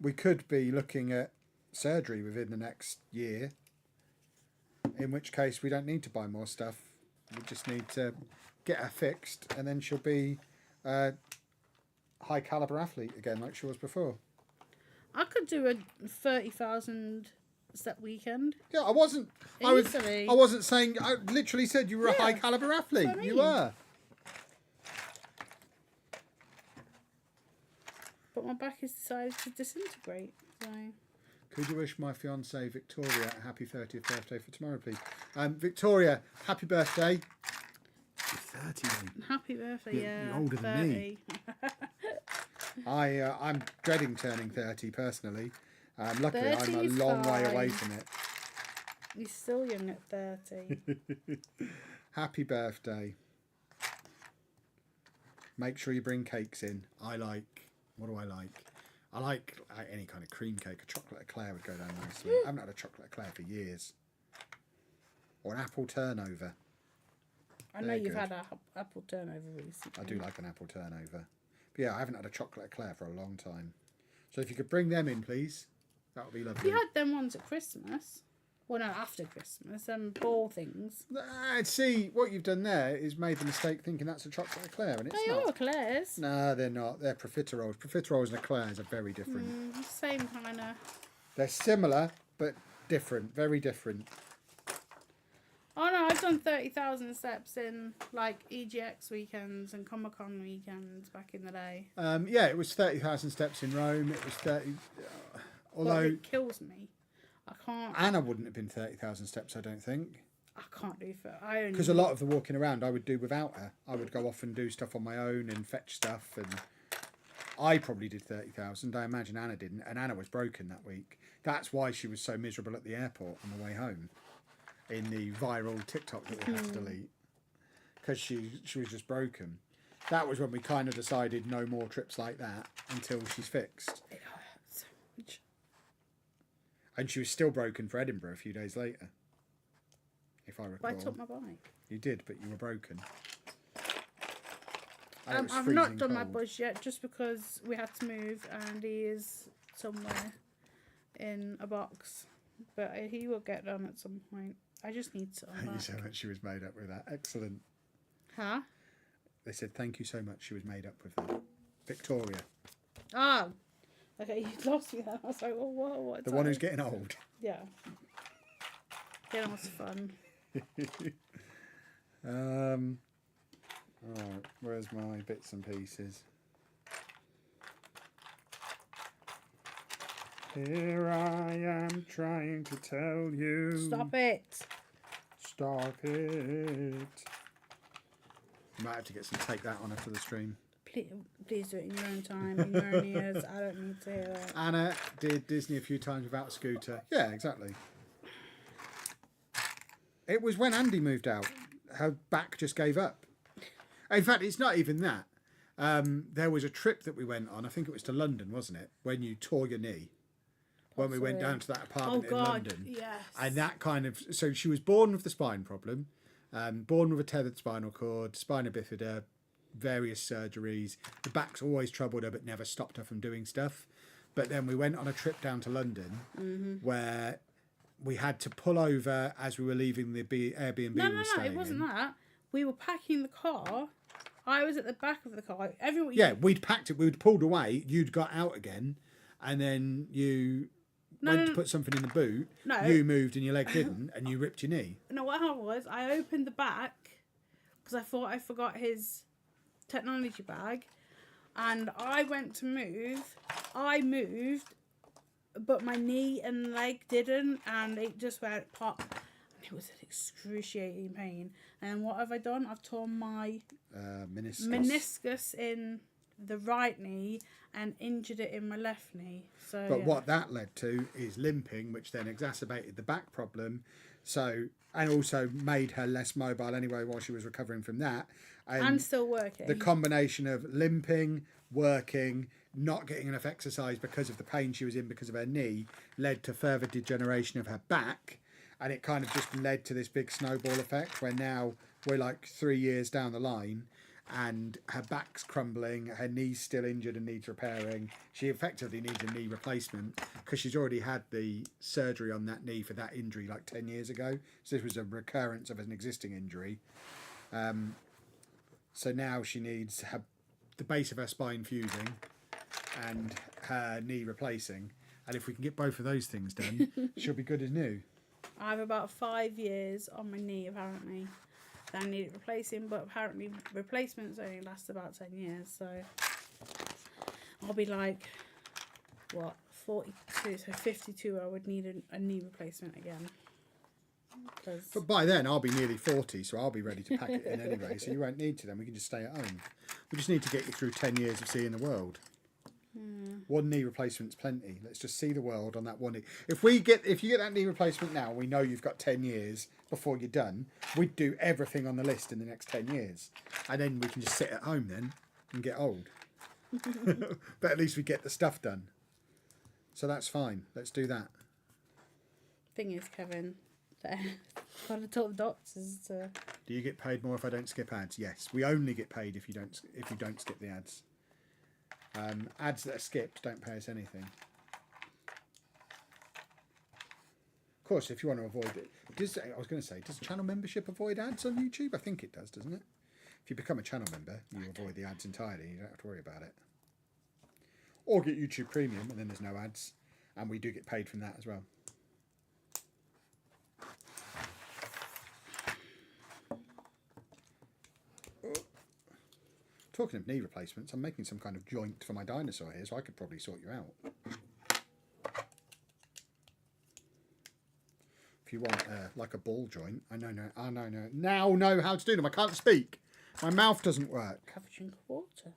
we could be looking at surgery within the next year, in which case we don't need to buy more stuff. We just need to get her fixed, and then she'll be a high caliber athlete again, like she was before. I could do a 30,000 step weekend. Yeah, I wasn't saying. I literally said you were a high caliber athlete. That's what I You mean. were. But my back has decided to disintegrate. So Could you wish my fiancée Victoria a happy 30th birthday for tomorrow, please? Victoria, happy birthday. You're 30, mate. happy birthday, You're- yeah. you're older than me. 30. I'm dreading turning 30 personally. Luckily, I'm 30 a is long way away fine. from it. He's still young at 30. Happy birthday. Make sure you bring cakes in. What do I like? I like any kind of cream cake. A chocolate eclair would go down nicely. I haven't had a chocolate eclair for years. Or an apple turnover. I know They're you've good. had an apple turnover recently. I do like an apple turnover. But yeah, I haven't had a chocolate eclair for a long time. So if you could bring them in, please, that would be lovely. You had them ones at Christmas. Well, no, after Christmas. Them ball things. See, what you've done there is made the mistake thinking that's a chocolate eclair, and it's They not. are eclairs. No, they're not. They're profiteroles. Profiteroles and eclairs are very different. Same kind of. They're similar, but different. Very different. Oh no, I've done 30,000 steps in like EGX weekends and Comic Con weekends back in the day. Yeah, it was 30,000 steps in Rome. It was 30. But Although it kills me. I can't. Anna wouldn't have been 30,000 steps, I don't think. I can't do for. I only. Because a lot of the walking around I would do without her. I would go off and do stuff on my own and fetch stuff, and I probably did 30,000. I imagine Anna didn't, and Anna was broken that week. That's why she was so miserable at the airport on the way home, in the viral TikTok that we had to delete, because she was just broken. That was when we kind of decided no more trips like that until she's fixed. It hurts so much. And she was still broken for Edinburgh a few days later, if I recall. But I took my bike. You did, but you were broken. And it was I've not freezing done my cold. bus yet, just because we had to move and he is somewhere in a box. But he will get done at some point. I just need to. Thank you so much. She was made up with that. Excellent. Huh? They said thank you so much. She was made up with that. Victoria, Oh. Okay, you lost me then. I was like, well, what? the one who's getting old. Yeah. That was fun. Alright, where's my bits and pieces? Here I am trying to tell you. Stop it. Stop it. You might have to take that on after the stream. Please do it in your own time, in your own ears. I don't need to hear it. Anna did Disney a few times without a scooter. Yeah, exactly. It was when Andy moved out. Her back just gave up. In fact, it's not even that. There was a trip that we went on. I think it was to London, wasn't it? When you tore your knee. When we went down to that apartment in London. Yes. And that kind of... So she was born with the spine problem. Born with a tethered spinal cord, spina bifida, various surgeries. The back's always troubled her but never stopped her from doing stuff. But then we went on a trip down to London where we had to pull over as we were leaving the Airbnb we were staying in. No, it wasn't that. We were packing the car. I was at the back of the car. We'd packed it. We'd pulled away. You'd got out again. And then you went to put something in the boot. No. You moved and your leg didn't. And you ripped your knee. No, what happened was I opened the back because I thought I forgot his technology bag. And I went to move. I moved, but my knee and leg didn't. And it just went pop. It was an excruciating pain. And what have I done? I've torn my meniscus in the right knee and injured it in my left knee. So, what that led to is limping, which then exacerbated the back problem. So, and also made her less mobile anyway while she was recovering from that. And still working. The combination of limping, working, not getting enough exercise because of the pain she was in because of her knee led to further degeneration of her back. And it kind of just led to this big snowball effect where now we're like 3 years down the line and her back's crumbling, her knee's still injured and needs repairing. She effectively needs a knee replacement because she's already had the surgery on that knee for that injury like 10 years ago. So this was a recurrence of an existing injury. So now she needs the base of her spine fusing and her knee replacing. And if we can get both of those things done, she'll be good as new. I have about 5 years on my knee, apparently. That I need it replacing, but apparently replacements only last about 10 years. So I'll be like, 42, so 52, I would need a knee replacement again. But by then, I'll be nearly 40, so I'll be ready to pack it in anyway. So you won't need to then. We can just stay at home. We just need to get you through 10 years of seeing the world. One knee replacement's plenty. Let's just see the world on that one knee. If you get that knee replacement now, we know you've got 10 years before you're done. We'd do everything on the list in the next 10 years. And then we can just sit at home then and get old. But at least we get the stuff done. So that's fine. Let's do that. Thing is, Kevin, I've to talk the doctors to... Do you get paid more if I don't skip ads? Yes. We only get paid if you don't skip the ads. Ads that are skipped don't pay us anything. Of course, if you want to avoid it, does channel membership avoid ads on YouTube? I think it does, doesn't it? If you become a channel member, you avoid the ads entirely. You don't have to worry about it. Or get YouTube Premium, and then there's no ads, and we do get paid from that as well. Talking of knee replacements, I'm making some kind of joint for my Dinosaur here, so I could probably sort you out. If you want like a ball joint, now know how to do them. I can't speak. My mouth doesn't work. Have a drink of water.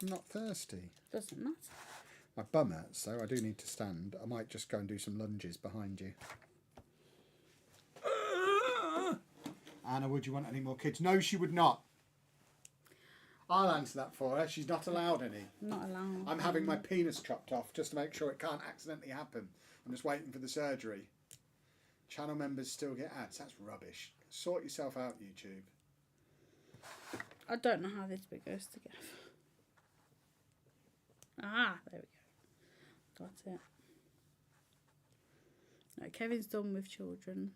I'm not thirsty. Doesn't matter. My bum hurts, so I do need to stand. I might just go and do some lunges behind you. Anna, would you want any more kids? No, she would not. I'll answer that for her. She's not allowed any. Not allowed. I'm having my penis chopped off just to make sure it can't accidentally happen. I'm just waiting for the surgery. Channel members still get ads. That's rubbish. Sort yourself out, YouTube. I don't know how this bit goes together. Ah, there we go. Got it. No, Kevin's done with children.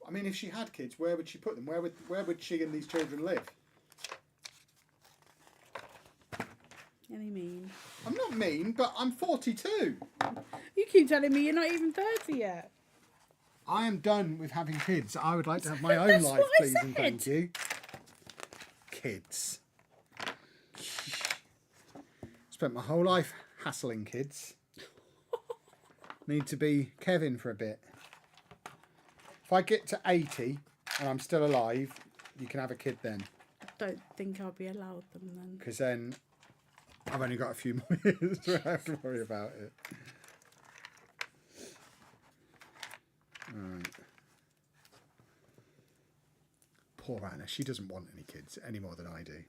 I mean, if she had kids, where would she put them? Where would she and these children live? Any mean? I'm not mean, but I'm 42. You keep telling me you're not even 30 yet. I am done with having kids. I would like to have my own life, please, and thank you. Kids. Spent my whole life hassling kids. Need to be Kevin for a bit. If I get to 80 and I'm still alive, you can have a kid then. don't think I'll be allowed them then. Because then I've only got a few more years to have to worry about it. Alright. Poor Anna. She doesn't want any kids any more than I do.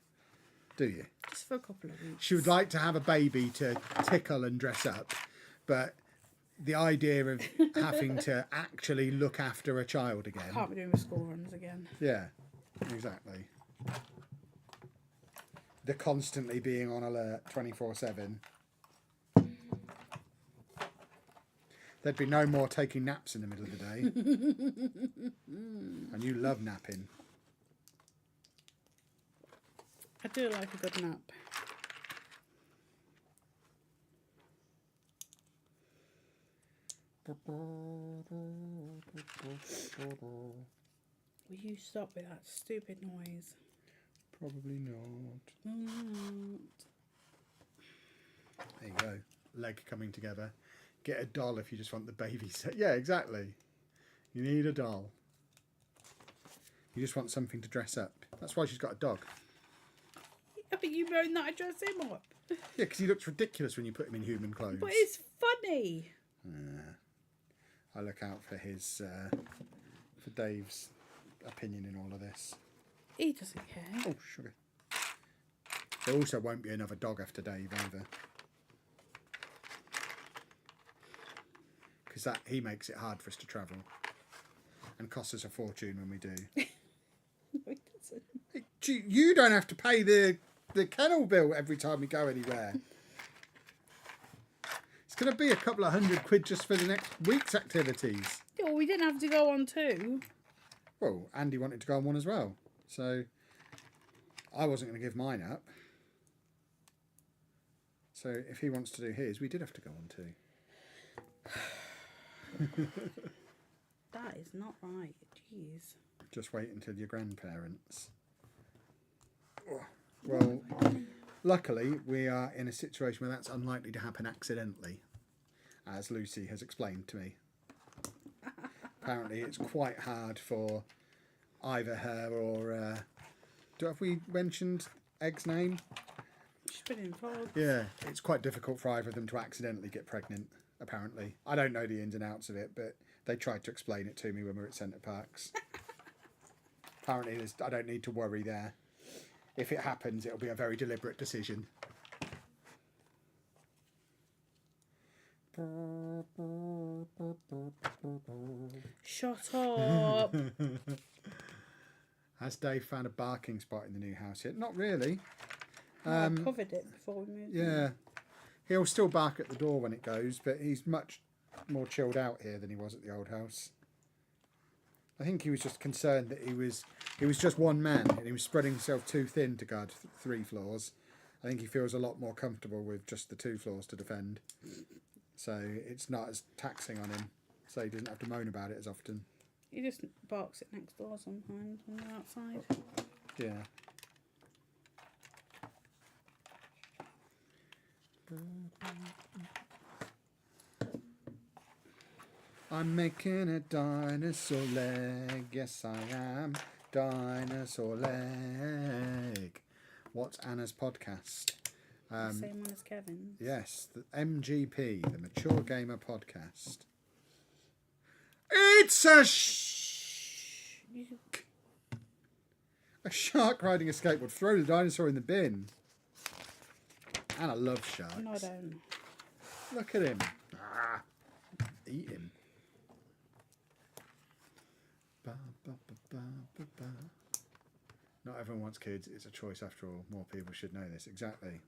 Do you? Just for a couple of weeks. She would like to have a baby to tickle and dress up, but the idea of having to actually look after a child again. Can't be doing the school runs again. Yeah, exactly. The constantly being on alert 24/7. There'd be no more taking naps in the middle of the day. And you love napping. I do like a good nap. Will you stop with that stupid noise? Probably not. There you go. Leg coming together. Get a doll if you just want the baby set. Yeah, exactly. You need a doll. You just want something to dress up. That's why she's got a dog. Yeah, but you moan that I dress him up. Yeah, because he looks ridiculous when you put him in human clothes. But it's funny. I look out for his, for Dave's opinion in all of this. He doesn't care. Oh, sugar. There also won't be another dog after Dave either. Because he makes it hard for us to travel. And costs us a fortune when we do. No, he doesn't. You don't have to pay the kennel bill every time we go anywhere. It's going to be a couple of £100 just for the next week's activities. Yeah, well, we didn't have to go on two. Well, Andy wanted to go on one as well. So I wasn't going to give mine up. So if he wants to do his, we did have to go on two. That is not right. Jeez. Just wait until your grandparents. Oh, well, luckily we are in a situation where that's unlikely to happen accidentally, as Lucy has explained to me. Apparently it's quite hard for either her or... have we mentioned Egg's name? She's been involved. Yeah, it's quite difficult for either of them to accidentally get pregnant, apparently. I don't know the ins and outs of it, but they tried to explain it to me when we were at Centre Parks. Apparently I don't need to worry there. If it happens, it'll be a very deliberate decision. Shut up. Has Dave found a barking spot in the new house yet? Not really. I covered it before we moved. Yeah. He'll still bark at the door when it goes, but he's much more chilled out here than he was at the old house. I think he was just concerned that he was just one man and he was spreading himself too thin to guard 3 floors. I think he feels a lot more comfortable with just the 2 floors to defend. So it's not as taxing on him. So he doesn't have to moan about it as often. He just barks it next door sometimes when we're outside. Yeah. I'm making a dinosaur leg. Yes, I am. Dinosaur leg. What's Anna's podcast? The same one as Kevin's. Yes, the MGP, the Mature Gamer Podcast. It's a shark riding a skateboard. Throw the dinosaur in the bin. Anna loves sharks. No, I don't. Look at him. Ah, eat him. Ba, ba, ba, ba, ba, ba. Not everyone wants kids. It's a choice after all. More people should know this. Exactly.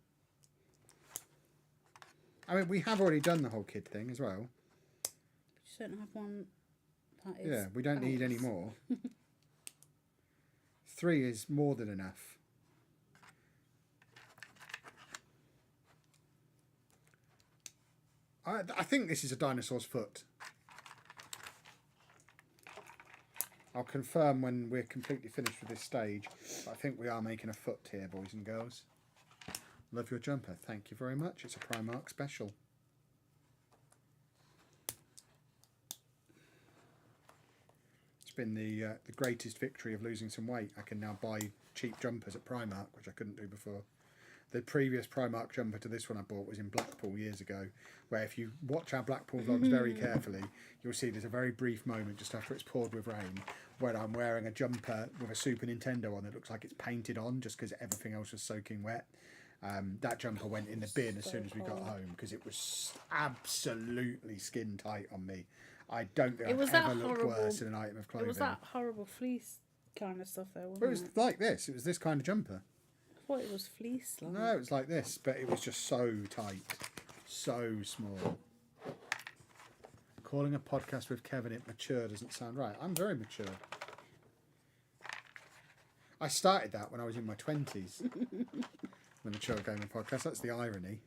I mean, we have already done the whole kid thing as well. Just don't have one that is. Yeah, we don't need any more. 3 is more than enough. I think this is a dinosaur's foot. I'll confirm when we're completely finished with this stage. But I think we are making a foot here, boys and girls. Love your jumper. Thank you very much. It's a Primark special. It's been the greatest victory of losing some weight. I can now buy cheap jumpers at Primark, which I couldn't do before. The previous Primark jumper to this one I bought was in Blackpool years ago, where if you watch our Blackpool vlogs very carefully, you'll see there's a very brief moment just after it's poured with rain where I'm wearing a jumper with a Super Nintendo on that looks like it's painted on just because everything else was soaking wet. That jumper went in the bin as soon as we got home because it was absolutely skin tight on me. I don't think I've ever looked worse in an item of clothing. It was that horrible fleece kind of stuff though, wasn't It was like this. It was this kind of jumper. I thought it was fleece. Like. No, it was like this, but it was just so tight, so small. Calling a podcast with Kevin it mature doesn't sound right. I'm very mature. I started that when I was in my 20s. The Mature Gaming Podcast. That's the irony.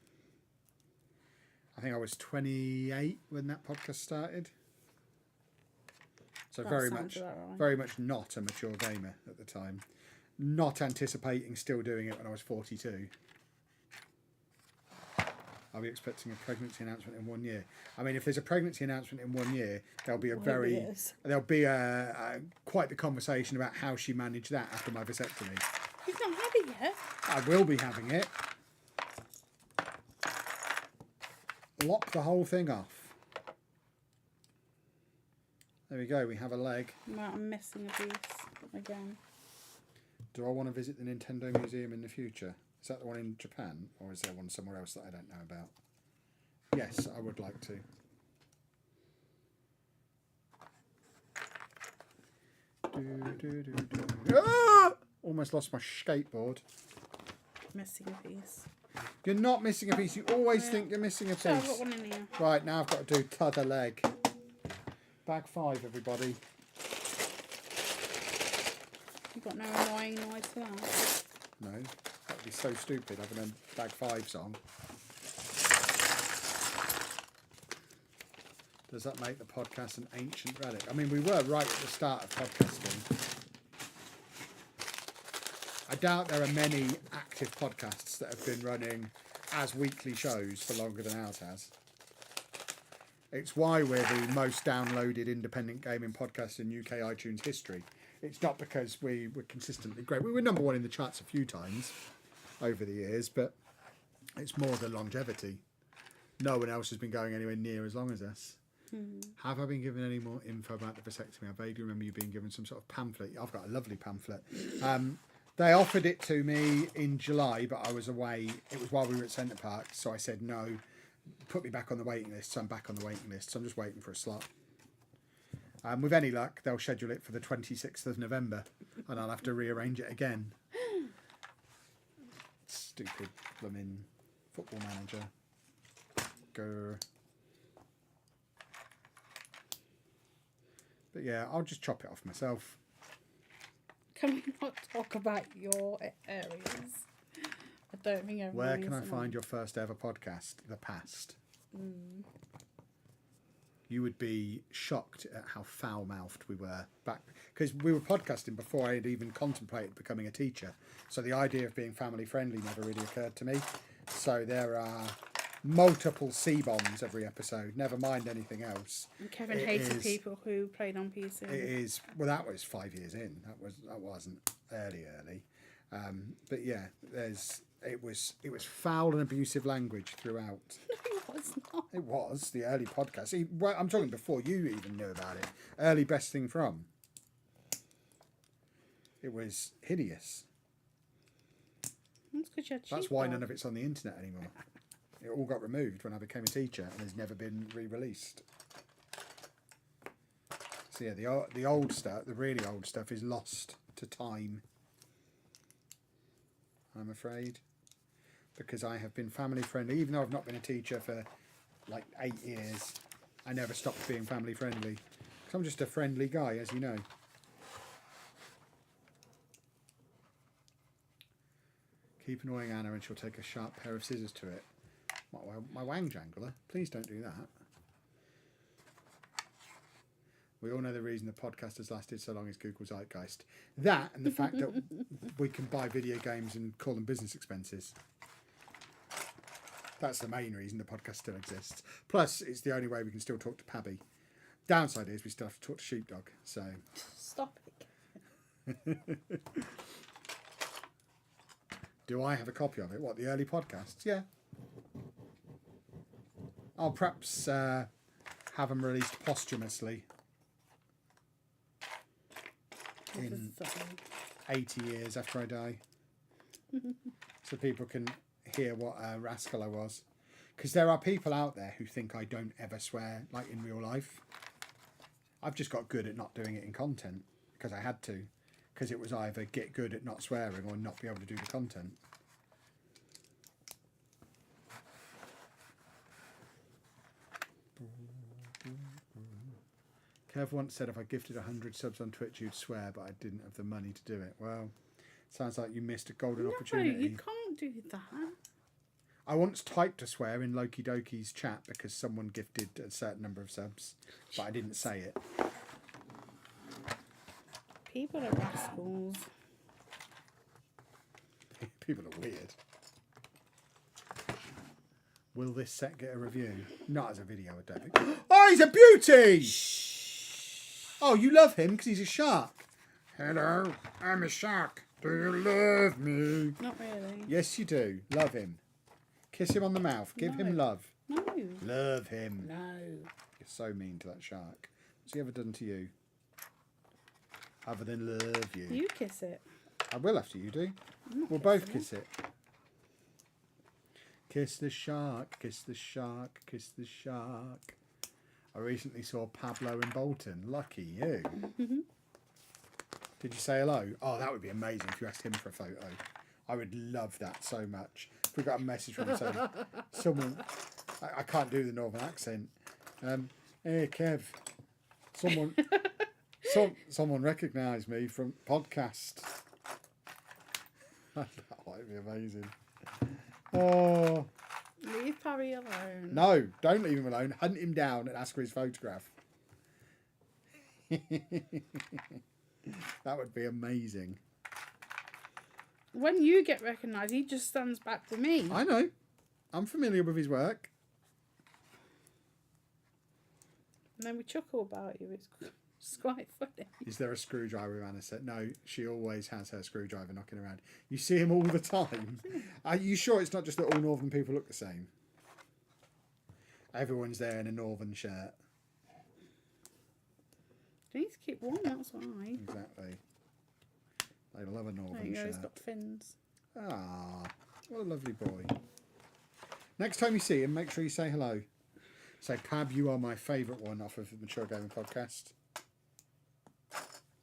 I think I was 28 when that podcast started. So very much not a mature gamer at the time. Not anticipating still doing it when I was 42. I'll be expecting a pregnancy announcement in 1 year. I mean, if there's a pregnancy announcement in 1 year, there'll be quite the conversation about how she managed that after my vasectomy. You've not had it yet? I will be having it. Lock the whole thing off. There we go, we have a leg. Well, I'm missing a piece again. Do I want to visit the Nintendo Museum in the future? Is that the one in Japan? Or is there one somewhere else that I don't know about? Yes, I would like to. Ah! Almost lost my skateboard. Missing a piece. You're not missing a piece. You always think you're missing a piece. So I've got one in here. Right, now I've got to do t'other leg. Bag 5, everybody. You've got no annoying noise for that? No, that would be so stupid having a bag 5 song. Does that make the podcast an ancient relic? I mean, we were right at the start of podcasting. I doubt there are many active podcasts that have been running as weekly shows for longer than ours has. It's why we're the most downloaded independent gaming podcast in UK iTunes history. It's not because we were consistently great. We were number 1 in the charts a few times over the years, but it's more the longevity. No one else has been going anywhere near as long as us. Have I been given any more info about the vasectomy? I vaguely remember you being given some sort of pamphlet. I've got a lovely pamphlet. They offered it to me in July, but I was away. It was while we were at Centre Park, so I said no. Put me back on the waiting list, so I'm back on the waiting list. So I'm just waiting for a slot. With any luck, they'll schedule it for the 26th of November, and I'll have to rearrange it again. Stupid blooming football manager. Grr. But yeah, I'll just chop it off myself. Can we not talk about your areas? I don't think everyone. Where can I find your first ever podcast? The Past. You would be shocked at how foul-mouthed we were back, because we were podcasting before I had even contemplated becoming a teacher. So the idea of being family friendly never really occurred to me. So there are multiple C-bombs every episode, never mind anything else. And Kevin hated people who played on PC. It is, well, that was 5 years in. That wasn't early. But yeah, it was foul and abusive language throughout. No, it was not. It was the early podcast. Well, I'm talking before you even knew about it. Early Best Thing From. It was hideous. That's because you're cheap. That's why none of it's on the internet anymore. It all got removed when I became a teacher and has never been re-released. So yeah, the old stuff, the really old stuff, is lost to time. I'm afraid, because I have been family friendly, even though I've not been a teacher for like 8 years. I never stopped being family friendly because I'm just a friendly guy, as you know. Keep annoying Anna and she'll take a sharp pair of scissors to it. My wang jangler, please don't do that. We all know the reason the podcast has lasted so long is Google Zeitgeist. That and the fact that we can buy video games and call them business expenses. That's the main reason the podcast still exists. Plus, it's the only way we can still talk to Pabby. Downside is we still have to talk to Sheepdog, so... Stop it. Do I have a copy of it? What, the early podcasts? Yeah. I'll perhaps have them released posthumously in 80 years after I die. So people can hear what a rascal I was. Because there are people out there who think I don't ever swear, like in real life. I've just got good at not doing it in content, because I had to. Because it was either get good at not swearing or not be able to do the content. Kev once said if I gifted 100 subs on Twitch, you'd swear, but I didn't have the money to do it. Well, sounds like you missed a golden opportunity. You can't do that. I once typed a swear in Loki Doki's chat because someone gifted a certain number of subs, but I didn't say it. People are rascals. People are weird. Will this set get a review? Not as a video, I don't think. Oh, he's a beauty! Shh. Oh, you love him because he's a shark. Hello, I'm a shark. Do you love me? Not really. Yes, you do. Love him. Kiss him on the mouth. Give him love. No. Love him. No. You're so mean to that shark. What's he ever done to you? Other than love you. You kiss it. I will after you do. We'll both kiss it. Kiss the shark, kiss the shark, kiss the shark. I recently saw Pablo in Bolton. Lucky you. Did you say hello? Oh, that would be amazing if you asked him for a photo. I would love that so much. If we got a message from him saying, someone, I can't do the northern accent. Hey, Kev, someone recognised me from podcast. That might be amazing. Oh. Leave Parry alone. No, don't leave him alone. Hunt him down and ask for his photograph. That would be amazing. When you get recognised, he just stands back to me. I know. I'm familiar with his work. And then we chuckle about you. It's quite funny. Is there a screwdriver, Anna said? No, she always has her screwdriver knocking around. You see him all the time. Are you sure it's not just that all northern people look the same? Everyone's there in a northern shirt. You need to keep warm, that's why. Exactly. They love a northern There you go, shirt. he's got fins. Ah, what a lovely boy. Next time you see him, make sure you say hello. Say, Pab, you are my favourite one off of the Mature Gaming Podcast.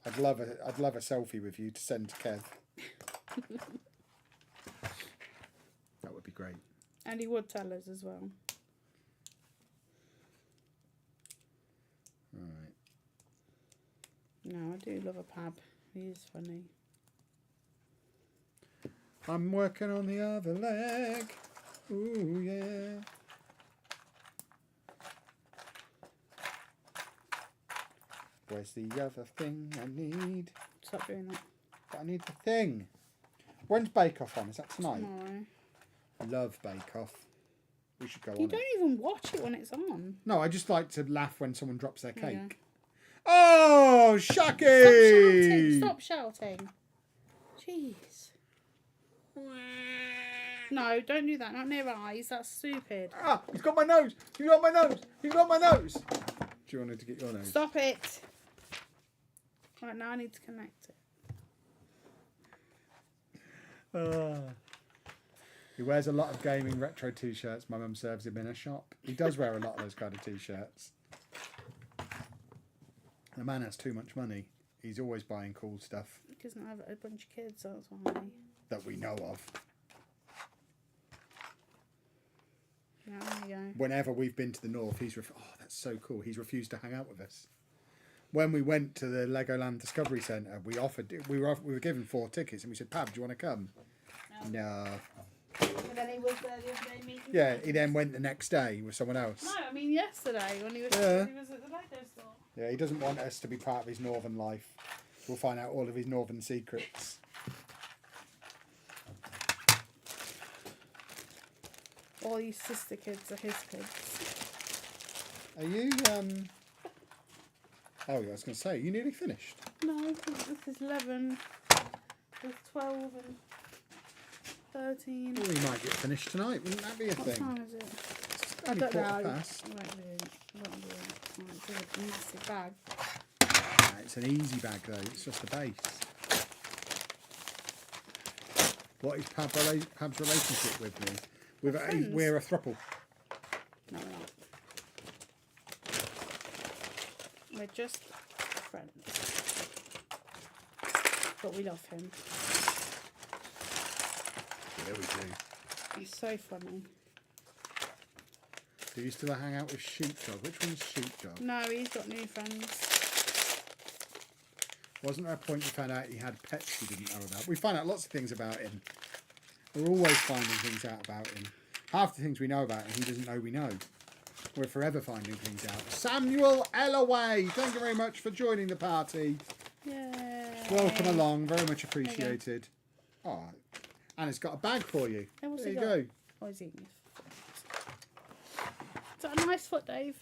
I'd love a selfie with you to send to Kev. That would be great. And he would tell us as well. All right. No, I do love a Pab. He is funny. I'm working on the other leg. Ooh, yeah. Where's the other thing I need? Stop doing that. But I need the thing. When's Bake Off on? Is that tonight? Tomorrow. I love Bake Off. We should go You on don't it. even watch it when it's on. No, I just like to laugh when someone drops their cake. Yeah. Oh, Shaki! Stop shouting. Jeez. No, don't do that. Not near eyes. That's stupid. Ah, he's got my nose. He's got my nose. He's got my nose. Do you want him to get your nose? Stop it. Right, now I need to connect it. He wears a lot of gaming retro t-shirts. My mum serves him in a shop. He does wear a lot of those kind of t-shirts. The man has too much money. He's always buying cool stuff. He doesn't have a bunch of kids, that's why. That we know of. Yeah, there you go. Whenever we've been to the north, oh, that's so cool. He's refused to hang out with us. When we went to the Legoland Discovery Centre, we were given 4 tickets, and we said, "Pab, do you want to come?" No. But then he was there the other day meeting. Yeah, he then went the next day with someone else. No, I mean yesterday when he was, Yeah. he was at the Lego store. Yeah, he doesn't want us to be part of his northern life. We'll find out all of his northern secrets. All his sister kids are his kids. Are you, Oh, yeah, I was going to say, you nearly finished? No, this is 11. There's 12 and... 13. Oh, we might get finished tonight. Wouldn't that be a What thing? time is it? It's I only don't know. quarter past. I won't do it. I won't do it. Right, it's a massive bag. It's an easy bag though. It's just a base. What is Pab's relationship with me? We're a throuple. No, we're not. We're just friends. But we love him. Yeah, we do. He's so funny. Do you still hang out with Sheepdog? Which one's Sheepdog? No, he's got new friends. Wasn't there a point you found out he had pets you didn't know about? We find out lots of things about him. We're always finding things out about him. Half the things we know about him, he doesn't know we know. We're forever finding things out. Samuel Ellaway, thank you very much for joining the party. Yay. Welcome along, very much appreciated. Oh, and it's got a bag for you. Hey, what's There he you got? go. Oh, he's eating his foot. Is that a nice foot, Dave?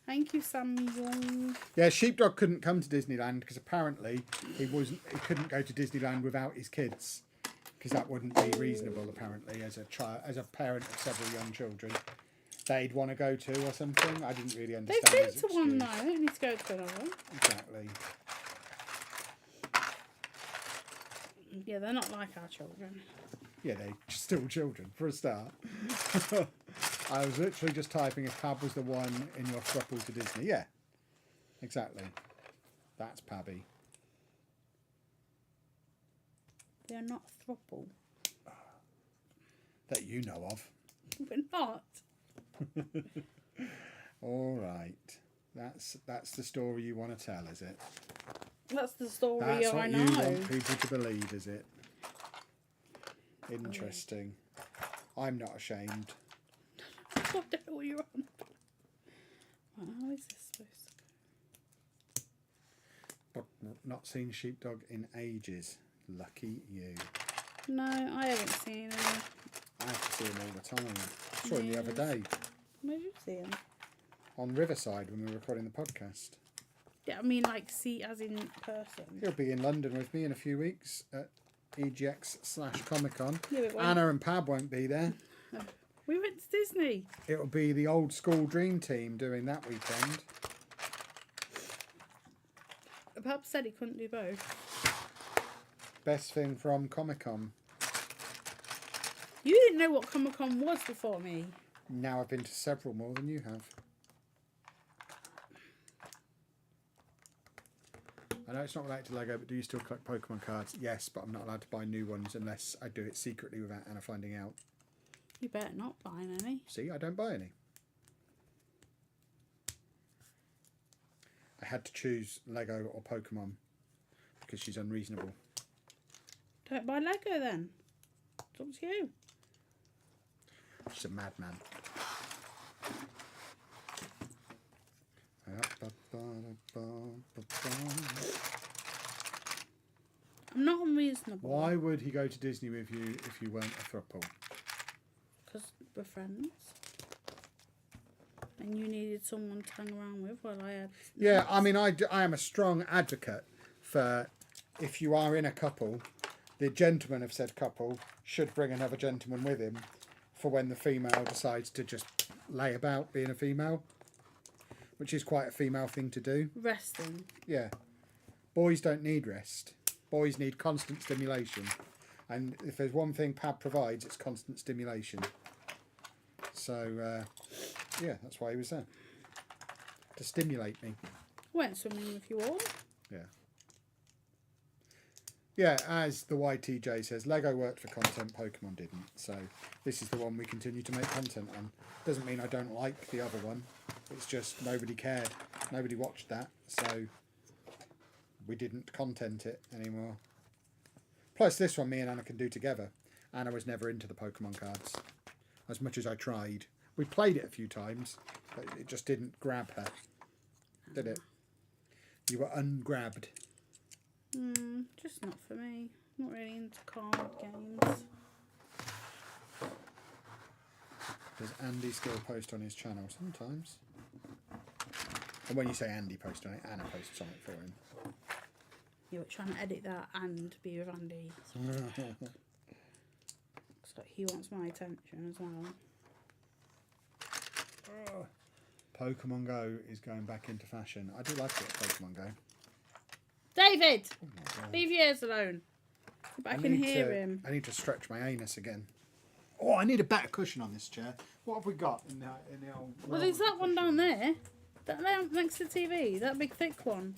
Thank you, Samuel. Yeah, Sheepdog couldn't come to Disneyland because apparently he couldn't go to Disneyland without his kids, because that wouldn't be reasonable apparently as a parent of several young children that he'd want to go to or something. I didn't really understand. They've his been to one excuse. now. They don't need to go to another. Exactly. Yeah, they're not like our children. Yeah, they're still children for a start. I was literally just typing if Pab was the one in your throuple to Disney. Yeah, exactly. That's Pabby. They're not a throuple. That you know of. We're not. All right. That's the story you want to tell, is it? That's the story That's I what know. you want people to believe, is it? Interesting. I'm not ashamed. I don't know what you're on. Well, how is this supposed to But not seen Sheepdog in ages. Lucky you. go? No, I haven't seen him. I have to see him all the time. I saw him the other day Where did you see him? on Riverside when we were recording the podcast. Yeah, I mean, like, see as in person. He'll be in London with me in a few weeks at EGX/Comic-Con. Yeah, but when- Anna and Pab won't be there. We went to Disney. It'll be the old school dream team doing that weekend. Pab said he couldn't do both. Best thing from Comic-Con. You didn't know what Comic Con was before me. Now I've been to several more than you have. I know it's not related to Lego, but do you still collect Pokemon cards? Yes, but I'm not allowed to buy new ones unless I do it secretly without Anna finding out. You better not buy any. See, I don't buy any. I had to choose Lego or Pokemon because she's unreasonable. Don't buy Lego then. It's up to you. She's a madman. I'm not unreasonable. Why would he go to Disney with you if you weren't a throuple? Because we're friends. And you needed someone to hang around with while I had... Yeah, I mean, I am a strong advocate for if you are in a couple, the gentleman of said couple should bring another gentleman with him for when the female decides to just lay about being a female, which is quite a female thing to do. Resting. Yeah. Boys don't need rest. Boys need constant stimulation. And if there's one thing Pab provides, it's constant stimulation. So, yeah, that's why he was there. To stimulate me. Went swimming with you all. Yeah. Yeah, as the YTJ says, Lego worked for content, Pokemon didn't. So this is the one we continue to make content on. Doesn't mean I don't like the other one. It's just nobody cared. Nobody watched that. So we didn't content it anymore. Plus this one me and Anna can do together. Anna was never into the Pokemon cards. As much as I tried. We played it a few times, but it just didn't grab her. Did it? You were ungrabbed. Just not for me. Not really into card games. Does Andy still post on his channel? Sometimes. And when you say Andy post on it, Anna posts on it for him. You were trying to edit that and be with Andy. So he wants my attention as well. Oh, Pokemon Go is going back into fashion. I do like it, Pokemon Go. David! Oh my God. Leave your ears alone. But I can hear him. I need to stretch my anus again. Oh, I need a better cushion on this chair. What have we got in the old... Well, there's that one down there. That lamp next to the TV. That big thick one.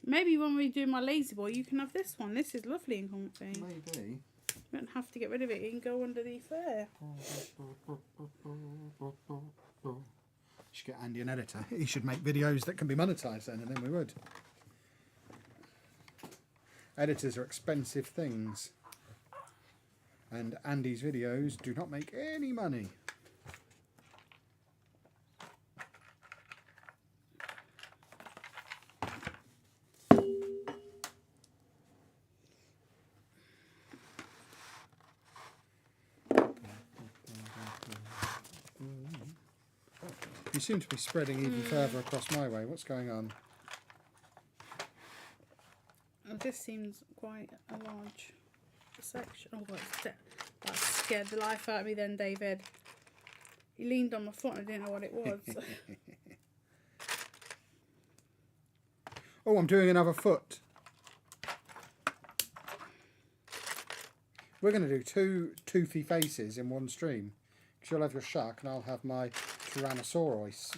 Maybe when we do my lazy boy, you can have this one. This is lovely and comfy. Maybe. You don't have to get rid of it. You can go underneath there. You should get Andy an editor. He should make videos that can be monetised then, and then we would. Editors are expensive things. And Andy's videos do not make any money. You seem to be spreading even further across my way. What's going on? Oh, this seems quite a large section. Oh, that scared the life out of me then, David. He leaned on my foot and I didn't know what it was. Oh, I'm doing another foot. We're going to do 2 toothy faces in one stream. Because you'll have your shark and I'll have my Tyrannosaurus.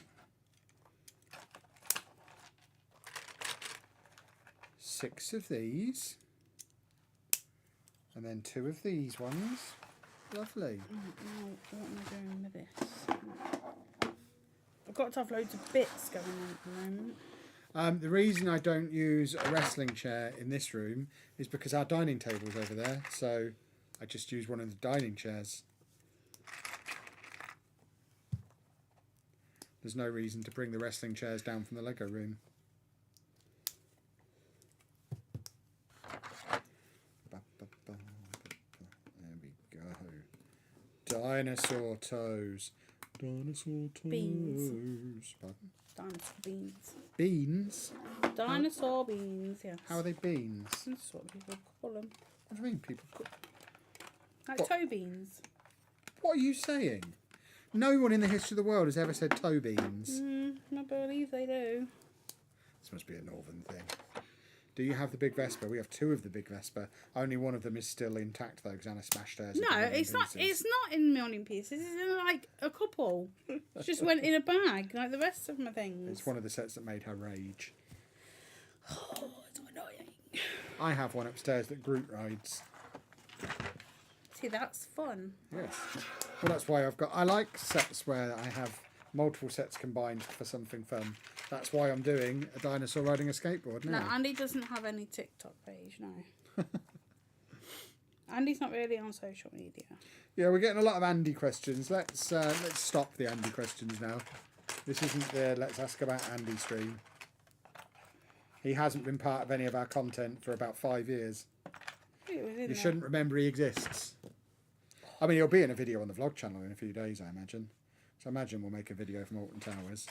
6 of these. And then 2 of these ones. Lovely. What am I doing with this? I've got to have loads of bits going on at the moment. The reason I don't use a wrestling chair in this room is because our dining table's over there. So I just use one of the dining chairs. There's no reason to bring the wrestling chairs down from the Lego room. There we go. Dinosaur toes. Dinosaur toes. Beans. Pardon? Dinosaur beans. Beans? Dinosaur beans, yes. How are they beans? That's what people call them. What do you mean people... Like What? toe beans. What are you saying? No one in the history of the world has ever said toe beans. I believe they do. This must be a northern thing. Do you have the big Vespa? We have 2 of the big Vespa. Only one of them is still intact though, because Anna smashed hers. No, it's not. It's not in a million pieces. It's in like a couple. It just went in a bag like the rest of my things. It's one of the sets that made her rage. Oh, it's annoying. I have one upstairs that group rides. See, that's fun. Yes. Well, that's why I like sets where I have multiple sets combined for something fun. That's why I'm doing a dinosaur riding a skateboard now. No, Andy doesn't have any TikTok page, no. Andy's not really on social media. Yeah, we're getting a lot of Andy questions. Let's stop the Andy questions now. This isn't the Let's Ask About Andy stream. He hasn't been part of any of our content for about 5 years. You shouldn't remember he exists. I mean, he'll be in a video on the vlog channel in a few days, I imagine. So I imagine we'll make a video from Alton Towers.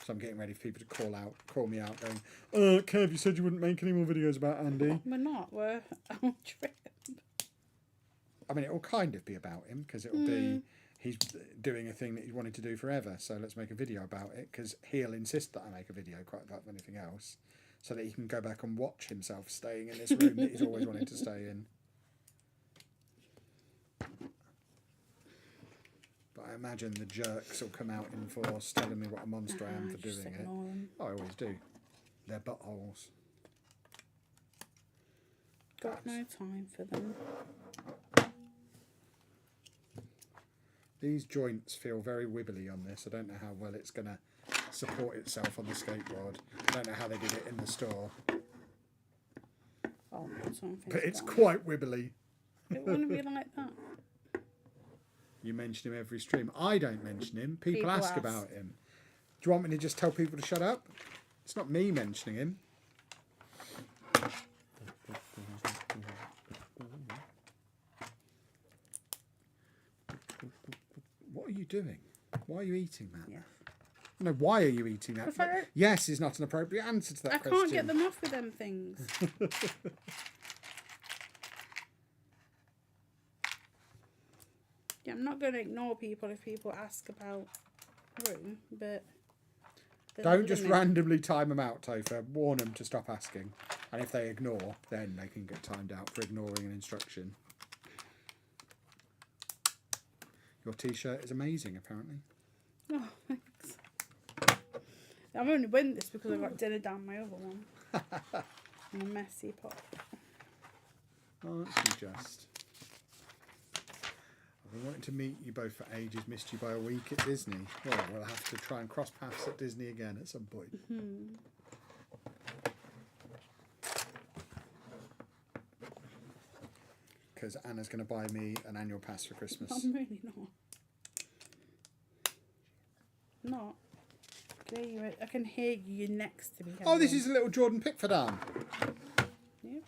So I'm getting ready for people to call me out going, Kev, you said you wouldn't make any more videos about Andy. We're not. We're on trip. I mean, it will kind of be about him, because it will be, he's doing a thing that he's wanted to do forever. So let's make a video about it, because he'll insist that I make a video quite like anything else, so that he can go back and watch himself staying in this room that he's always wanted to stay in. But I imagine the jerks will come out in force telling me what a monster I am for doing it. Oh, I always do. They're buttholes. Got no time for them. These joints feel very wibbly on this. I don't know how well it's going to support itself on the skateboard. I don't know how they did it in the store. Oh, but it's quite wibbly. It wouldn't be like that. You mention him every stream. I don't mention him. People ask about him. Do you want me to just tell people to shut up? It's not me mentioning him. What are you doing? Why are you eating that? Yeah. No, why are you eating that? 'Cause I don't- Yes is not an appropriate answer to that I question. can't get them off with them things. Yeah, I'm not going to ignore people if people ask about room, but there's a Don't just limit. randomly time them out, Topher. Warn them to stop asking. And if they ignore, then they can get timed out for ignoring an instruction. Your t-shirt is amazing, apparently. Oh, thanks. I'm only wearing this because I got dinner down my other one. In a messy pot. Aren't you just? I've been wanting to meet you both for ages, missed you by a week at Disney. Well, we'll have to try and cross paths at Disney again at some point. Because Anna's going to buy me an annual pass for Christmas. I'm really not. Not. I can hear you. You're next to me. Oh, this is a little Jordan Pickford arm. Yeah.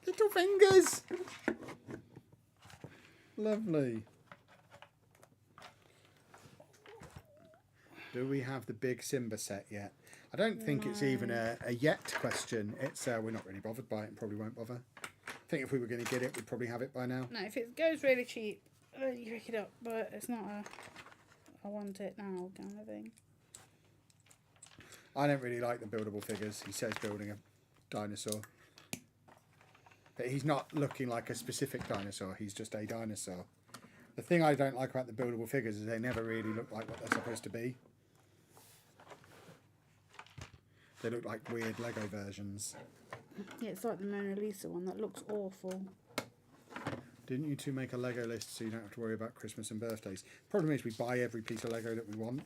Little fingers. Lovely. Do we have the big Simba set yet? I don't think it's even a yet question. It's we're not really bothered by it and probably won't bother. I think if we were going to get it, we'd probably have it by now. No, if it goes really cheap, you pick it up, but it's not I want it now kind of thing. I don't really like the buildable figures. He says building a dinosaur. But he's not looking like a specific dinosaur. He's just a dinosaur. The thing I don't like about the buildable figures is they never really look like what they're supposed to be. They look like weird Lego versions. Yeah, it's like the Mona Lisa one that looks awful. Didn't you two make a Lego list so you don't have to worry about Christmas and birthdays? Problem is we buy every piece of Lego that we want.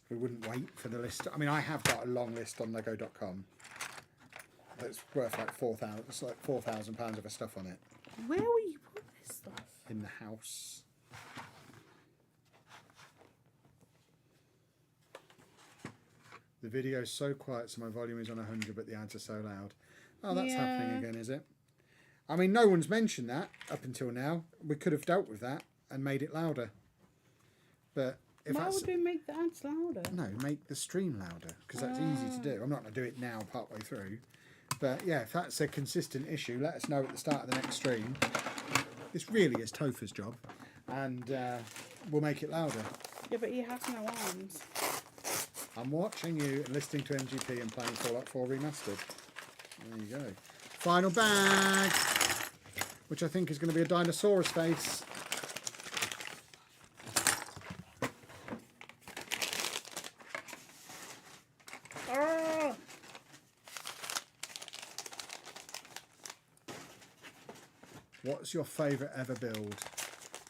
We wouldn't wait for the list. I mean, I have got a long list on Lego.com that's worth like £4,000. It's like £4,000 of stuff on it. Where will you put this stuff? In the house. The video is so quiet, so my volume is on 100, but the ads are so loud. Oh, that's happening again, is it? I mean, no one's mentioned that up until now. We could have dealt with that and made it louder. But if Why that's... would we make the ads louder? No, make the stream louder, because that's easy to do. I'm not going to do it now, partway through. But yeah, if that's a consistent issue, let us know at the start of the next stream. This really is Topher's job, and we'll make it louder. Yeah, but he has no arms. I'm watching you and listening to MGP and playing Fallout 4 Remastered. There you go. Final bag, which I think is going to be a Dinosaurus face. Oh! What's your favourite ever build?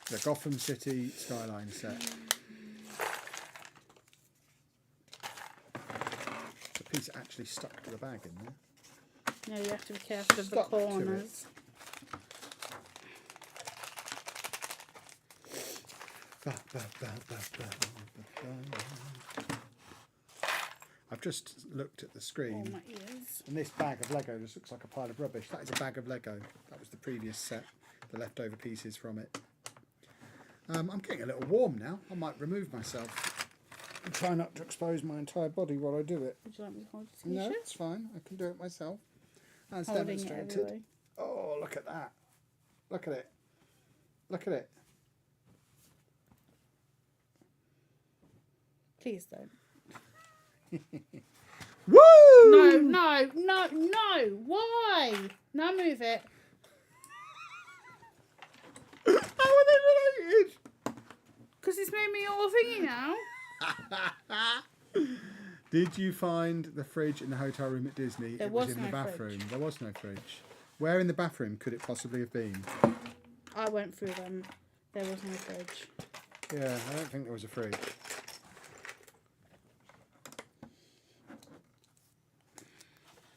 The Gotham City Skyline set. The piece actually stuck to the bag in there. No, you have to be careful of the Stuck to it. corners. I've just looked at the screen. Oh, my ears. And this bag of Lego just looks like a pile of rubbish. That is a bag of Lego. That was the previous set, the leftover pieces from it. I'm getting a little warm now. I might remove myself and try not to expose my entire body while I do it. Would you like me to hold the No, t-shirt? it's fine. I can do it myself. As Holding it demonstrated. everywhere. Oh, look at that. Look at it. Look at it. Please don't. Woo! No, no, no, no. Why? Now move it. How are they related? Because it's made me all thingy now. Did you find the fridge in the hotel room at Disney? There It was was in the no bathroom. fridge. There was no fridge. Where in the bathroom could it possibly have been? I went through them. There was no fridge. Yeah, I don't think there was a fridge.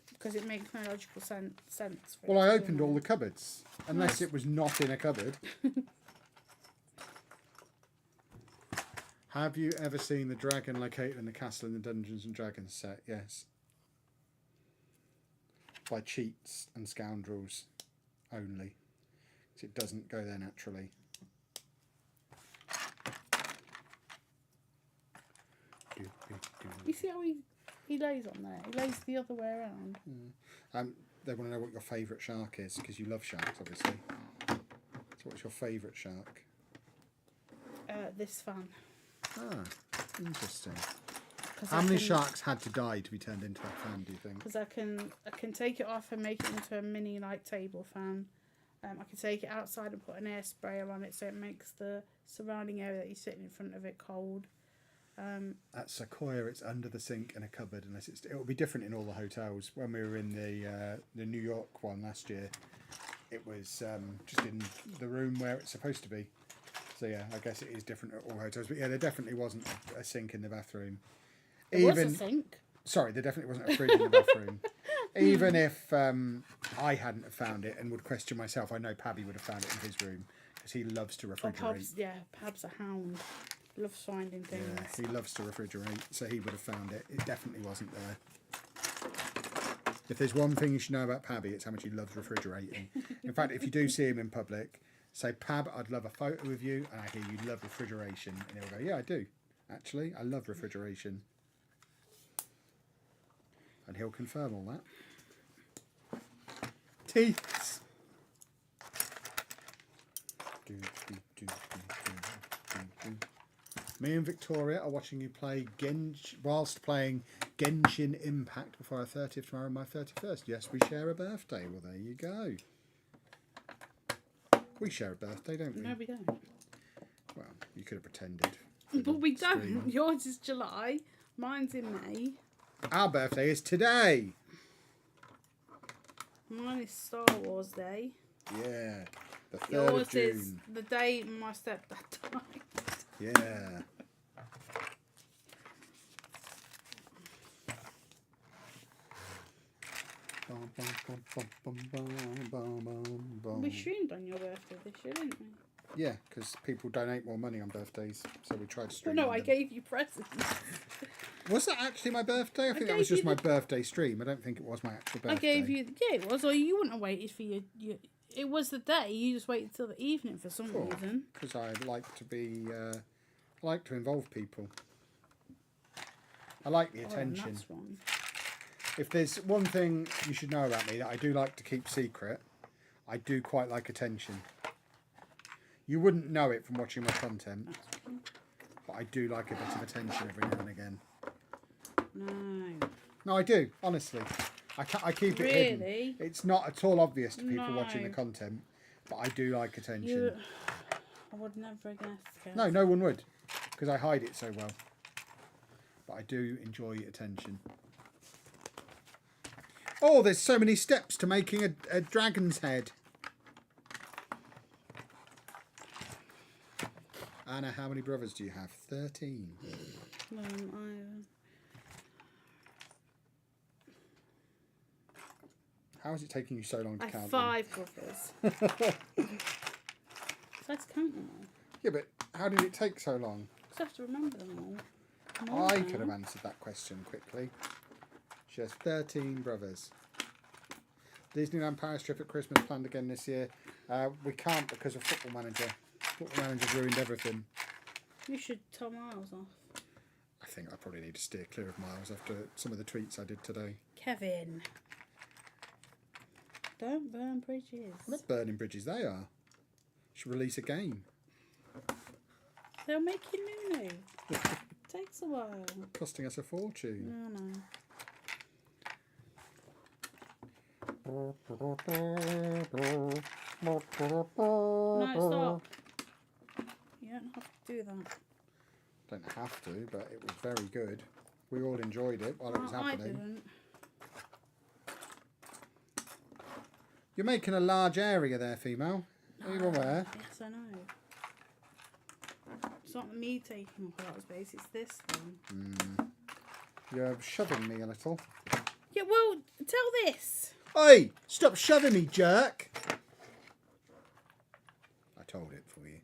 Because it makes no logical sense. For Well, I it to be opened in all the there. cupboards, unless it was not in a cupboard. Have you ever seen the dragon located in the castle in the Dungeons and Dragons set? Yes. By cheats and scoundrels only. So it doesn't go there naturally. You see how he lays on there? He lays the other way around. They want to know what your favourite shark is, because you love sharks, obviously. So what's your favourite shark? This fan. Ah, interesting. How many sharks had to die to be turned into that fan, do you think? Because I can take it off and make it into a mini like table fan. I can take it outside and put an air sprayer on it so it makes the surrounding area that you're sitting in front of it cold. At Sequoia, it's under the sink in a cupboard, unless it will be different in all the hotels. When we were in the New York one last year, it was just in the room where it's supposed to be. So yeah, I guess it is different at all hotels. But yeah, there definitely wasn't a sink in the bathroom. There was a sink. Sorry, there definitely wasn't a fridge in the bathroom. Even if I hadn't have found it and would question myself, I know Pabby would have found it in his room because he loves to refrigerate. Pab's a hound. Loves finding things. Yeah, he loves to refrigerate, so he would have found it. It definitely wasn't there. If there's one thing you should know about Pabby, it's how much he loves refrigerating. In fact, if you do see him in public, say, Pab, I'd love a photo of you, and I hear you love refrigeration. And he'll go, yeah, I do. Actually, I love refrigeration. And he'll confirm all that. Teeth. Me and Victoria are watching you play whilst playing Genshin Impact before our 30th tomorrow and my 31st. Yes, we share a birthday. Well, there you go. We share a birthday, don't we? No, we don't. Well, you could have pretended. But we don't. Yours is July. Mine's in May. Our birthday is today. Mine is Star Wars Day. Yeah. The 3rd Yours of June. is the day my stepdad died. Yeah. We streamed on your birthday this year, didn't we? Yeah, because people donate more money on birthdays, so we tried to Well, stream. no, I gave you presents. Was that actually my birthday? I think that was just my birthday stream. I don't think it was my actual birthday. I gave you, yeah, it was, or you wouldn't have waited for your it was the day, you just waited till the evening for some reason. Because I like to be, I like to involve people. I like the attention. That's wrong. If there's one thing you should know about me that I do like to keep secret, I do quite like attention. You wouldn't know it from watching my content, but I do like a bit of attention every now and again. No. No, I do, honestly. I keep it hidden. It's not at all obvious to people watching the content, but I do like attention. I would never guess. No, no one would, because I hide it so well. But I do enjoy attention. Oh, there's so many steps to making a dragon's head. Anna, how many brothers do you have? 13. How is it taking you so long to count them? 5 brothers. Let's count them all. Yeah, but how did it take so long? Because I have to remember them all. I could have answered that question quickly. She has 13 brothers. Disneyland Paris trip at Christmas planned again this year. We can't because of Football Manager. Football Manager's ruined everything. You should tell Miles off. I think I probably need to steer clear of Miles after some of the tweets I did today. Kevin. Don't burn bridges. I'm not burning bridges, they are. Should release a game. They'll make you new. Takes a while. Costing us a fortune. No, stop. You don't have to do that. Don't have to, but it was very good. We all enjoyed it while it was happening. I didn't. You're making a large area there, female. Are you aware? Yes, I know. It's not me taking up a lot of space, it's this thing. You're shoving me a little. Yeah, well, tell this. Oi! Stop shoving me, jerk! I told it for you.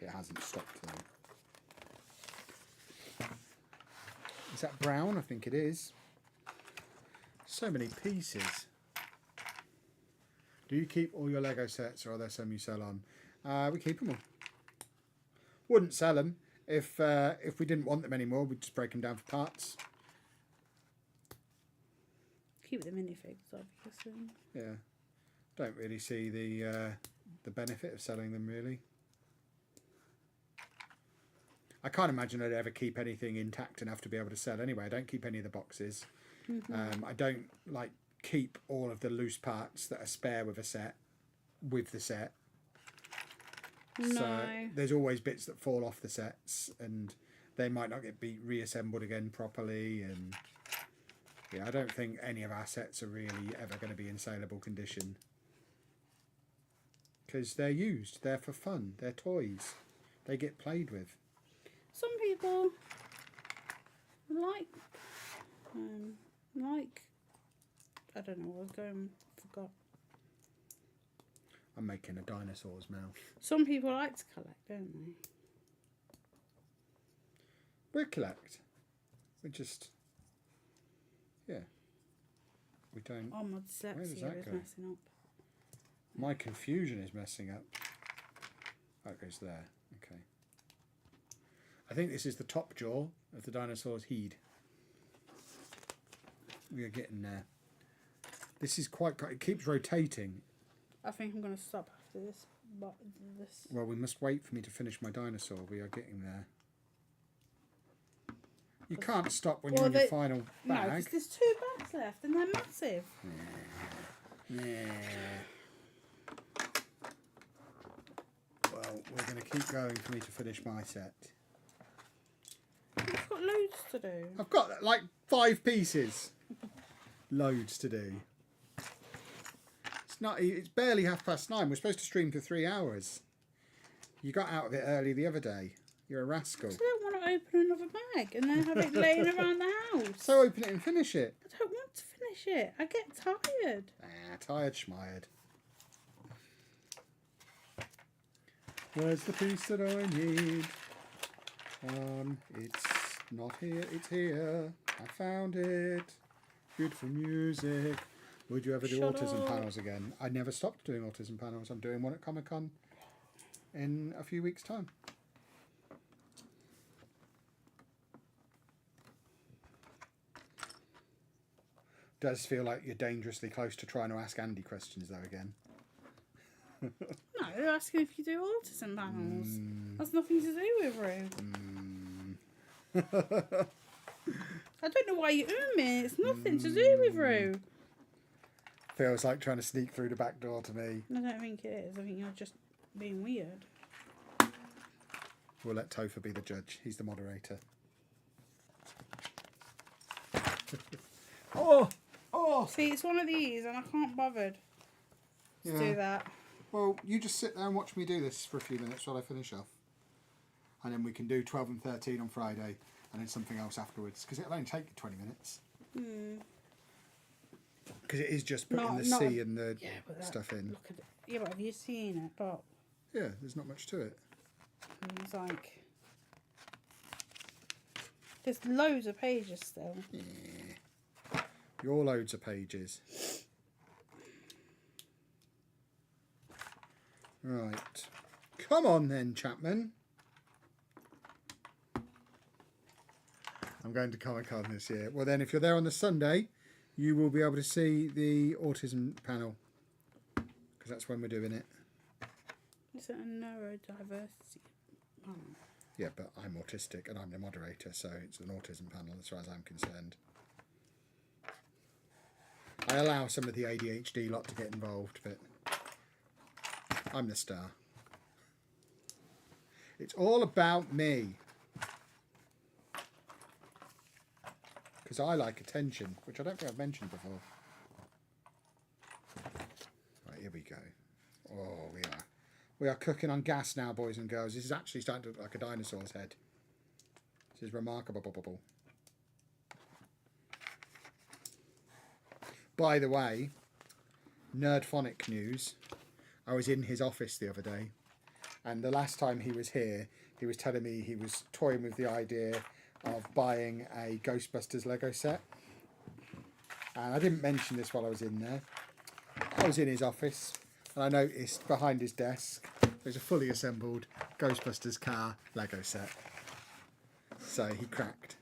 It hasn't stopped though. Is that brown? I think it is. So many pieces. Do you keep all your Lego sets, or are there some you sell on? We keep them all. Wouldn't sell them if we didn't want them anymore. We'd just break them down for parts. Keep the minifigs, obviously. Yeah. Don't really see the benefit of selling them, really. I can't imagine I'd ever keep anything intact enough to be able to sell anyway. I don't keep any of the boxes. I don't like keep all of the loose parts that are spare with a set with the set. No. So there's always bits that fall off the sets, and they might not be reassembled again properly. And yeah, I don't think any of our sets are really ever going to be in saleable condition, because they're used, they're for fun, they're toys, they get played with. Some people like I don't know what I was going, forgot. I'm making a dinosaur's mouth. Some people like to collect, don't they? We collect. We just, yeah. We don't. Oh, my Where does dyslexia that is go? messing up. My confusion is messing up. Oh, it goes there. Okay. I think this is the top jaw of the dinosaur's head. We are getting there. This is quite. It keeps rotating. I think I'm going to stop after this. But this. Well, we must wait for me to finish my dinosaur. We are getting there. You can't stop when you're in your final No, bag. because there's 2 bags left and they're massive. Yeah. Well, we're going to keep going for me to finish my set. I've got loads to do. I've got like 5 pieces. Loads to do. It's barely 9:30. We're supposed to stream for 3 hours. You got out of it early the other day. You're a rascal. I don't want to open another bag and then have it laying around the house. So open it and finish it. I don't want to finish it. I get tired. Tired schmired. Where's the piece that I need? It's not here. It's here. I found it. Beautiful music. Would you ever do Shut autism up. panels again? I never stopped doing autism panels. I'm doing one at Comic-Con in a few weeks' time. Does feel like you're dangerously close to trying to ask Andy questions though again. No, they're asking if you do autism panels. That's nothing to do with Rue. I don't know why you me. It's nothing to do with Rue. Feels like trying to sneak through the back door to me. I don't think it is. I think you're just being weird. We'll let Topher be the judge. He's the moderator. Oh! See, it's one of these and I can't bother to do that. Well, you just sit there and watch me do this for a few minutes while I finish off. And then we can do 12 and 13 on Friday and then something else afterwards. Because it'll only take 20 minutes. Because it is just putting the C and the stuff in. Look at it. Yeah, but have you seen it? But yeah, there's not much to it. it's like... There's loads of pages still. Yeah. Your loads of pages. Right. Come on then, Chapman. I'm going to Comic-Con this year. Well then, if you're there on the Sunday, you will be able to see the autism panel. Because that's when we're doing it. It's a neurodiversity panel. Yeah, but I'm autistic and I'm the moderator, so it's an autism panel as far as I'm concerned. I allow some of the ADHD lot to get involved, but I'm the star. It's all about me. Because I like attention, which I don't think I've mentioned before. Right, here we go. Oh, we are cooking on gas now, boys and girls. This is actually starting to look like a dinosaur's head. This is remarkable. By the way, Nerdphonic news. I was in his office the other day, and the last time he was here, he was telling me he was toying with the idea of buying a Ghostbusters Lego set. And I didn't mention this while I was in there. I was in his office and I noticed behind his desk there's a fully assembled Ghostbusters car Lego set. So he cracked.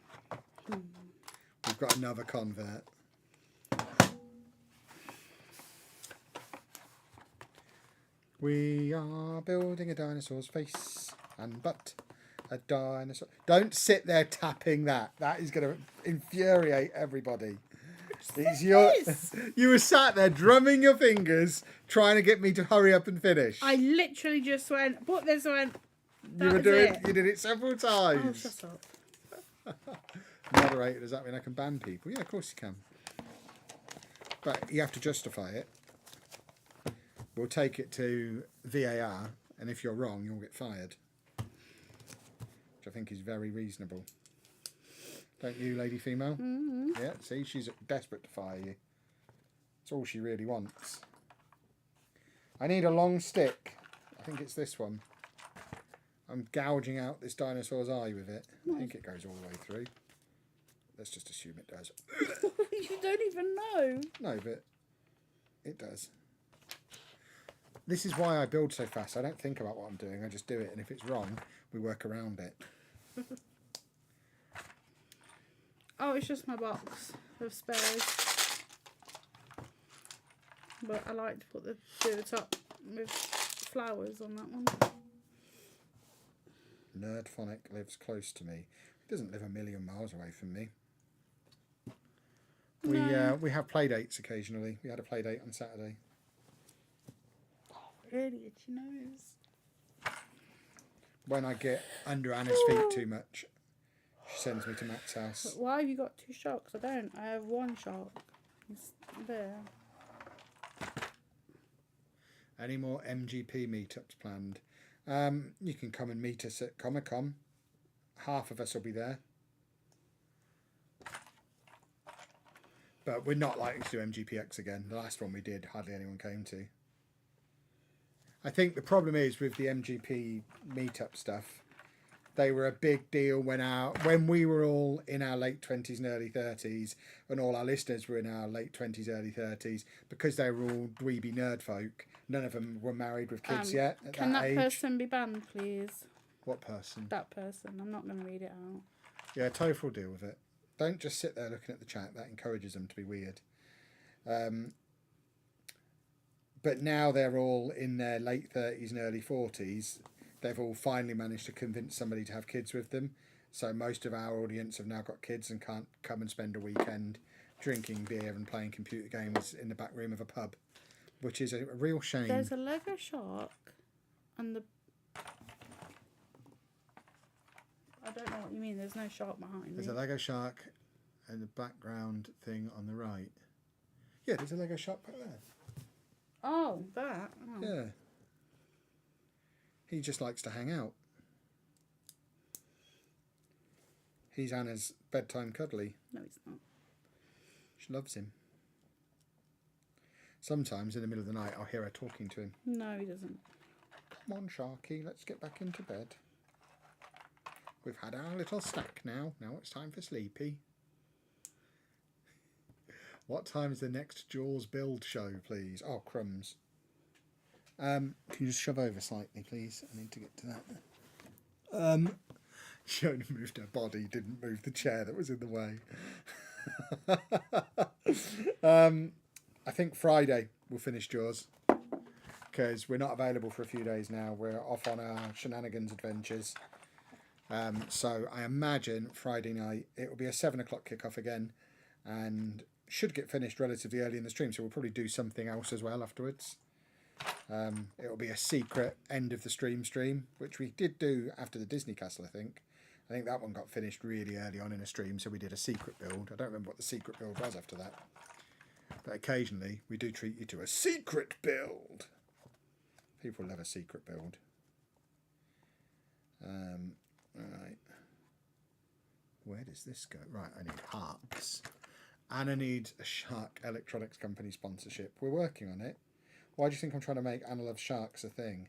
We've got another convert. We are building a dinosaur's face and butt. A dinosaur. Don't sit there tapping that. That is going to infuriate everybody. It's you were sat there drumming your fingers, trying to get me to hurry up and finish. I literally just went, but this went. You did it several times. Oh, shut up. Moderator, does that mean I can ban people? Yeah, of course you can. But you have to justify it. We'll take it to VAR, and if you're wrong, you'll get fired. Which I think is very reasonable. Don't you, lady female? Mm-hmm. Yeah, see, she's desperate to fire you. That's all she really wants. I need a long stick. I think it's this one. I'm gouging out this dinosaur's eye with it. I think it goes all the way through. Let's just assume it does. You don't even know. No, but it does. This is why I build so fast. I don't think about what I'm doing. I just do it. And if it's wrong, we work around it. Oh, it's just my box of spares. But I like to put do the top with flowers on that one. Nerdphonic lives close to me. He doesn't live a million miles away from me. We have play dates occasionally. We had a play date on Saturday. Oh, really? Itchy nose. When I get under Anna's feet too much, she sends me to Matt's house. But why have you got 2 sharks? I don't. I have 1 shark. It's there. Any more MGP meetups planned? You can come and meet us at Comic-Con. Half of us will be there. But we're not likely to do MGPX again. The last one we did, hardly anyone came to. I think the problem is with the MGP meetup stuff, they were a big deal when we were all in our late 20s and early 30s, and all our listeners were in our late 20s, early 30s, because they were all dweeby nerd folk. None of them were married with kids yet at can that age. person be banned, please? What person? That person. I'm not going to read it out. Yeah, Toph will deal with it. Don't just sit there looking at the chat. That encourages them to be weird. But now they're all in their late 30s and early 40s. They've all finally managed to convince somebody to have kids with them. So most of our audience have now got kids and can't come and spend a weekend drinking beer and playing computer games in the back room of a pub, which is a real shame. There's a Lego shark and I don't know what you mean. There's no shark behind There's me. a Lego shark and the background thing on the right. Yeah, there's a Lego shark back there. Oh, that. Oh. Yeah. He just likes to hang out. He's Anna's bedtime cuddly. No, it's not. She loves him. Sometimes in the middle of the night I'll hear her talking to him. No, he doesn't. Come on, Sharky, let's get back into bed. We've had our little snack now. Now it's time for sleepy. What time is the next Jaws build show, please? Oh, crumbs. Can you just shove over slightly, please? I need to get to that. She only moved her body, didn't move the chair that was in the way. I think Friday we'll finish Jaws, because we're not available for a few days now. We're off on our shenanigans adventures. So I imagine Friday night it will be a 7 o'clock kickoff again, and should get finished relatively early in the stream. So we'll probably do something else as well afterwards. It'll be a secret end of the stream, which we did do after the Disney Castle, I think. I think that one got finished really early on in a stream, so we did a secret build. I don't remember what the secret build was after that. But occasionally, we do treat you to a secret build. People love a secret build. Right. Where does this go? Right, I need hearts. Anna needs a Shark Electronics Company sponsorship. We're working on it. Why do you think I'm trying to make Anna Loves Sharks a thing?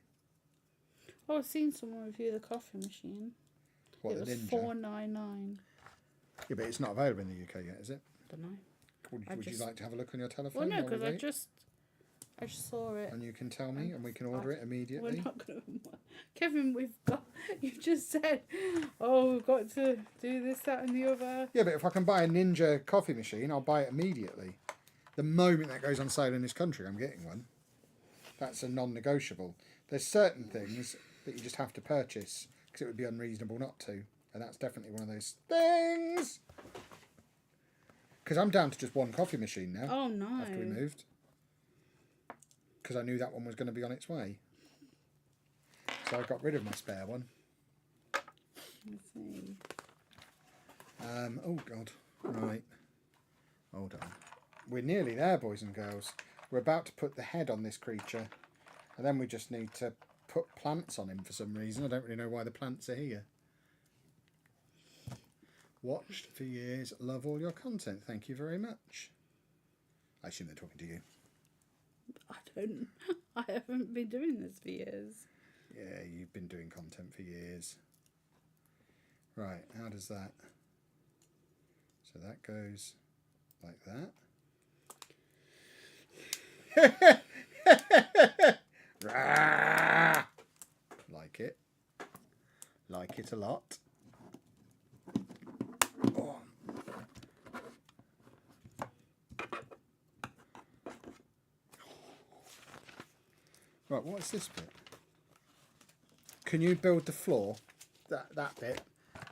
Oh, I've seen someone review the coffee machine. What, it the was Ninja? $4.99. Yeah, but it's not available in the UK yet, is it? Don't know. Would you like to have a look on your telephone? Well, no, while we because wait? I just saw it. And you can tell me, and we can order it We're immediately. not going to. Kevin, you've just said, oh, we've got to do this, that, and the other. Yeah, but if I can buy a Ninja coffee machine, I'll buy it immediately. The moment that goes on sale in this country, I'm getting one. That's a non-negotiable. There's certain things that you just have to purchase because it would be unreasonable not to. And that's definitely one of those things. Because I'm down to just one coffee machine now. Oh, no. After we moved. Because I knew that one was going to be on its way. So I got rid of my spare one. Let's see. Oh, God. Right. Hold on. We're nearly there, boys and girls. We're about to put the head on this creature. And then we just need to put plants on him for some reason. I don't really know why the plants are here. Watched for years. Love all your content. Thank you very much. I assume they're talking to you. I haven't been doing this for years. Yeah, you've been doing content for years. Right, how does that... So that goes like that. Like it. Like it a lot. Oh. Right, what's this bit? Can you build the floor, that bit,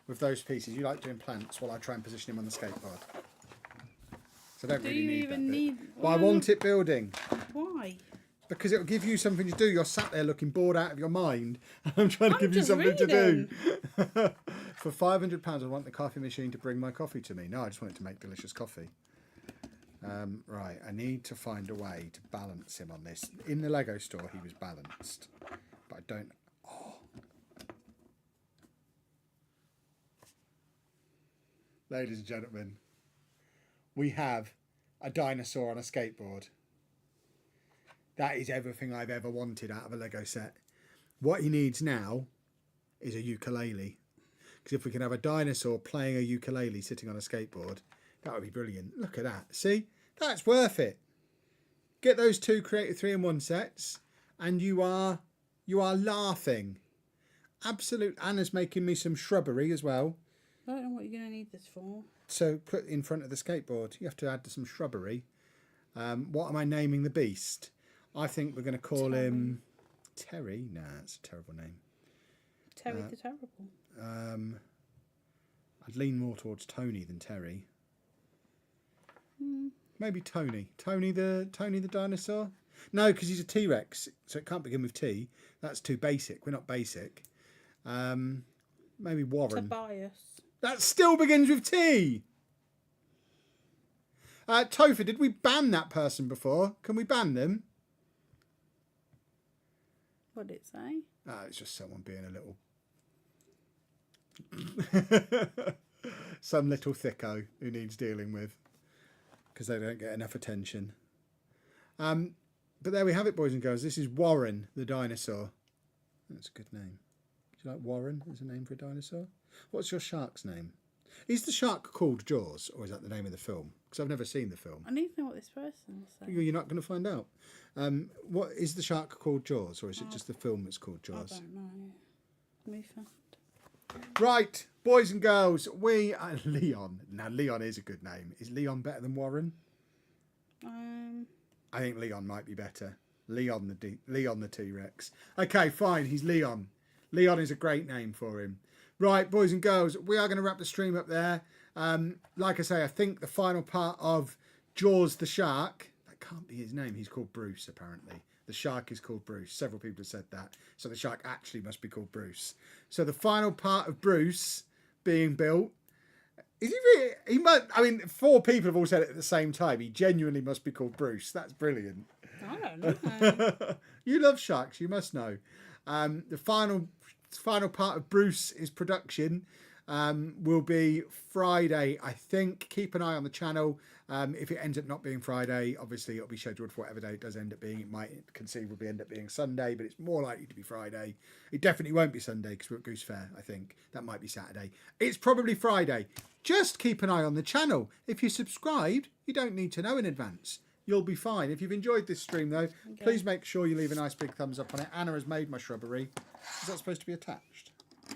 with those pieces? You like doing plants while I try and position him on the skateboard. So I don't really need that bit. But I want it building. Why? Because it'll give you something to do. You're sat there looking bored out of your mind. And I'm trying to give you just something to reading. do. For £500, I want the coffee machine to bring my coffee to me. No, I just want it to make delicious coffee. Right, I need to find a way to balance him on this. In the Lego store, he was balanced. But I don't... Oh. Ladies and gentlemen, we have a dinosaur on a skateboard. That is everything I've ever wanted out of a Lego set. What he needs now is a ukulele. Because if we can have a dinosaur playing a ukulele sitting on a skateboard, that would be brilliant. Look at that. See? That's worth it. Get those two Creative 3-in-1 sets and you are laughing. Absolute. Anna's making me some shrubbery as well. I don't know what you're going to need this for. So put in front of the skateboard. You have to add some shrubbery. What am I naming the beast? I think we're going to call him Terry. Nah, that's a terrible name. Terry the Terrible. I'd lean more towards Tony than Terry. Maybe Tony. Tony the dinosaur? No, because he's a T-Rex, so it can't begin with T. That's too basic. We're not basic. Maybe Warren. Tobias. That still begins with T. Topher, did we ban that person before? Can we ban them? What did it say? It's just someone being a little... Some little thicko who needs dealing with. Because they don't get enough attention. But there we have it, boys and girls. This is Warren the dinosaur. That's a good name. Do you like Warren as a name for a dinosaur? What's your shark's name? Is the shark called Jaws, or is that the name of the film? Because I've never seen the film. I need to know what this person was saying. You're not going to find out. What is the shark called Jaws, or is it just the film that's called Jaws? I don't know. Move fast. Right, boys and girls, we are Leon. Now, Leon is a good name. Is Leon better than Warren? I think Leon might be better. Leon the T-Rex. Okay, fine. He's Leon. Leon is a great name for him. Right, boys and girls, we are going to wrap the stream up there. Like I say, I think the final part of Jaws the shark. That can't be his name. He's called Bruce, apparently. The shark is called Bruce. Several people have said that. So the shark actually must be called Bruce. So the final part of Bruce being built. Is he really? He must. I mean, 4 people have all said it at the same time. He genuinely must be called Bruce. That's brilliant. I don't know. You love sharks. You must know. The final part of Bruce is production. will be Friday, I think. Keep an eye on the channel. If it ends up not being Friday, obviously it'll be scheduled for whatever day it does end up being. It might conceivably end up being Sunday, but it's more likely to be Friday. It definitely won't be Sunday because we're at Goose Fair, I think. That might be Saturday. It's probably Friday. Just keep an eye on the channel. If you're subscribed, you don't need to know in advance. You'll be fine. If you've enjoyed this stream, though, please make sure you leave a nice big thumbs up on it. Anna has made my shrubbery. Is that supposed to be attached? I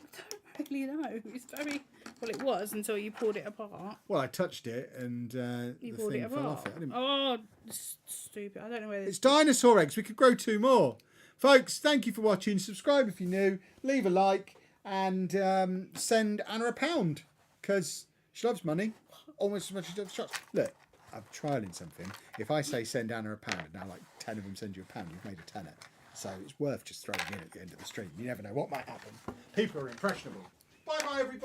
don't really know. It's very... Well, it was until you pulled it apart. Well, I touched it and You the pulled thing it fell apart. off it. I didn't... Oh, stupid. I don't know where this... It's dinosaur eggs. We could grow 2 more. Folks, thank you for watching. Subscribe if you're new. Leave a like and send Anna £1 because she loves money almost as much as she loves shots. Look, I'm trialing something. If I say send Anna £1 and now like 10 of them send you £1, you've made a tenner. So it's worth just throwing in at the end of the stream. You never know what might happen. People are impressionable. Bye bye everybody.